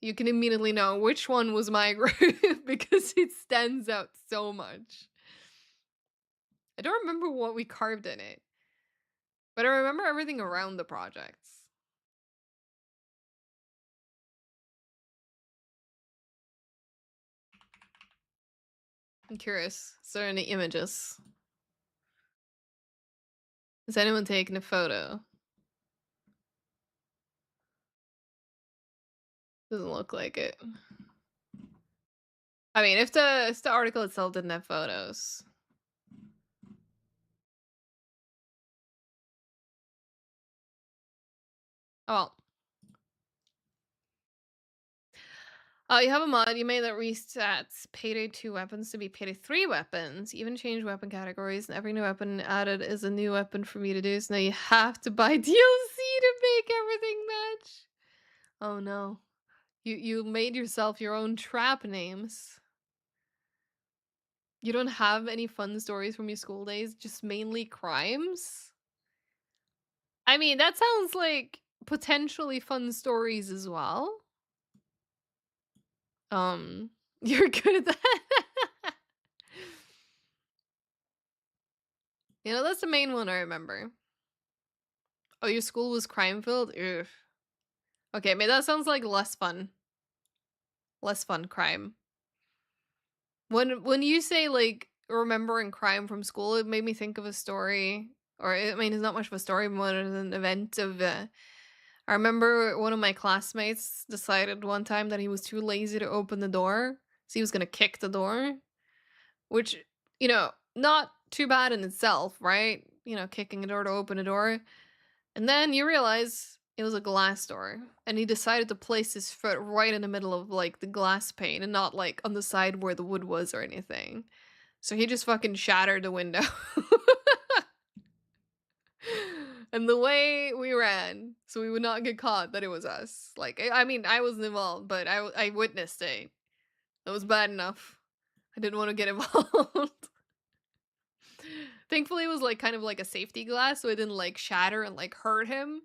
you can immediately know which one was my group because it stands out so much. I don't remember what we carved in it, but I remember everything around the projects. I'm curious. Is there any images? Has anyone taken a photo? Doesn't look like it. I mean, if the article itself didn't have photos. Oh well. You have a mod you made that resets Payday 2 weapons to be Payday 3 weapons. Even change weapon categories, and every new weapon added is a new weapon for me to do. So now you have to buy DLC to make everything match. Oh no. You made yourself your own trap names. You don't have any fun stories from your school days, just mainly crimes? I mean, that sounds like potentially fun stories as well. You're good at that. You know, that's the main one I remember. Oh, your school was crime-filled? Ugh. Okay, maybe that sounds like less fun. Less fun crime. When you say, like, remembering crime from school, it made me think of a story, or I mean, it's not much of a story, more than an event of, I remember one of my classmates decided one time that he was too lazy to open the door, so he was gonna kick the door, which, not too bad in itself, right? Kicking a door to open a door. And then you realize it was a glass door, and he decided to place his foot right in the middle of, like, the glass pane and not, like, on the side where the wood was or anything. So he just fucking shattered the window. And the way we ran, so we would not get caught that it was us. Like, I mean, I wasn't involved, but I witnessed it. It was bad enough. I didn't want to get involved. Thankfully, it was, like, kind of like a safety glass, so it didn't, like, shatter and, like, hurt him.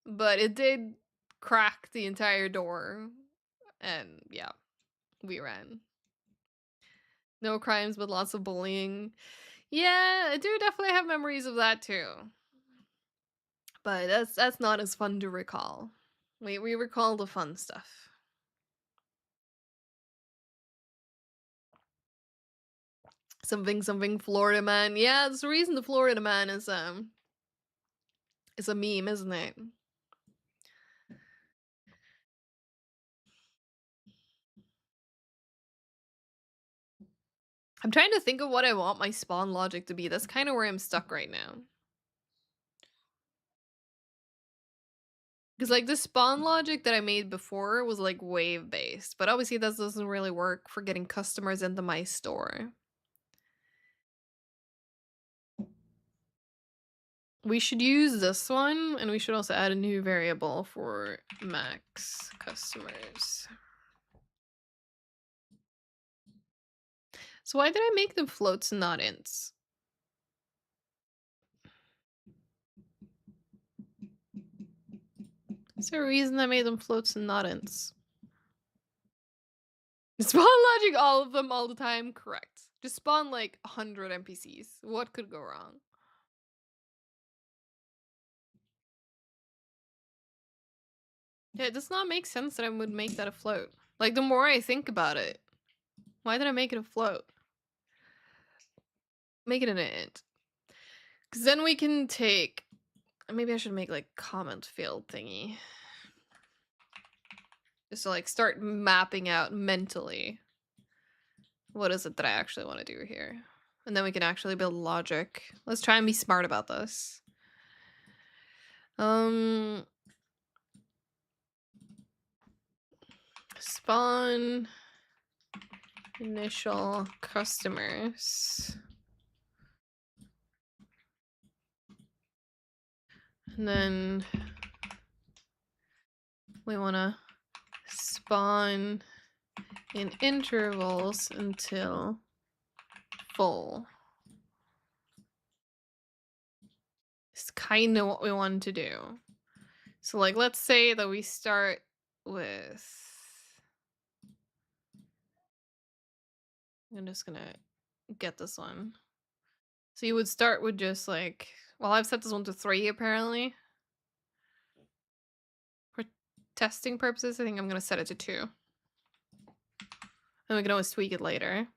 But it did crack the entire door, and yeah, we ran. No crimes, but lots of bullying. Yeah, I do definitely have memories of that too. But that's not as fun to recall. We recall the fun stuff. Something Florida man. Yeah, that's the reason the Florida man is a meme, isn't it? I'm trying to think of what I want my spawn logic to be. That's kind of where I'm stuck right now. Because, like, the spawn logic that I made before was, like, wave-based, but obviously that doesn't really work for getting customers into my store. We should use this one, and we should also add a new variable for max customers. So why did I make them floats and not ints? Is there a reason I made them floats and not ints? Spawn logic all of them all the time? Correct. Just spawn like 100 NPCs. What could go wrong? Yeah, it does not make sense that I would make that a float. Like, the more I think about it, why did I make it a float? Make it an int. Because then we can take... Maybe I should make, like, comment field thingy. Just to, like, start mapping out mentally what is it that I actually want to do here. And then we can actually build logic. Let's try and be smart about this. Spawn initial customers. And then we want to spawn in intervals until full. It's kind of what we want to do. So, like, let's say that we start with. I'm just gonna get this one. So you would start with just like, well, I've set this one to 3 apparently. For testing purposes, I think I'm gonna set it to 2. And we can always tweak it later.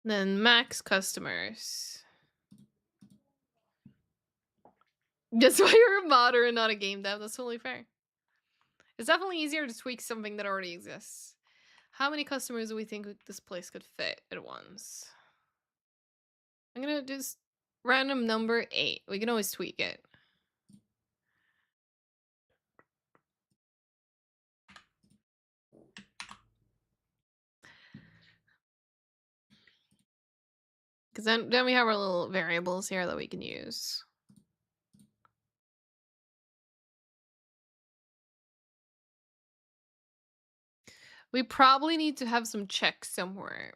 Then max customers. That's why you're a modder and not a game dev. That's totally fair. It's definitely easier to tweak something that already exists. How many customers do we think this place could fit at once? I'm gonna just random number 8. We can always tweak it. Because then we have our little variables here that we can use. We probably need to have some checks somewhere.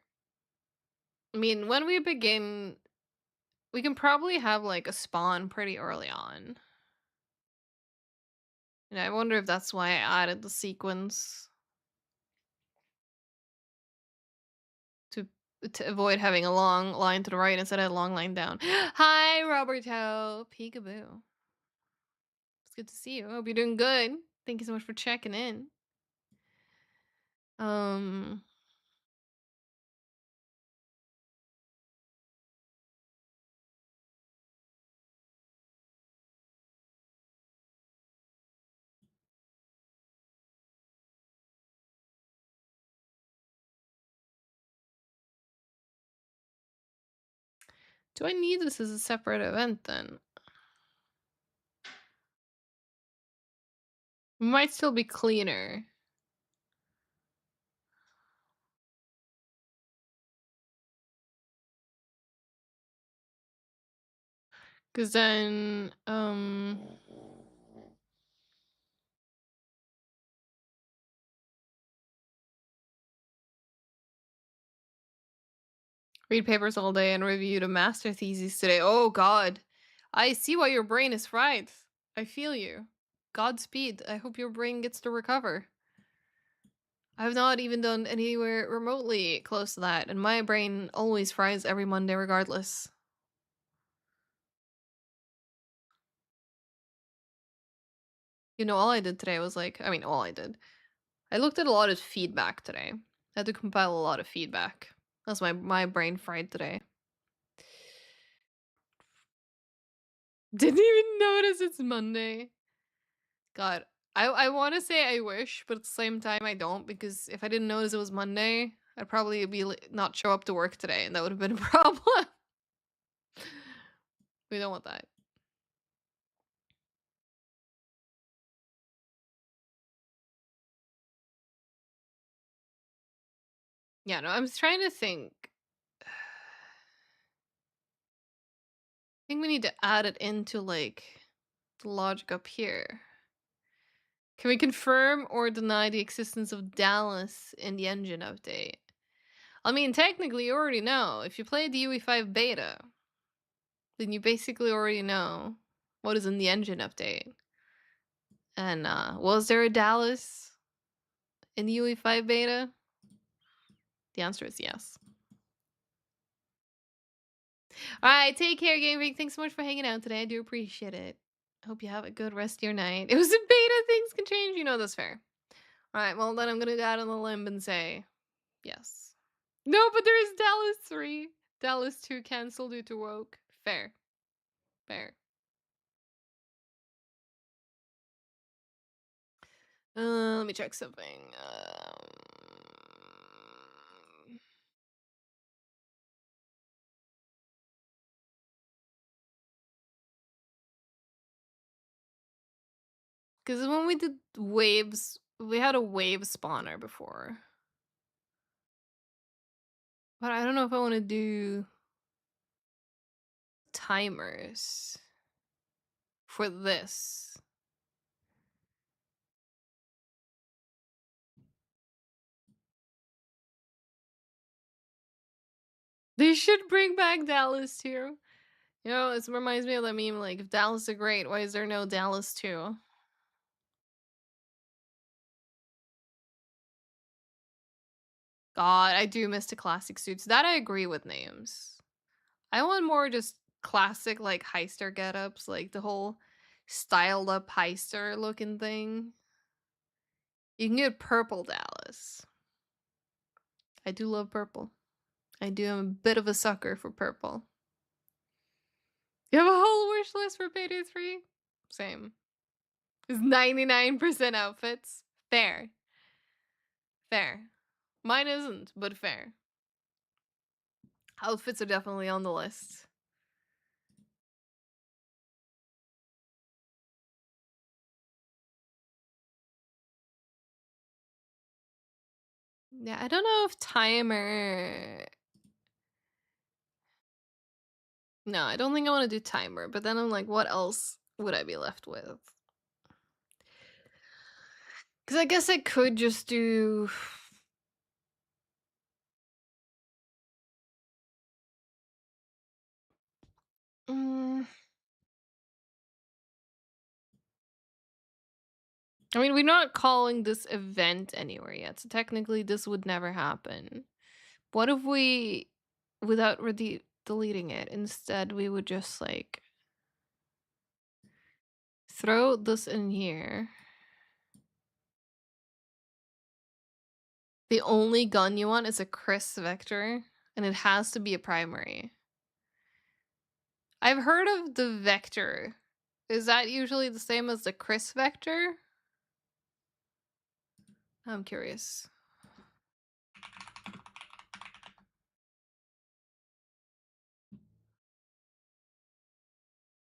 I mean, when we begin, we can probably have like a spawn pretty early on. And I wonder if that's why I added the sequence to avoid having a long line to the right instead of a long line down. Hi, Roberto. Peekaboo. It's good to see you. I hope you're doing good. Thank you so much for checking in. Um, do I need this as a separate event then? Might still be cleaner. Cause then, read papers all day and reviewed a master thesis today. Oh God, I see why your brain is fried. I feel you. Godspeed. I hope your brain gets to recover. I've not even done anywhere remotely close to that, and my brain always fries every Monday regardless. You know, all I did today was like, I mean, all I did. I looked at a lot of feedback today. I had to compile a lot of feedback. That's my brain fried today. Didn't even notice it's Monday. God, I want to say I wish, but at the same time I don't, because if I didn't notice it was Monday, I'd probably be not show up to work today, and that would have been a problem. We don't want that. Yeah, no, I'm trying to think. I think we need to add it into like the logic up here. Can we confirm or deny the existence of Dallas in the engine update? I mean, technically, you already know. If you played the UE5 beta, then you basically already know what is in the engine update. And was there a Dallas in the UE5 beta? The answer is yes. All right, take care, Game Freak. Thanks so much for hanging out today. I do appreciate it. I hope you have a good rest of your night. It was a beta. Things can change. You know that's fair. All right, well, then I'm going to go out on the limb and say yes. No, but there is Dallas 3. Dallas 2 canceled due to woke. Fair. Fair. Let me check something. Because when we did waves, we had a wave spawner before. But I don't know if I want to do timers for this. They should bring back Dallas too. You know, it reminds me of that meme, like, if Dallas are great, why is there no Dallas 2? God, I do miss the classic suits. That I agree with names. I want more just classic, like, heister getups, like the whole styled up heister looking thing. You can get purple Dallas. I do love purple. I do. I'm a bit of a sucker for purple. You have a whole wish list for Payday 3? Same. It's 99% outfits. Fair. Fair. Mine isn't, but fair. Outfits are definitely on the list. Yeah, I don't know if timer. No, I don't think I want to do timer, but then I'm like, what else would I be left with? Because I guess I could just do. Mm, I mean, we're not calling this event anywhere yet, so technically this would never happen. What if we, without deleting it, instead we would just like throw this in here. The only gun you want is a Chris Vector, and it has to be a primary. I've heard of the Vector. Is that usually the same as the Chris Vector? I'm curious.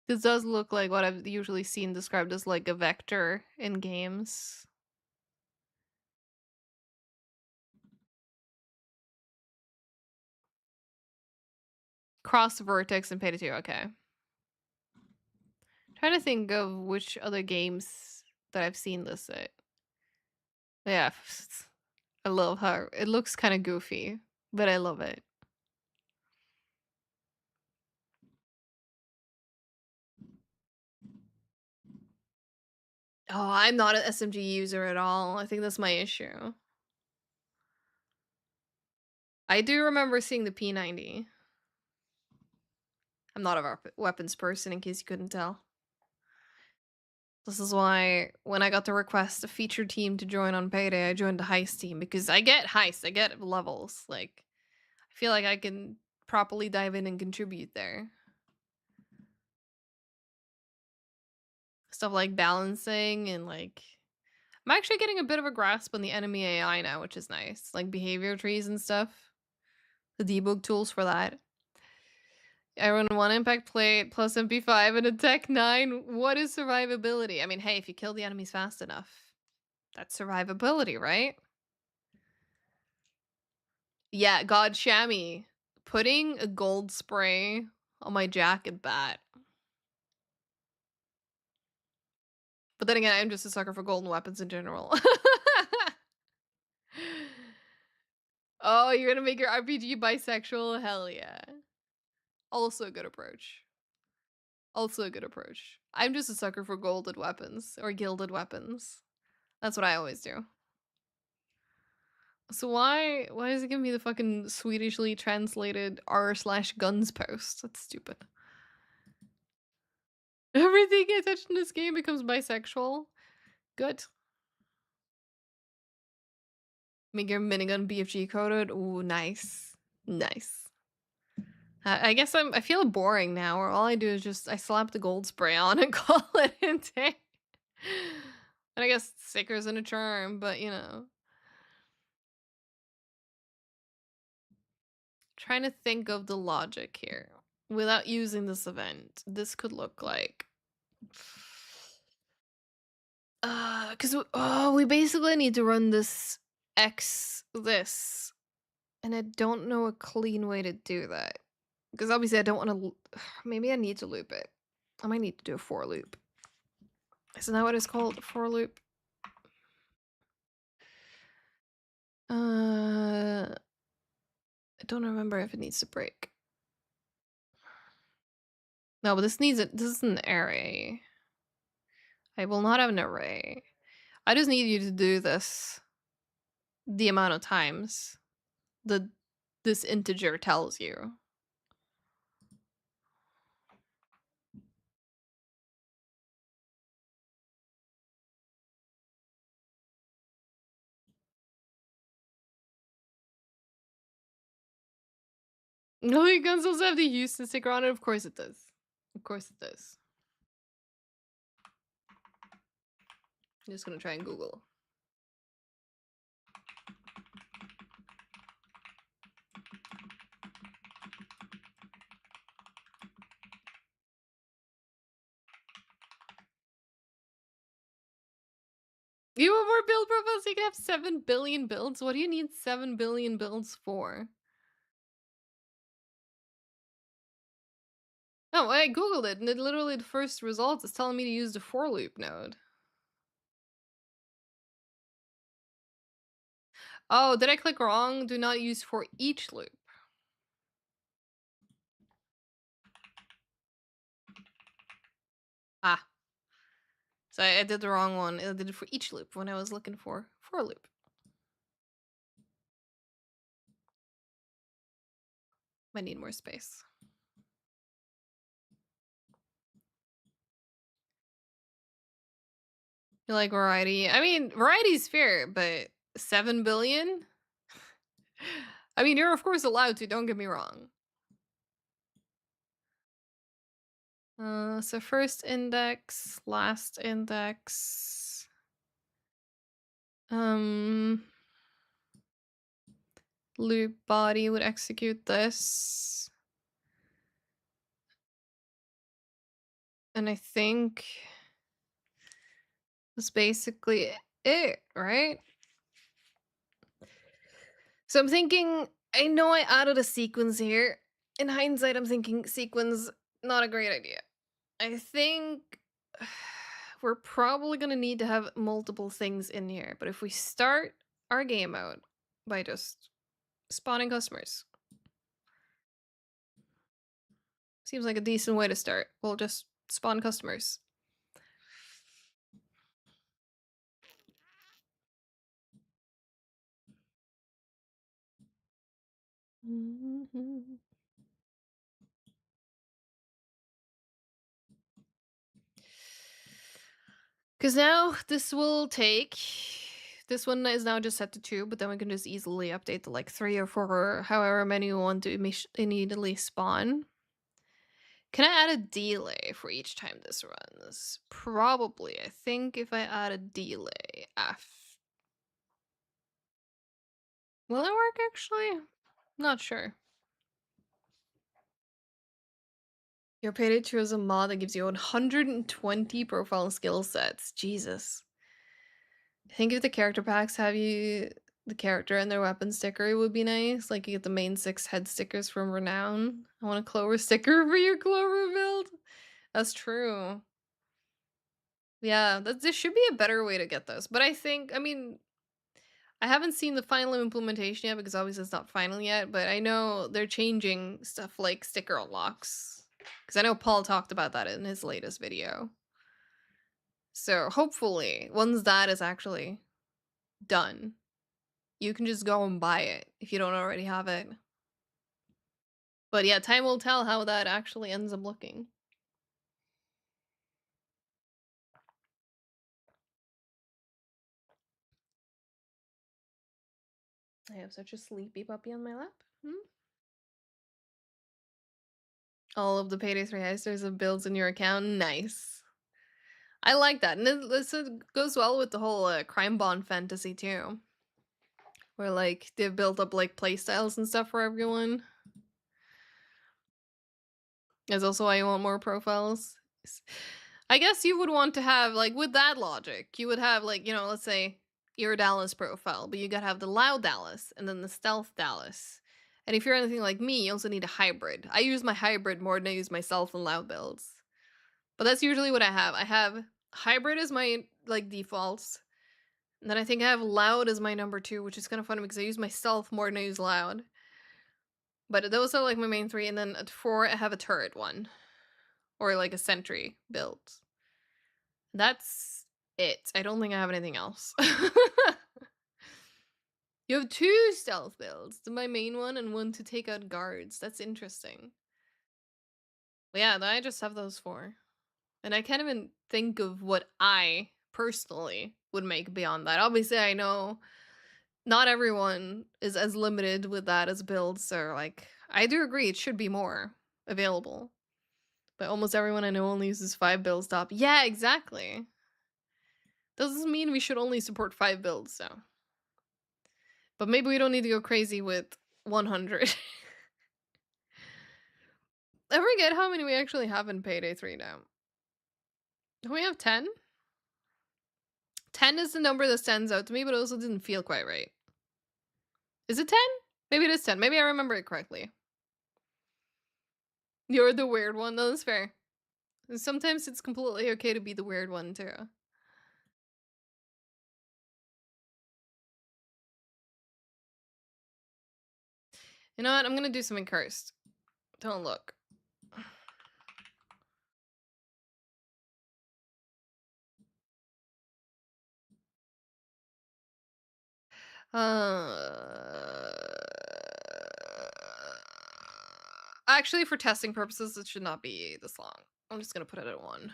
This does look like what I've usually seen described as like a vector in games. Cross Vertex and Payday 2, okay. Trying to think of which other games that I've seen this at. Yeah, I love how it looks kind of goofy, but I love it. Oh, I'm not an SMG user at all. I think that's my issue. I do remember seeing the P90. I'm not a weapons person, in case you couldn't tell. This is why when I got the request a feature team to join on Payday, I joined the heist team because I get heist, I get levels. Like, I feel like I can properly dive in and contribute there. Stuff like balancing and like, I'm actually getting a bit of a grasp on the enemy AI now, which is nice. Like behavior trees and stuff. The debug tools for that. I run 1 impact plate plus MP5 and a Tech 9. What is survivability? I mean, hey, if you kill the enemies fast enough, that's survivability, right? Yeah, God Shammy. Putting a gold spray on my jacket bat. But then again, I'm just a sucker for golden weapons in general. Oh, you're gonna make your RPG bisexual? Hell yeah. Also a good approach. Also a good approach. I'm just a sucker for golded weapons or gilded weapons. That's what I always do. So why is it giving me the fucking Swedishly translated r/guns post? That's stupid. Everything I touch in this game becomes bisexual. Good. Make your minigun BFG coded. Ooh, nice. Nice. I guess I feel boring now, where all I do is just I slap the gold spray on and call it a day. And I guess stickers and a charm, but you know. Trying to think of the logic here. Without using this event, this could look like. Because we basically need to run this this, and I don't know a clean way to do that. Because obviously I don't want to. Maybe I need to loop it. I might need to do a for loop. Isn't that what it's called? A for loop. I don't remember if it needs to break. No, but this is an array. I will not have an array. I just need you to do this the amount of times that this integer tells you. No, you can still have the Houston sticker on it. Of course it does. Of course it does. I'm just gonna try and Google. You want more build profiles? You can have 7 billion builds? What do you need 7 billion builds for? Oh, I googled it, and it literally the first result is telling me to use the for loop node. Oh, did I click wrong? Do not use for each loop. Ah. So I did the wrong one. I did it for each loop when I was looking for loop. Might need more space. You like variety? I mean, variety's fair, but 7 billion? I mean, you're of course allowed to, don't get me wrong. So first index, last index. Loop body would execute this. And I think that's basically it, right? So I'm thinking, I know I added a sequence here. In hindsight, I'm thinking sequence, not a great idea. I think we're probably gonna need to have multiple things in here. But if we start our game out by just spawning customers, seems like a decent way to start. We'll just spawn customers. Because now this will take. This one is now just set to 2, but then we can just easily update to like 3 or 4, or however many we want to immediately spawn. Can I add a delay for each time this runs? Probably. I think if I add a delay F. Will it work actually? Not sure. Your payday chose a mod that gives you 120 profile skill sets. Jesus. I think if the character packs have you the character and their weapon sticker, it would be nice. Like you get the main 6 head stickers from Renown. I want a Clover sticker for your Clover build. That's true. Yeah, there should be a better way to get those. But I think, I mean, I haven't seen the final implementation yet because obviously it's not final yet, but I know they're changing stuff like sticker unlocks. Because I know Paul talked about that in his latest video. So hopefully, once that is actually done, you can just go and buy it if you don't already have it. But yeah, time will tell how that actually ends up looking. I have such a sleepy puppy on my lap. All of the Payday 3 heisters have builds in your account. Nice. I like that. And this goes well with the whole crime bond fantasy too. Where like they've built up like playstyles and stuff for everyone. That's also why you want more profiles. I guess you would want to have, like, with that logic, you would have, like, you know, let's say your Dallas profile, but you gotta have the loud Dallas and then the stealth Dallas. And if you're anything like me, you also need a hybrid. I use my hybrid more than I use my stealth and loud builds. But that's usually what I have. I have hybrid as my, like, defaults. And then I think I have loud as my number 2, which is kind of funny because I use my stealth more than I use loud. But those are like my main 3, and then at 4 I have a turret one. Or like a sentry build. That's it. I don't think I have anything else. You have 2 stealth builds. My main one and one to take out guards. That's interesting. But yeah, I just have those 4. And I can't even think of what I personally would make beyond that. Obviously, I know not everyone is as limited with that as builds, so like I do agree it should be more available. But almost everyone I know only uses 5 builds top. Yeah, exactly. Doesn't mean we should only support 5 builds, so. But maybe we don't need to go crazy with 100. I forget how many we actually have in Payday 3 now. Do we have 10? 10 is the number that stands out to me, but also didn't feel quite right. Is it 10? Maybe it is 10. Maybe I remember it correctly. You're the weird one. No, that's fair. Sometimes it's completely okay to be the weird one, too. You know what? I'm gonna do something cursed. Don't look. Actually, for testing purposes, it should not be this long. I'm just gonna put it at 1.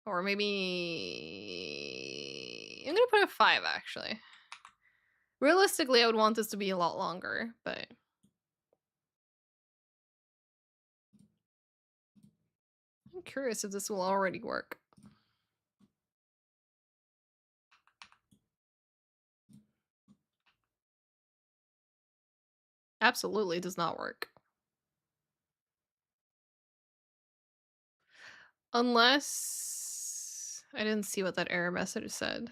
Or maybe... I'm gonna put it at 5, actually. Realistically, I would want this to be a lot longer, but... I'm curious if this will already work. Absolutely does not work. Unless... I didn't see what that error message said.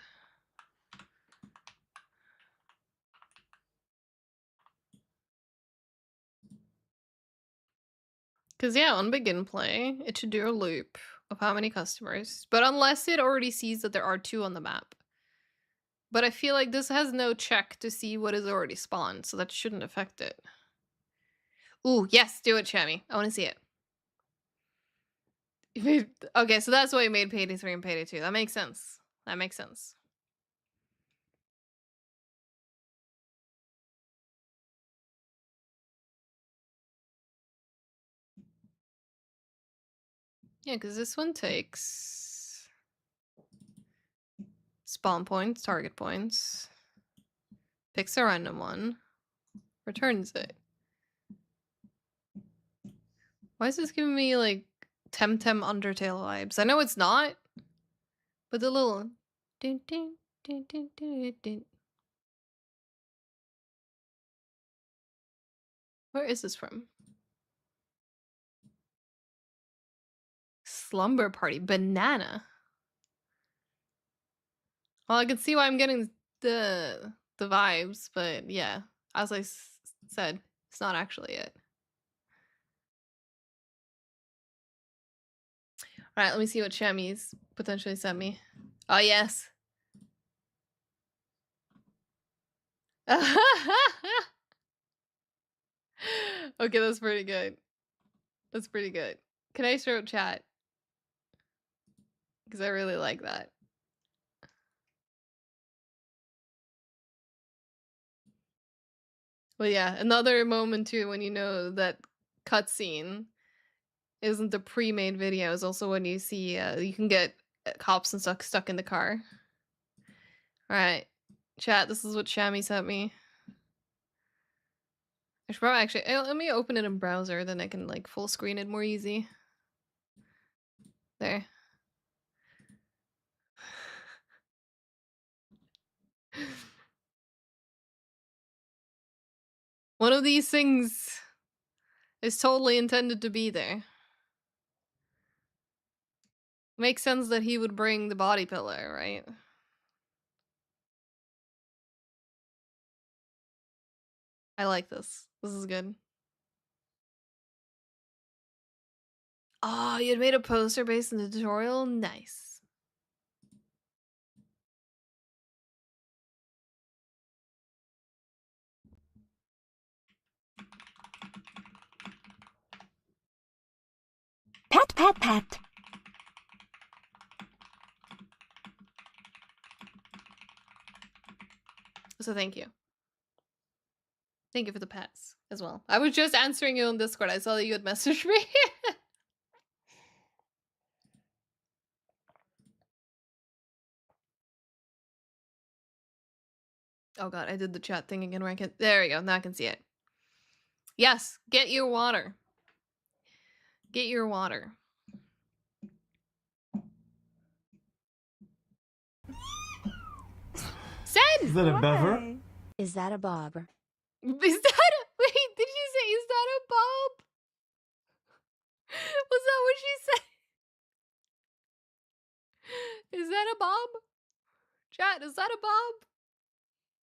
Because yeah, on begin play, it should do a loop of how many customers. But unless it already sees that there are 2 on the map. But I feel like this has no check to see what is already spawned, so that shouldn't affect it. Ooh, yes, do it, Chami. I want to see it. Okay, so that's why you made Payday 3 and Payday 2. That makes sense. That makes sense. Yeah, because this one takes spawn points, target points, picks a random one, returns it. Why is this giving me like Temtem Undertale vibes? I know it's not, but the little ding ding ding ding ding ding. Where is this from? Slumber Party Banana. Well, I can see why I'm getting the vibes, but yeah, as I said, it's not actually it. All right, let me see what Shami's potentially sent me. Oh yes. Okay, that's pretty good. That's pretty good. Can I show chat? Because I really like that. Well, yeah, another moment too when you know that cutscene isn't the pre-made video. Is also when you see you can get cops and stuck in the car. All right, chat. This is what Shami sent me. I should probably actually let me open it in browser, then I can like full screen it more easy. There. One of these things is totally intended to be there. Makes sense that he would bring the body pillar, right? I like this. This is good. Oh, you had made a poster based on the tutorial? Nice. Pat pat. So thank you. Thank you for the pets as well. I was just answering you on Discord. I saw that you had messaged me. Oh god, I did the chat thing again where I can. There we go. Now I can see it. Yes, get your water. Get your water. Sen! Is that a bever? Is that a bob? Is that a... Wait, did you say, is that a bob? Was that what she said? Is that a bob? Chat, is that a bob?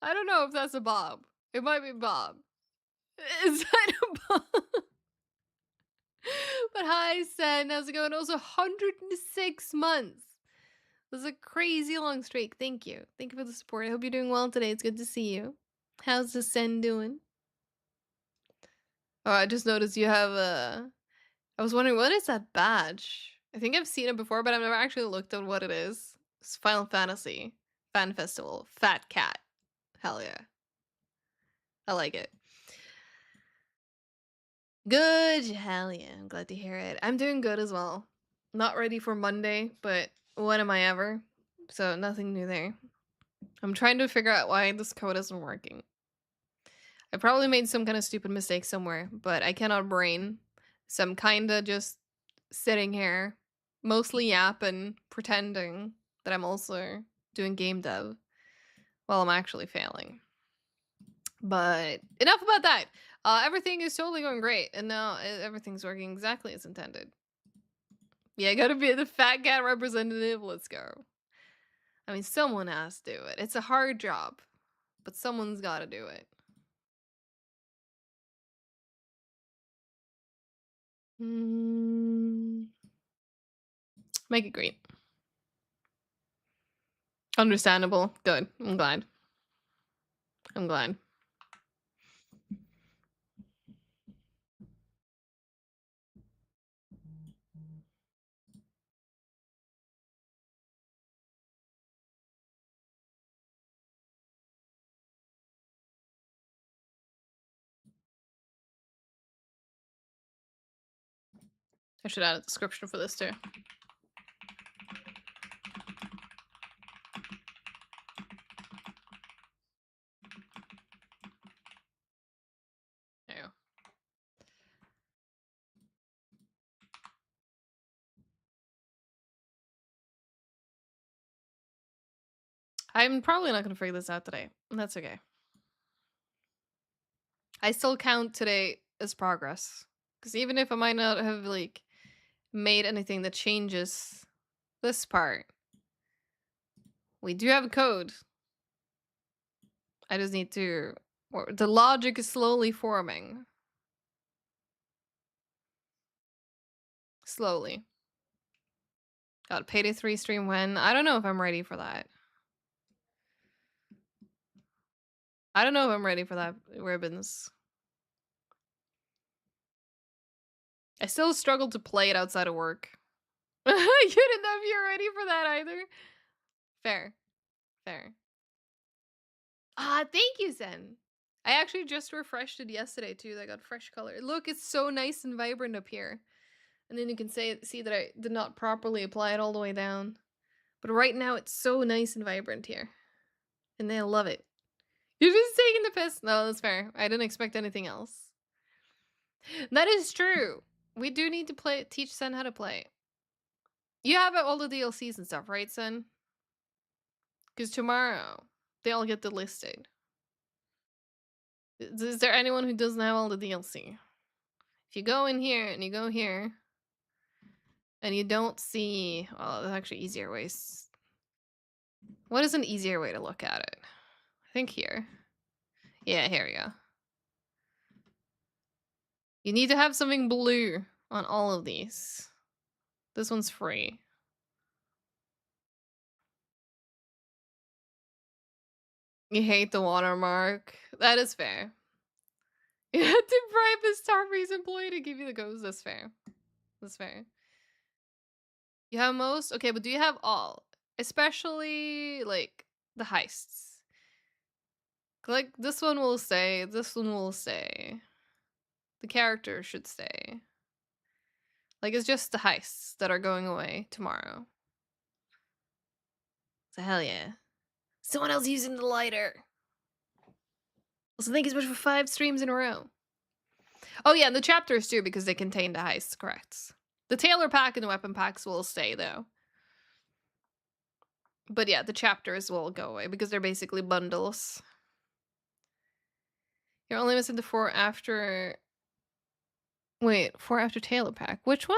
I don't know if that's a bob. It might be Bob. Is that a bob? But hi, Sen. How's it going? Also, 106 months. This is a crazy long streak. Thank you. Thank you for the support. I hope you're doing well today. It's good to see you. How's the Sen doing? Oh, I just noticed you have a... I was wondering, what is that badge? I think I've seen it before, but I've never actually looked at what it is. It's Final Fantasy Fan Festival. Fat cat. Hell yeah. I like it. Good. Hell yeah. I'm glad to hear it. I'm doing good as well. Not ready for Monday, but when am I ever? So nothing new there. I'm trying to figure out why this code isn't working. I probably made some kind of stupid mistake somewhere, but I cannot brain. So I'm kinda just sitting here, mostly yapping, pretending that I'm also doing game dev while I'm actually failing. But enough about that. Everything is totally going great, and now everything's working exactly as intended. Yeah, gotta be the fat cat representative. Let's go. I mean, someone has to do it. It's a hard job, but someone's gotta do it. Make it green. Understandable. Good. I'm glad. I'm glad. I should add a description for this too. There you go. I'm probably not gonna figure this out today. And that's okay. I still count today as progress. Because even if I might not have like made anything that changes this part, we do have a code. I just need to... The logic is slowly forming. Slowly. God, Payday 3 stream when? I don't know if I'm ready for that. I don't know if I'm ready for that, Ribbons. I still struggle to play it outside of work. You didn't know if you're ready for that either. Fair. Fair. Ah, thank you, Zen. I actually just refreshed it yesterday too. I got fresh color. Look, it's so nice and vibrant up here. And then you can see that I did not properly apply it all the way down. But right now it's so nice and vibrant here. And they love it. You're just taking the piss. No, that's fair. I didn't expect anything else. That is true. We do need to teach Sen how to play. You have all the DLCs and stuff, right, Sen? Because tomorrow they all get delisted. Is there anyone who doesn't have all the DLC? If you go in here and you go here and you don't see... Well, there's actually easier ways. What is an easier way to look at it? I think here. Yeah, here we go. You need to have something blue on all of these. This one's free. You hate the watermark. That is fair. You had to bribe a Starbreeze employee to give you the ghost. That's fair. That's fair. You have most? Okay, but do you have all? Especially, like, the heists. Like, this one will stay, this one will stay. The character should stay. Like, it's just the heists that are going away tomorrow. So hell yeah. Someone else using the lighter. Also, thank you so much for 5 streams in a row. Oh yeah, and the chapters too, because they contain the heists, correct. The Tailor pack and the weapon packs will stay though. But yeah, the chapters will go away because they're basically bundles. You're only missing the 4 after... Wait, 4 after Tailor pack. Which one?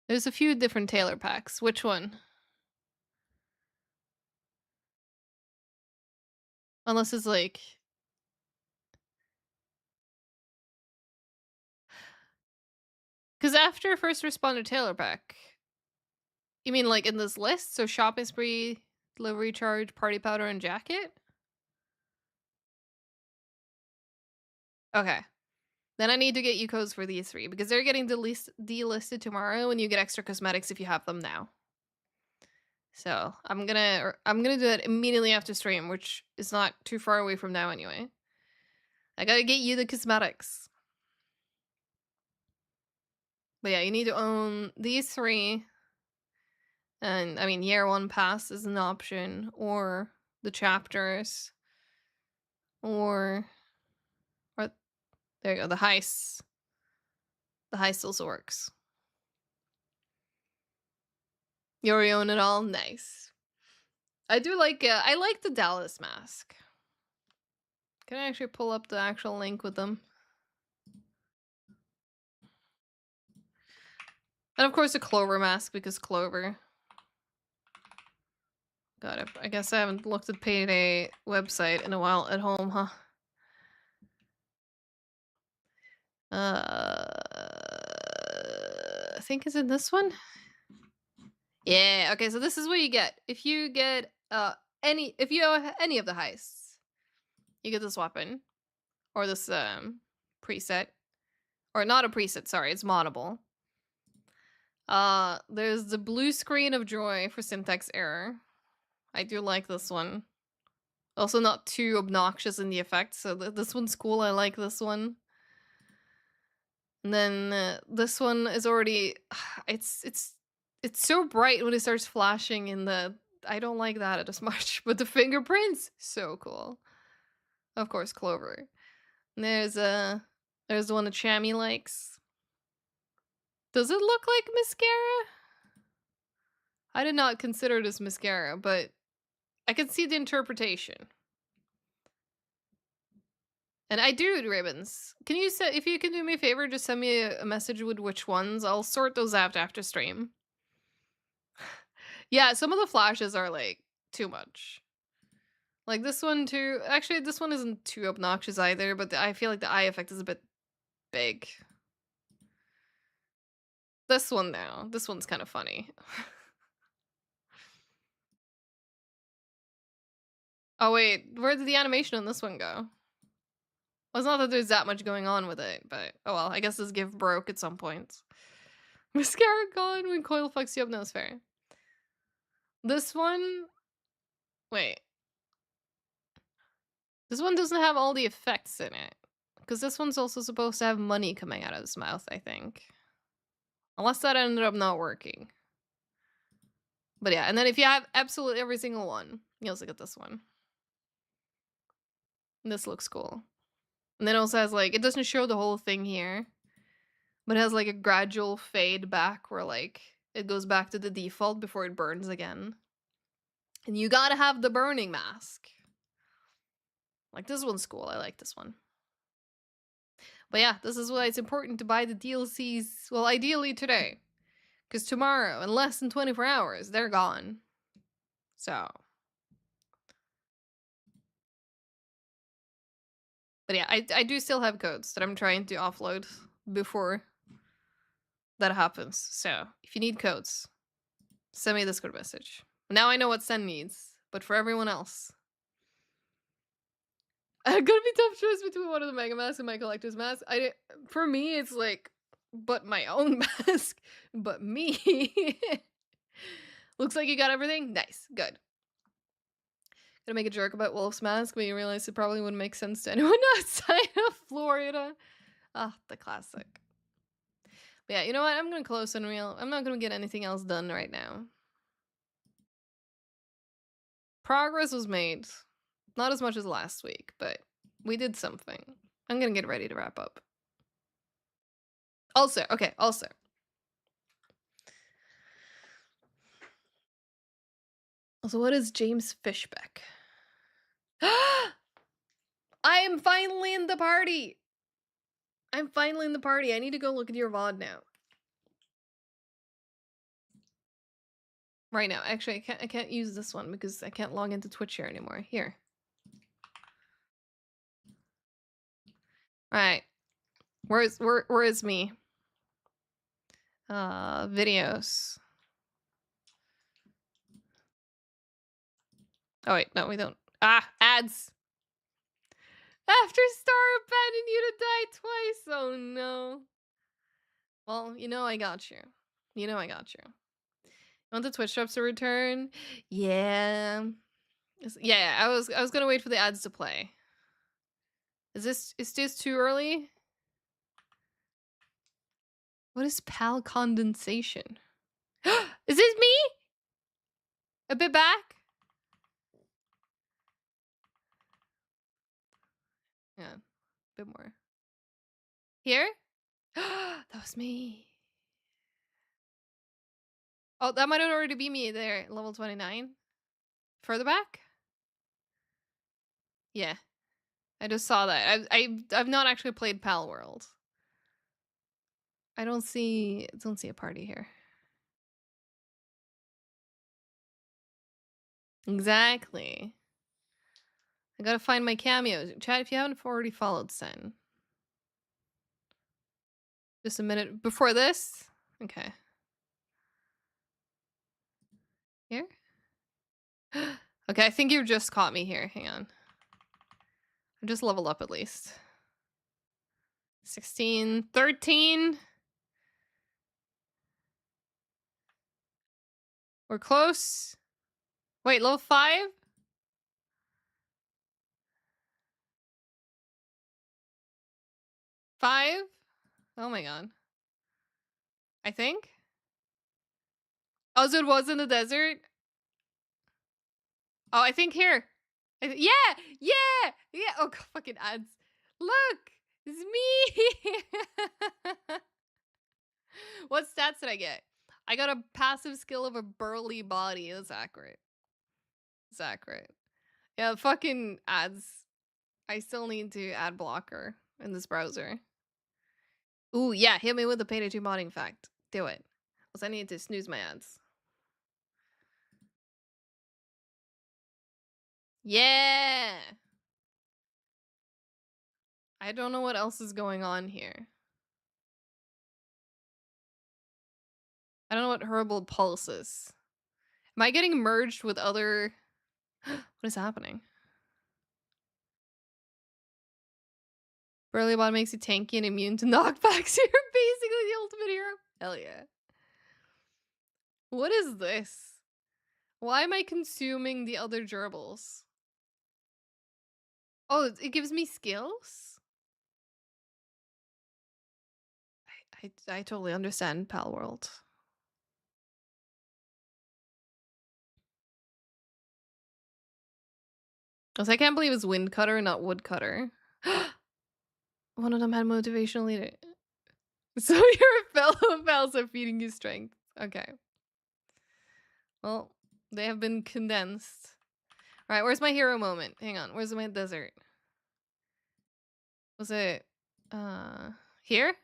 There's a few different Tailor packs. Which one? Unless it's like... Because after First Responder Tailor pack... You mean like in this list? So shopping spree, delivery charge, party powder, and jacket? Okay. Then I need to get you codes for these 3 because they're getting delisted tomorrow and you get extra cosmetics if you have them now. So I'm gonna do it immediately after stream, which is not too far away from now anyway. I gotta get you the cosmetics. But yeah, you need to own these 3. And I mean, year 1 pass is an option, or the chapters, or there you go, the heists. The heist also works. You already own it all? Nice. I do like, I like the Dallas mask. Can I actually pull up the actual link with them? And of course the Clover mask, because Clover. God, I guess I haven't looked at Payday website in a while at home, huh? I think it's in this one? Yeah, okay, so this is what you get. If you get if you have any of the heists, you get this weapon. Or this preset. Or not a preset, sorry, it's moddable. There's the blue screen of joy for syntax error. I do like this one. Also not too obnoxious in the effects, so this one's cool, I like this one. And then this one is already... It's so bright when it starts flashing in the... I don't like that as much, but the fingerprints, so cool. Of course, Clover. And there's the one that Chammy likes. Does it look like mascara? I did not consider it as mascara, but I can see the interpretation. And I do, Ribbons. Can you say, if you can do me a favor, just send me a message with which ones. I'll sort those out after stream. Yeah, some of the flashes are like too much. Like this one too. Actually, this one isn't too obnoxious either, but I feel like the eye effect is a bit big. This one though, this one's kind of funny. Oh wait, where did the animation on this one go? Well, it's not that there's that much going on with it, but oh well, I guess this GIF broke at some point. Mascara gone when coil fucks you up. No, it's fair. This one... Wait. This one doesn't have all the effects in it. Because this one's also supposed to have money coming out of his mouth, I think. Unless that ended up not working. But yeah, and then if you have absolutely every single one, you also get this one. And this looks cool. And then it also has like... It doesn't show the whole thing here. But it has like a gradual fade back where like... It goes back to the default before it burns again. And you gotta have the burning mask. Like, this one's cool. I like this one. But yeah, this is why it's important to buy the DLCs, well, ideally today. Because tomorrow, in less than 24 hours, they're gone. So. But yeah, I do still have codes that I'm trying to offload before that happens. So, if you need codes, send me a Discord message. Now I know what Sen needs, but for everyone else, Gonna be tough choice between one of the Mega Masks and my collector's mask. For me, it's like, but my own mask, but me. Looks like you got everything. Nice, good. Gonna make a joke about Wolf's mask, but you realize it probably wouldn't make sense to anyone outside of Florida. Ah, the classic. But yeah, you know what? I'm gonna close Unreal. I'm not gonna get anything else done right now. Progress was made. Not as much as last week, but we did something. I'm gonna get ready to wrap up. Also, okay, also. Also, what is James Fishbeck? I am finally in the party! I'm finally in the party. I need to go look at your VOD now. Right now. Actually, I can't use this one because I can't log into Twitch here anymore. Here. Alright. Where is me? Videos. Oh wait, no, we don't. Ah, ads! After Star abandoned you to die twice! Oh no. Well, you know I got you. You know I got you. You want the Twitch drops to return? Yeah. Yeah, I was gonna wait for the ads to play. Is this too early? What is PAL condensation? Is this me? A bit back? Yeah, a bit more. Here? That was me. Oh, that might already be me there, level 29. Further back? Yeah. I just saw that. I've not actually played Pal World. I don't see a party here. Exactly. I gotta find my cameos. Chat, if you haven't already followed Sen. Just a minute before this? Okay. Here? Okay, I think you just caught me here. Hang on. I just leveled up at least. 16, 13. We're close. Wait, level 5? 5? Oh my god. I think? Oh, so it was in the desert? Oh, I think here. Yeah! Oh, fucking ads. Look! It's me! What stats did I get? I got a passive skill of a burly body. That's accurate. It's accurate. Yeah, fucking ads. I still need to ad blocker in this browser. Ooh, yeah, hit me with the payday 2 modding fact. Do it. Else I need to snooze my ads. Yeah! I don't know what else is going on here. I don't know what Herbal Pulse is. Am I getting merged with other... What is happening? Burly Bot makes you tanky and immune to knockbacks. You're basically the ultimate hero. Hell yeah. What is this? Why am I consuming the other gerbils? Oh, it gives me skills? I totally understand Pal World. Also, I can't believe it's Wind Cutter, not Wood Cutter. One of them had motivational leader. So your fellow pals are feeding you strength. Okay. Well, they have been condensed. Alright, where's my hero moment? Hang on, where's my desert? Was it here?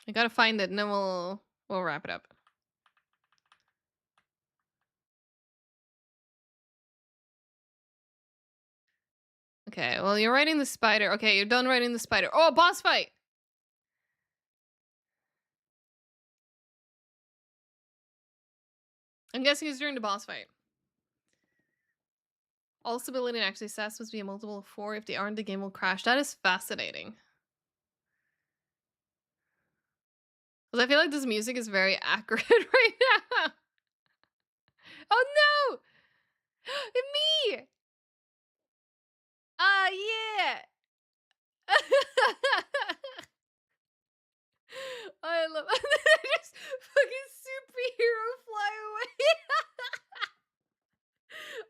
I gotta find it and then we'll wrap it up. Okay, well, you're writing the spider. Okay, you're done writing the spider. Oh, boss fight! I'm guessing it's during the boss fight. All stability and accuracy stats must be a multiple of 4. If they aren't, the game will crash. That is fascinating. Because I feel like this music is very accurate right now. Oh no! Me! Yeah! I love just fucking superhero fly away.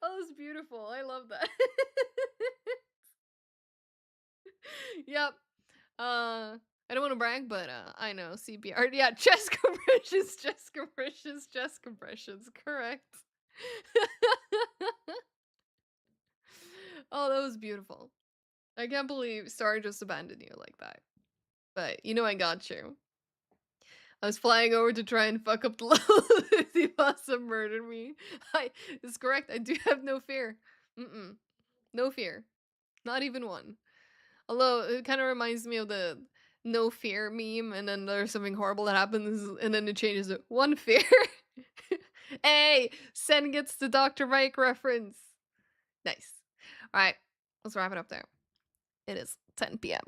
Oh, it's beautiful. I love that. Yep. I don't want to brag, but I know CPR. Yeah, chest compressions, chest compressions, chest compressions. Correct. Oh, that was beautiful. I can't believe Star just abandoned you like that. But you know I got you. I was flying over to try and fuck up the level. The possum murdered me. It's correct. I do have no fear. No fear. Not even one. Although it kind of reminds me of the no fear meme, and then there's something horrible that happens, and then it changes to one fear. Hey, Sen gets the Dr. Mike reference. Nice. All right, let's wrap it up there. It is 10 p.m.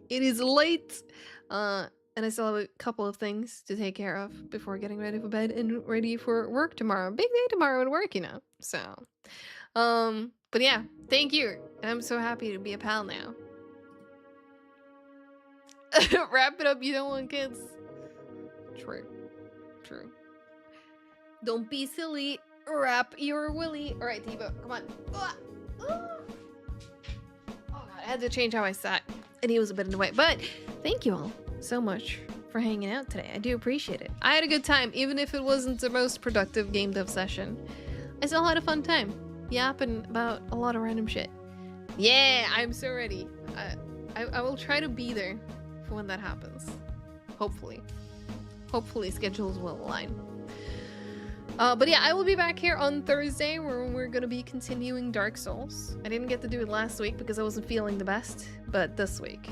It is late, and I still have a couple of things to take care of before getting ready for bed and ready for work tomorrow. Big day tomorrow at work, you know. So, but yeah, thank you. I'm so happy to be a pal now. Wrap it up, you don't want kids. True. True. Don't be silly. Wrap your willy. Alright, Tivo, come on. Oh god, I had to change how I sat. And he was a bit in the way. But thank you all so much for hanging out today. I do appreciate it. I had a good time, even if it wasn't the most productive game dev session. I still had a fun time. Yapping about a lot of random shit. Yeah, I'm so ready. I will try to be there for when that happens. Hopefully. Hopefully schedules will align. But yeah, I will be back here on Thursday where we're gonna be continuing Dark Souls. I didn't get to do it last week because I wasn't feeling the best, but this week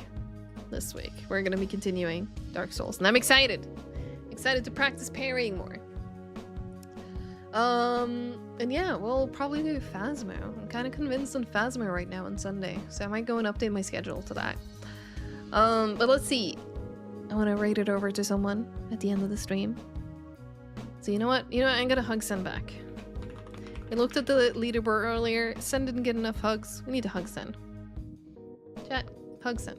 we're gonna be continuing Dark Souls, and I'm excited. Excited to practice parrying more. And yeah, we'll probably do Phasmo. I'm kind of convinced on Phasmo right now on Sunday, so I might go and update my schedule to that. But let's see. I want to rate it over to someone at the end of the stream. So you know what? I'm gonna hug Sen back. I looked at the leaderboard earlier. Sen didn't get enough hugs. We need to hug Sen. Chat, hug Sen.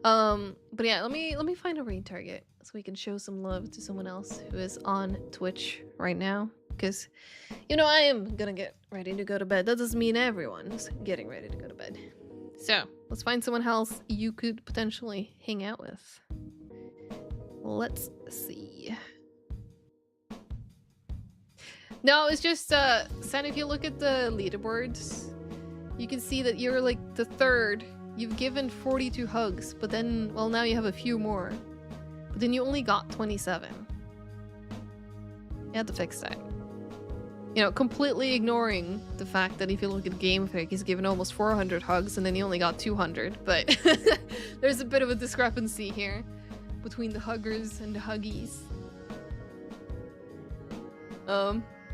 But yeah, let me find a raid target so we can show some love to someone else who is on Twitch right now. Because, I am gonna get ready to go to bed. That doesn't mean everyone's getting ready to go to bed. So, let's find someone else you could potentially hang out with. Let's see. No, it's just, Sen, if you look at the leaderboards, you can see that you're like the third. You've given 42 hugs, but then, well, now you have a few more. But then you only got 27. You have to fix that. Completely ignoring the fact that if you look at GameFake, he's given almost 400 hugs and then he only got 200. But there's a bit of a discrepancy here between the huggers and the huggies.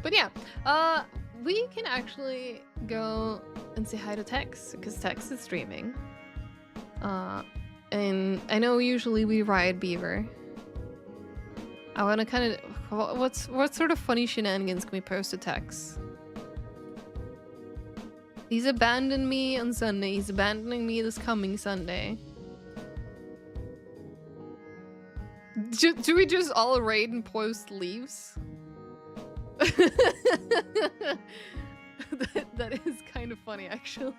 But yeah, we can actually go and say hi to Tex, because Tex is streaming. And I know usually we ride Beaver. I want to kind of... What sort of funny shenanigans can we post to Tex? He's abandoned me on Sunday. He's abandoning me this coming Sunday. Do we just all raid and post leaves? that is kind of funny, actually.